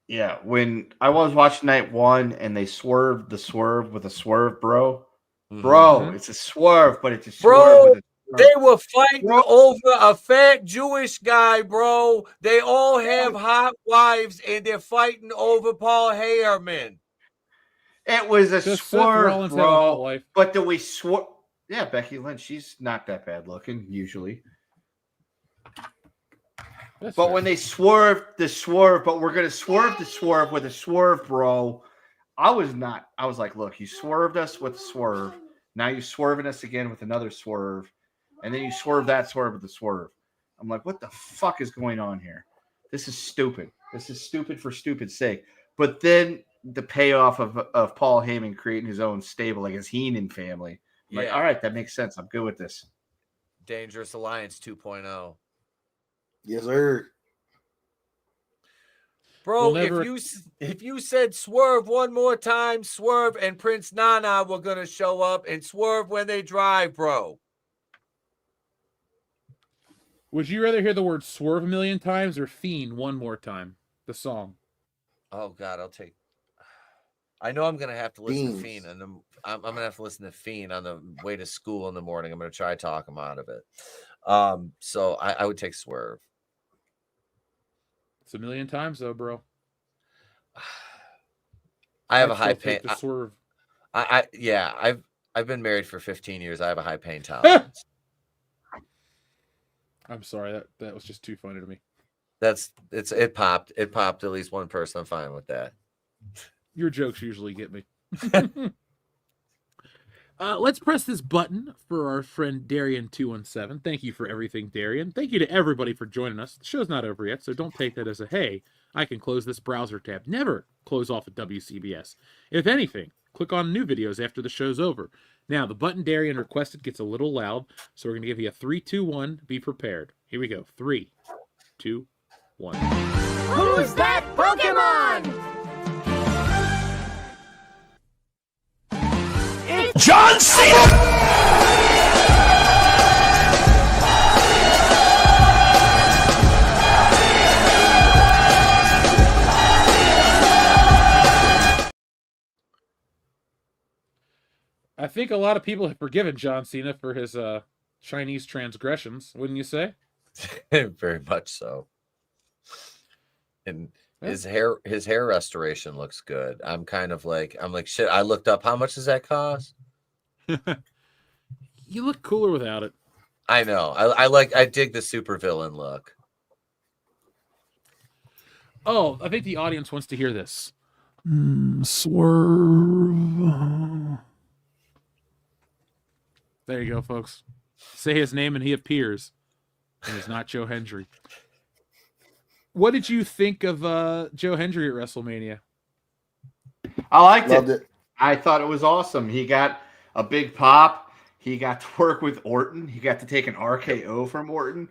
Yeah, when I was watching night 1 and they swerved the swerve with a swerve, bro. Bro, it's a swerve, but it's a swerve with a they were fighting over a fat Jewish guy, bro. They all have hot wives, and they're fighting over Paul Heyman. It was a swerve, bro. But do we swerve? Yeah, Becky Lynch, she's not that bad looking, usually. That's but fair. When they swerved the swerve, but we're going to swerve the swerve with a swerve, bro. I was like, look, you swerved us with a swerve. Now you're swerving us again with another swerve. And then you swerve that swerve with the swerve. I'm like, what the fuck is going on here? This is stupid. This is stupid for stupid's sake. But then the payoff of Paul Heyman creating his own stable, like his Heenan family. I'm like, all right, that makes sense. I'm good with this. Dangerous Alliance 2.0. Yes, sir. Bro, if you said swerve one more time, Swerve and Prince Nana were going to show up, and swerve when they drive, bro. Would you rather hear the word swerve a million times or fiend one more time? The song. Oh God, I know I'm gonna have to listen to Fiend, and I'm gonna have to listen to Fiend on the way to school in the morning. I'm gonna try to talk him out of it. So I would take Swerve. It's a million times though, bro. I have a I'd high still pain. take the swerve. Yeah, I've been married for 15 years. I have a high pain tolerance. I'm sorry, that was just too funny to me. It popped. It popped at least one person. I'm fine with that. Your jokes usually get me. Let's press this button for our friend Darian217. Thank you for everything, Darian. Thank you to everybody for joining us. The show's not over yet, so don't take that as a, hey, I can close this browser tab. Never close off at WCBS. If anything, click on new videos after the show's over. Now, the button Darian requested gets a little loud, so we're going to give you a 3, 2, 1. Be prepared. Here we go. 3, 2, 1. Who's that Pokemon? John Cena! I think a lot of people have forgiven John Cena for his Chinese transgressions, wouldn't you say? Very much so. And his hair restoration looks good. I'm like, shit, I looked up how much does that cost? You look cooler without it. I know. I dig the supervillain look. Oh, I think the audience wants to hear this. Swerve. There you go, folks. Say his name and he appears. And it's not Joe Hendry. What did you think of Joe Hendry at WrestleMania? I liked Loved it. it. I thought it was awesome. He got a big pop. He got to work with Orton. He got to take an RKO from Orton.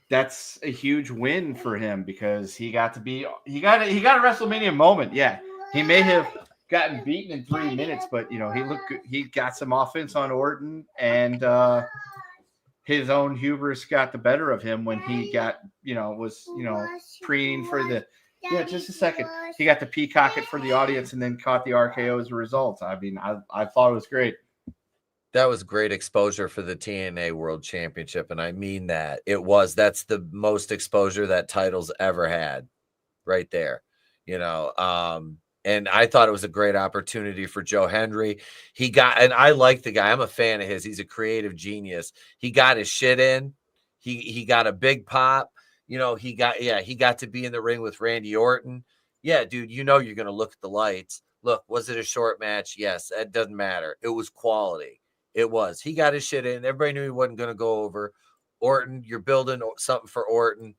That's a huge win for him because he got a WrestleMania moment. Yeah, he may have gotten beaten in 3 minutes, but he looked good. He got some offense on Orton, and his own hubris got the better of him when he got was preening for the just a second. He got to peacock it for the audience and then caught the RKO as a result. I mean, I thought it was great. That was great exposure for the TNA World Championship, and I mean that. That's the most exposure that title's ever had, right there. And I thought it was a great opportunity for Joe Hendry. And I like the guy. I'm a fan of his. He's a creative genius. He got his shit in. He got a big pop. He got to be in the ring with Randy Orton. Yeah, dude, you're going to look at the lights. Look, was it a short match? Yes, it doesn't matter. It was quality. It was. He got his shit in. Everybody knew he wasn't going to go over. Orton, you're building something for Orton.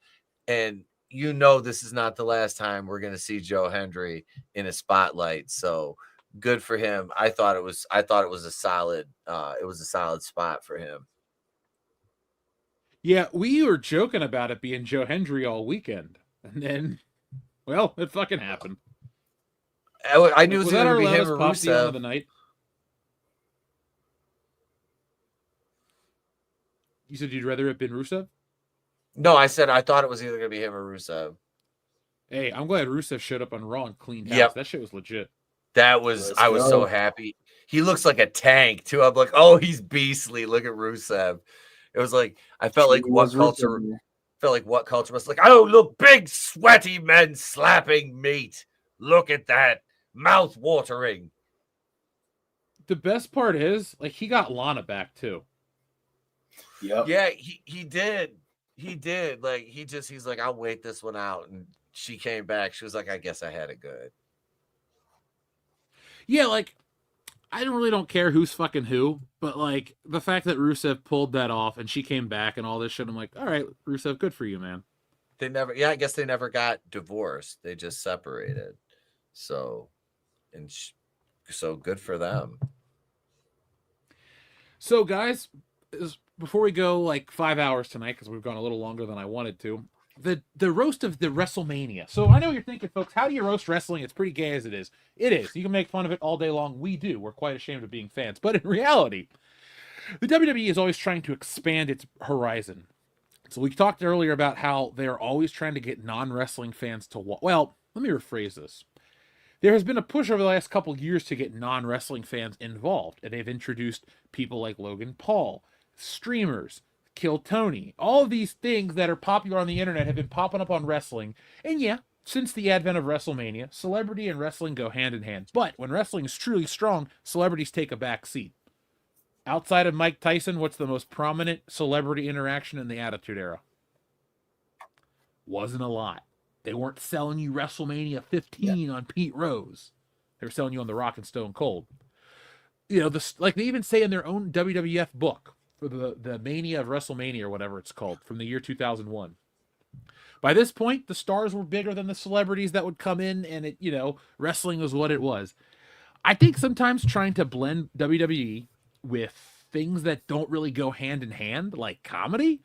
And this is not the last time we're going to see Joe Hendry in a spotlight. So good for him. I thought it was a solid spot for him. Yeah, we were joking about it being Joe Hendry all weekend. And then, well, it fucking happened. I knew it was that going our to be him loudest or pop deal of Rusev. the night? You said you'd rather it have been Rusev? No, I said I thought it was either going to be him or Rusev. Hey, I'm glad Rusev showed up on Raw and cleaned house. Yep. That shit was legit. I was so happy. He looks like a tank too. I'm like, oh, he's beastly. Look at Rusev. It was like I felt like what culture was like. Oh, look, big sweaty men slapping meat. Look at that, mouth watering. The best part is, like, he got Lana back too. Yep. Yeah, he did. He did. Like he's like, I'll wait this one out. And she came back. She was like, I guess I had it good. Yeah, like, I don't care who's fucking who, but like the fact that Rusev pulled that off and she came back and all this shit, I'm like, all right, Rusev, good for you, man. I guess they never got divorced. They just separated. So, so good for them. So, guys, before we go like 5 hours tonight, because we've gone a little longer than I wanted to, the roast of the WrestleMania. So I know you're thinking, folks, how do you roast wrestling? It's pretty gay as it is. It is. You can make fun of it all day long. We do. We're quite ashamed of being fans. But in reality, the WWE is always trying to expand its horizon. So we talked earlier about how they're always trying to get non-wrestling fans to watch. Well, let me rephrase this. There has been a push over the last couple of years to get non-wrestling fans involved, and they've introduced people like Logan Paul, streamers, Kill Tony. All of these things that are popular on the internet have been popping up on wrestling, and yeah, since the advent of WrestleMania, celebrity and wrestling go hand in hand. But when wrestling is truly strong, celebrities take a back seat. Outside of Mike Tyson, what's the most prominent celebrity interaction in the Attitude Era? Wasn't a lot. They weren't selling you WrestleMania 15 on Pete Rose. They were selling you on The Rock and Stone Cold. You know, like they even say in their own WWF book for the Mania of WrestleMania or whatever it's called from the year 2001. By this point, the stars were bigger than the celebrities that would come in, and it, you know, wrestling was what it was. I think sometimes trying to blend WWE with things that don't really go hand in hand, like comedy,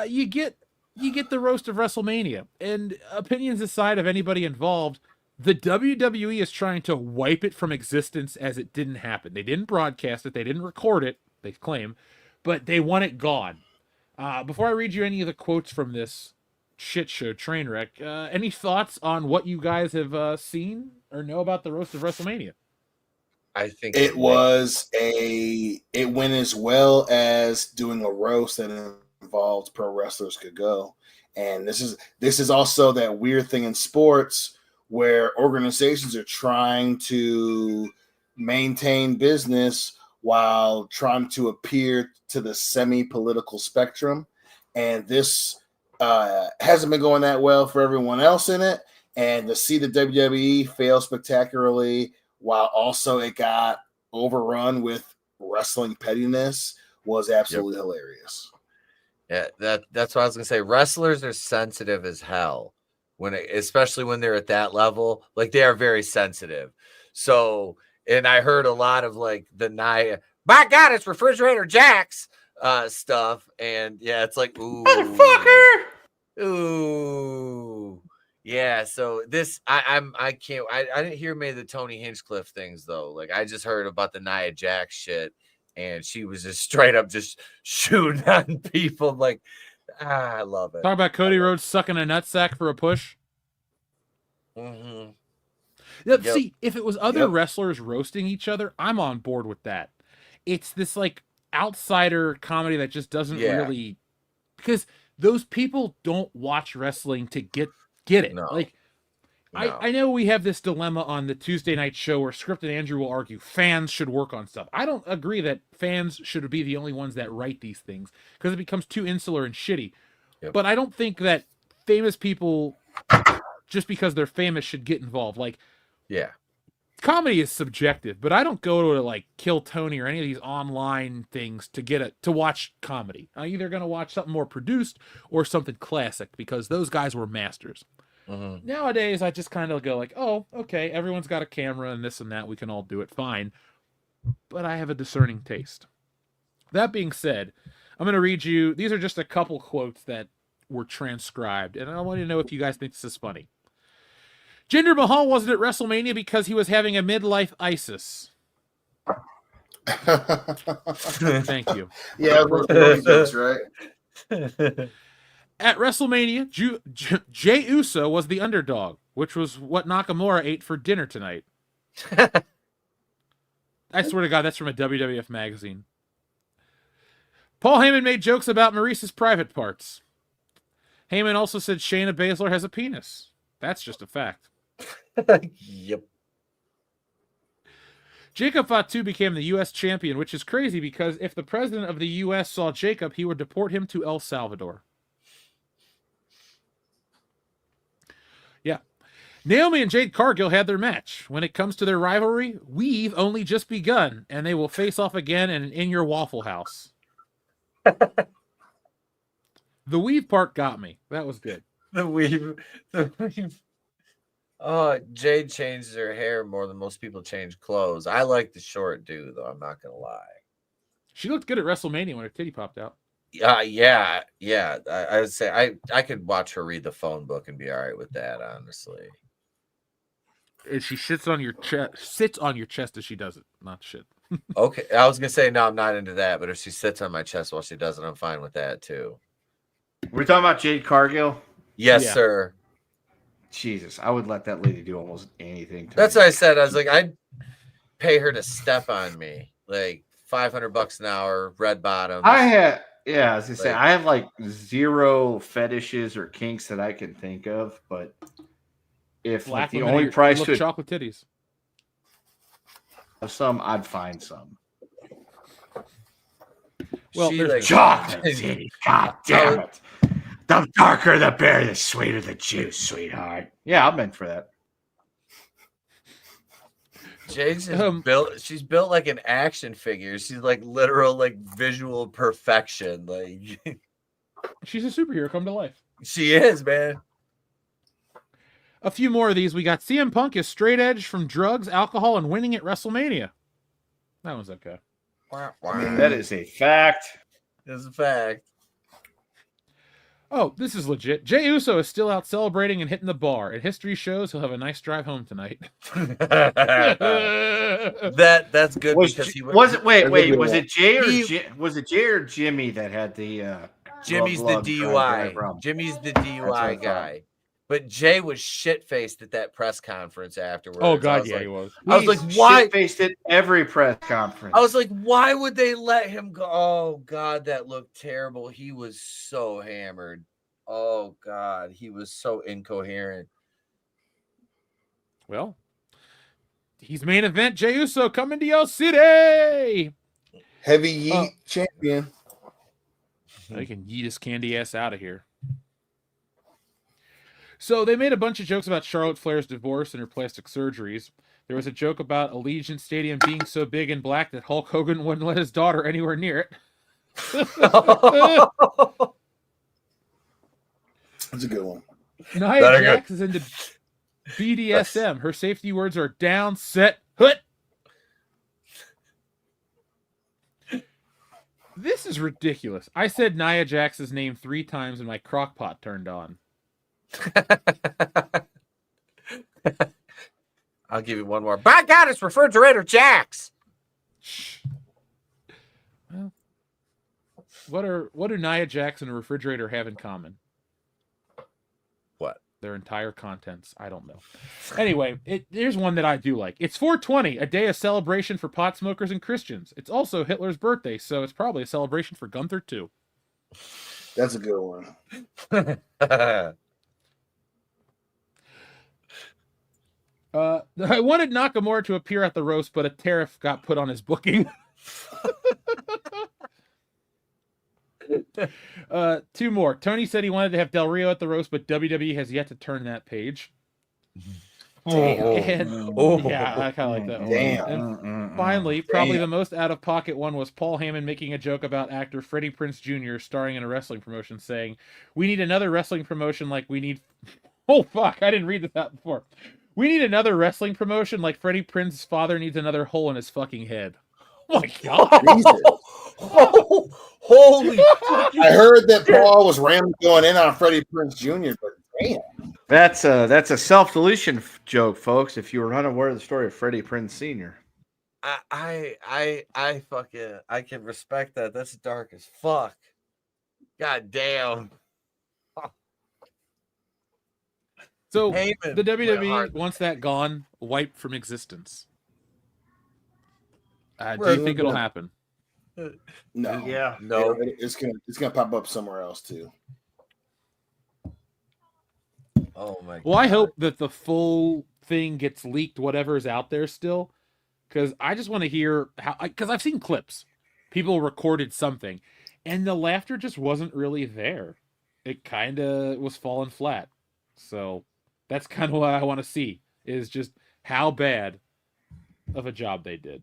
you get the roast of WrestleMania. And opinions aside of anybody involved, the WWE is trying to wipe it from existence as it didn't happen. They didn't broadcast it, they didn't record it, they claim, but they want it gone. Before I read you any of the quotes from this shit show train wreck, any thoughts on what you guys have seen or know about the roast of WrestleMania? I think it went as well as doing a roast that involved pro wrestlers could go. And this is also that weird thing in sports where organizations are trying to maintain business while trying to appear to the semi-political spectrum. And this hasn't been going that well for everyone else in it. And to see the WWE fail spectacularly while also it got overrun with wrestling pettiness was absolutely hilarious. Yeah, that's what I was gonna say. Wrestlers are sensitive as hell especially when they're at that level. Like they are very sensitive. So, and I heard a lot of like the Nia, my God, it's Refrigerator Jack's stuff, and yeah, it's like, ooh, motherfucker, ooh. Yeah, so this I didn't hear many of the Tony Hinchcliffe things though. Like I just heard about the Nia Jax shit, and she was just straight up just shooting on people. Like, I love it. Talk about Cody Rhodes sucking a nutsack for a push. Mm-hmm. Yep. See, if it was other wrestlers roasting each other, I'm on board with that. It's this like outsider comedy that just doesn't really, because those people don't watch wrestling to get it. No. Like, no. I know we have this dilemma on the Tuesday night show where Script and Andrew will argue fans should work on stuff. I don't agree that fans should be the only ones that write these things because it becomes too insular and shitty. Yep. But I don't think that famous people, just because they're famous, should get involved. Like, yeah, comedy is subjective, but I don't go to like Kill Tony or any of these online things to watch comedy. I'm either going to watch something more produced or something classic because those guys were masters. Mm-hmm. Nowadays, I just kind of go like, oh, okay, everyone's got a camera and this and that. We can all do it fine. But I have a discerning taste. That being said, I'm going to read you. These are just a couple quotes that were transcribed. And I want to know if you guys think this is funny. Jinder Mahal wasn't at WrestleMania because he was having a midlife ISIS. Thank you. Yeah, jokes, right? At WrestleMania, Jey Uso was the underdog, which was what Nakamura ate for dinner tonight. I swear to God, that's from a WWF magazine. Paul Heyman made jokes about Maurice's private parts. Heyman also said Shayna Baszler has a penis. That's just a fact. Yep. Jacob Fatu became the U.S. champion, which is crazy because if the president of the U.S. saw Jacob, he would deport him to El Salvador. Yeah. Naomi and Jade Cargill had their match. When it comes to their rivalry, we've only just begun, and they will face off again in your Waffle House. The weave part got me. That was good. The weave. Oh, Jade changes her hair more than most people change clothes. I like the short do, though. I'm not gonna lie. She looked good at WrestleMania when her titty popped out. Yeah. I would say I could watch her read the phone book and be all right with that, honestly. And she sits on your chest as she does it, not shit. Okay, I was gonna say no, I'm not into that, but if she sits on my chest while she does it, I'm fine with that too. We're talking about Jade Cargill. Yes, sir. Jesus, I would let that lady do almost anything. That's what I said. I was like, I'd pay her to step on me, like $500 an hour, red bottoms. I was gonna say I have like zero fetishes or kinks that I can think of, but If Black the women only eat price little to chocolate titties. have some, I'd find some. Well, She, there's like, no Chocolate titties. God damn I it. The darker the berry, the sweeter the juice, sweetheart. Yeah, I'm in for that. Jade's just built. She's built like an action figure. She's like literal, like visual perfection. Like she's a superhero come to life. She is, man. A few more of these. We got CM Punk is straight edge from drugs, alcohol, and winning at WrestleMania. That one's okay. That is a fact. It's a fact. Oh, this is legit. Jey Uso is still out celebrating and hitting the bar. And history shows he'll have a nice drive home tonight. That's good because he was it. Wait. Was it Jay or Jimmy that had the? Jimmy's the DUI. Jimmy's the DUI guy. But Jay was shit-faced at that press conference afterwards. Oh, God, yeah, he was. I was like, why? Shit-faced at every press conference. I was like, why would they let him go? Oh, God, that looked terrible. He was so hammered. Oh, God, he was so incoherent. Well, he's main event. Jey Uso coming to your city. Heavy yeet champion. They can yeet his candy ass out of here. So they made a bunch of jokes about Charlotte Flair's divorce and her plastic surgeries. There was a joke about Allegiant Stadium being so big and black that Hulk Hogan wouldn't let his daughter anywhere near it. That's a good one. Nia Jax is into BDSM. Her safety words are down, set, hut. This is ridiculous. I said Nia Jax's name 3 times and my crock pot turned on. I'll give you one more. By God, it's Refrigerator Jax. Well, what do Nia Jax and a refrigerator have in common? What? Their entire contents. I don't know. Anyway, here's one that I do like. It's 420, a day of celebration for pot smokers and Christians. It's also Hitler's birthday, so it's probably a celebration for Gunther too. That's a good one. I wanted Nakamura to appear at the roast, but a tariff got put on his booking. 2 more. Tony said he wanted to have Del Rio at the roast, but WWE has yet to turn that page. Yeah, I kind of like that one. And finally, probably the most out-of-pocket one was Paul Heyman making a joke about actor Freddie Prinze Jr. starring in a wrestling promotion, saying, "We need another wrestling promotion like we need..." Oh, fuck, I didn't read this out before. "We need another wrestling promotion like Freddie Prinze's father needs another hole in his fucking head." Oh, my God. Oh, holy I heard that Paul was randomly going in on Freddie Prinze Jr., but damn. That's a self-deletion joke, folks. If you were unaware of the story of Freddie Prinze Sr. I fucking I can respect that. That's dark as fuck. God damn. So Heyman the WWE went hard. wants that gone, wiped from existence. Do you think it'll happen? No. Yeah. No. It's gonna pop up somewhere else too. Oh my God. Well, I hope that the full thing gets leaked, whatever's out there still, because I just want to hear how. Because I've seen clips, people recorded something, and the laughter just wasn't really there. It kind of was falling flat. So that's kind of what I want to see, is just how bad of a job they did.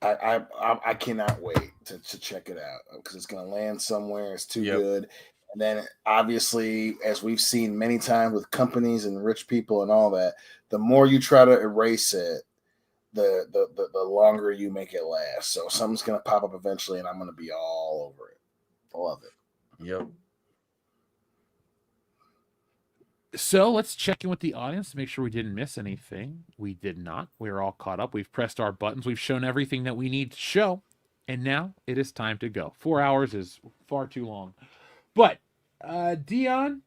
I cannot wait to check it out because it's gonna land somewhere. It's too good. And then obviously, as we've seen many times with companies and rich people and all that, the more you try to erase it, the longer you make it last. So something's gonna pop up eventually, and I'm gonna be all over it. I love it. Yep. So let's check in with the audience to make sure we didn't miss anything. We did not. We're all caught up. We've pressed our buttons. We've shown everything that we need to show. And now it is time to go. 4 hours is far too long. But Dion,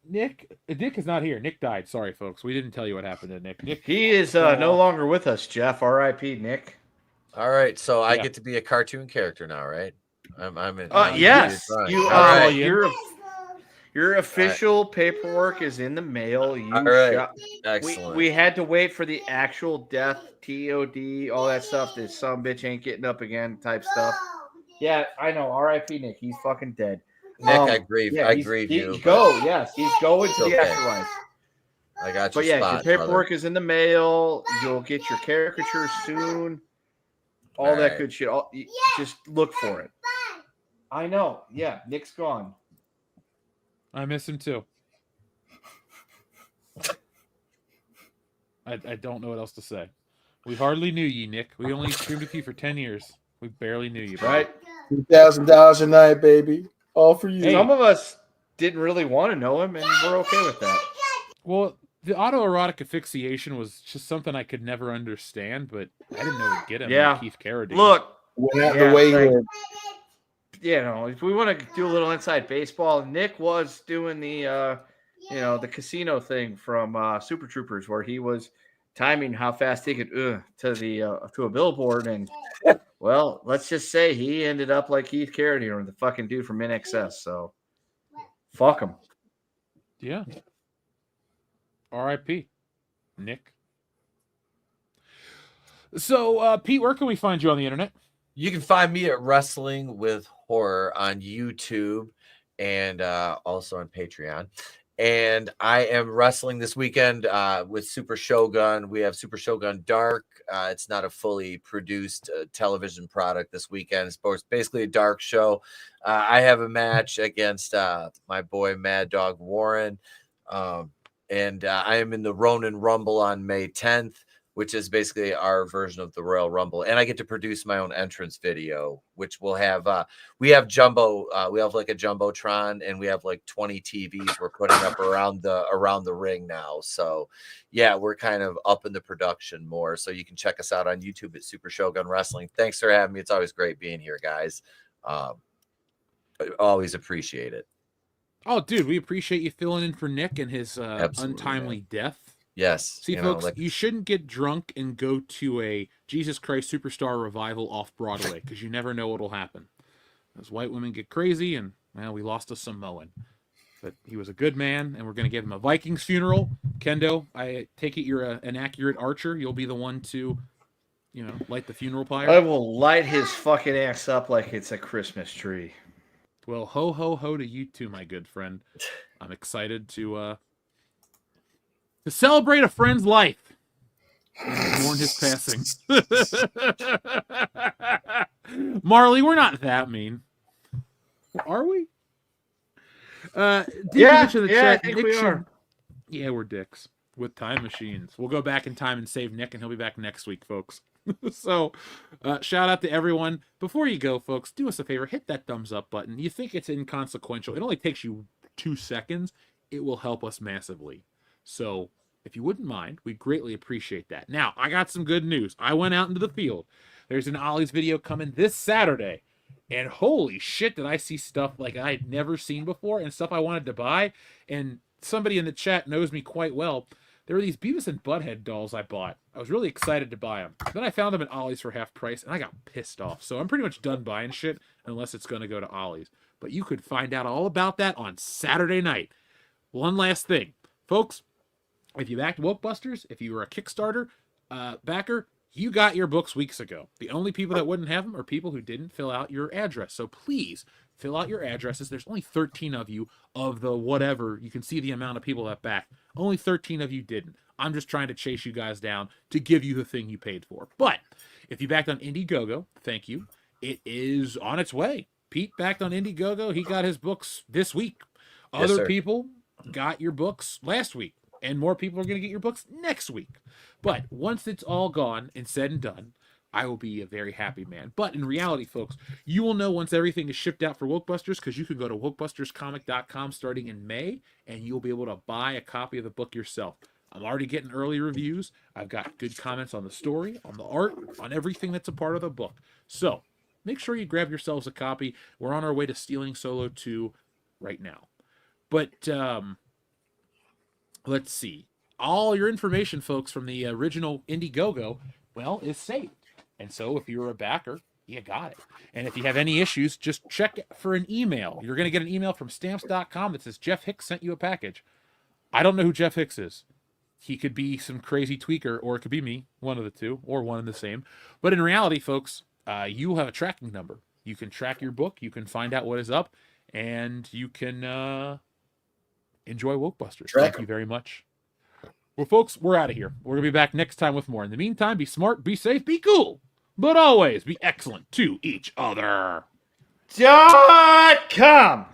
Nick is not here. Nick died. Sorry, folks. We didn't tell you what happened to Nick. He is no longer with us, Jeff. R.I.P. Nick. All right, so I get to be a cartoon character now, right? I'm in. Yes, you are. right. Your official paperwork is in the mail. You All right. shot. Excellent. We had to wait for the actual death, TOD, all that stuff. This some bitch ain't getting up again type stuff. Yeah, I know. R.I.P. Nick. He's fucking dead. Nick, I grieve. Yeah, I grieve you. Yes, he's going to the okay. afterlife. I got But your yeah, spot, your paperwork brother. is in the mail. You'll get your caricature soon. All that right. good shit. Just look for it. I know. Yeah, Nick's gone. I miss him too. I don't know what else to say. We hardly knew you, Nick. We only streamed with you for 10 years. We barely knew you. Right? $2,000 a night, baby. All for you. Hey. Some of us didn't really want to know him, and we're okay with that. Well, the autoerotic asphyxiation was just something I could never understand, but I didn't know it'd get him. Yeah. Like Keith Carradine. Look, the way you if we want to do a little inside baseball, Nick was doing the the casino thing from Super Troopers, where he was timing how fast he could to a billboard, and well, let's just say he ended up like Keith Carradine or the fucking dude from NXS. So fuck him. Yeah. R.I.P. Nick. So, Pete, where can we find you on the internet? You can find me at Wrestling with Horror on YouTube and also on Patreon. And I am wrestling this weekend with Super Shogun. We have Super Shogun Dark. It's not a fully produced television product this weekend. It's basically a dark show. I have a match against my boy Mad Dog Warren. And I am in the Ronin Rumble on May 10th, which is basically our version of the Royal Rumble. And I get to produce my own entrance video, which will have, we have jumbo, we have like a Jumbotron, and we have like 20 TVs we're putting up around the ring now. So yeah, we're kind of up in the production more. So you can check us out on YouTube at Super Shogun Wrestling. Thanks for having me. It's always great being here, guys. I always appreciate it. Oh, dude, we appreciate you filling in for Nick and his untimely death. Yes. See, folks, you shouldn't get drunk and go to a Jesus Christ Superstar revival off Broadway, because you never know what'll happen. Those white women get crazy, and, well, we lost a Samoan. But he was a good man, and we're going to give him a Vikings funeral. Kendo, I take it you're an accurate archer. You'll be the one to, light the funeral pyre. I will light his fucking ass up like it's a Christmas tree. Well, ho, ho, ho to you too, my good friend. I'm excited to celebrate a friend's life and mourn his passing. Marley, we're not that mean. Are we? I think we are. Yeah, we're dicks with time machines. We'll go back in time and save Nick, and he'll be back next week, folks. So, shout out to everyone. Before you go, folks, do us a favor. Hit that thumbs up button. You think it's inconsequential. It only takes you 2 seconds. It will help us massively. So, if you wouldn't mind, we'd greatly appreciate that. Now, I got some good news. I went out into the field. There's an Ollie's video coming this Saturday. And holy shit, did I see stuff like I had never seen before and stuff I wanted to buy. And somebody in the chat knows me quite well. There were these Beavis and Butthead dolls I bought. I was really excited to buy them. Then I found them at Ollie's for half price, and I got pissed off. So I'm pretty much done buying shit unless it's going to go to Ollie's. But you could find out all about that on Saturday night. One last thing. Folks, if you backed Wokebusters, if you were a Kickstarter backer, you got your books weeks ago. The only people that wouldn't have them are people who didn't fill out your address. So please fill out your addresses. There's only 13 of you of the whatever. You can see the amount of people that backed. Only 13 of you didn't. I'm just trying to chase you guys down to give you the thing you paid for. But if you backed on Indiegogo, thank you. It is on its way. Pete backed on Indiegogo. He got his books this week. Other people got your books last week. And more people are going to get your books next week. But once it's all gone and said and done, I will be a very happy man. But in reality, folks, you will know once everything is shipped out for Wokebusters, because you can go to wokebusterscomic.com starting in May, and you'll be able to buy a copy of the book yourself. I'm already getting early reviews. I've got good comments on the story, on the art, on everything that's a part of the book. So make sure you grab yourselves a copy. We're on our way to Stealing Solo 2 right now. But let's see. All your information, folks, from the original Indiegogo, well, is saved. And so if you're a backer, you got it. And if you have any issues, just check for an email. You're going to get an email from stamps.com that says Jeff Hicks sent you a package. I don't know who Jeff Hicks is. He could be some crazy tweaker, or it could be me, one of the two, or one and the same. But in reality, folks, you have a tracking number. You can track your book. You can find out what is up, and you can enjoy Wokebusters. Thank you very much. Well, folks, we're out of here. We're going to be back next time with more. In the meantime, be smart, be safe, be cool, but always be excellent to each other. .com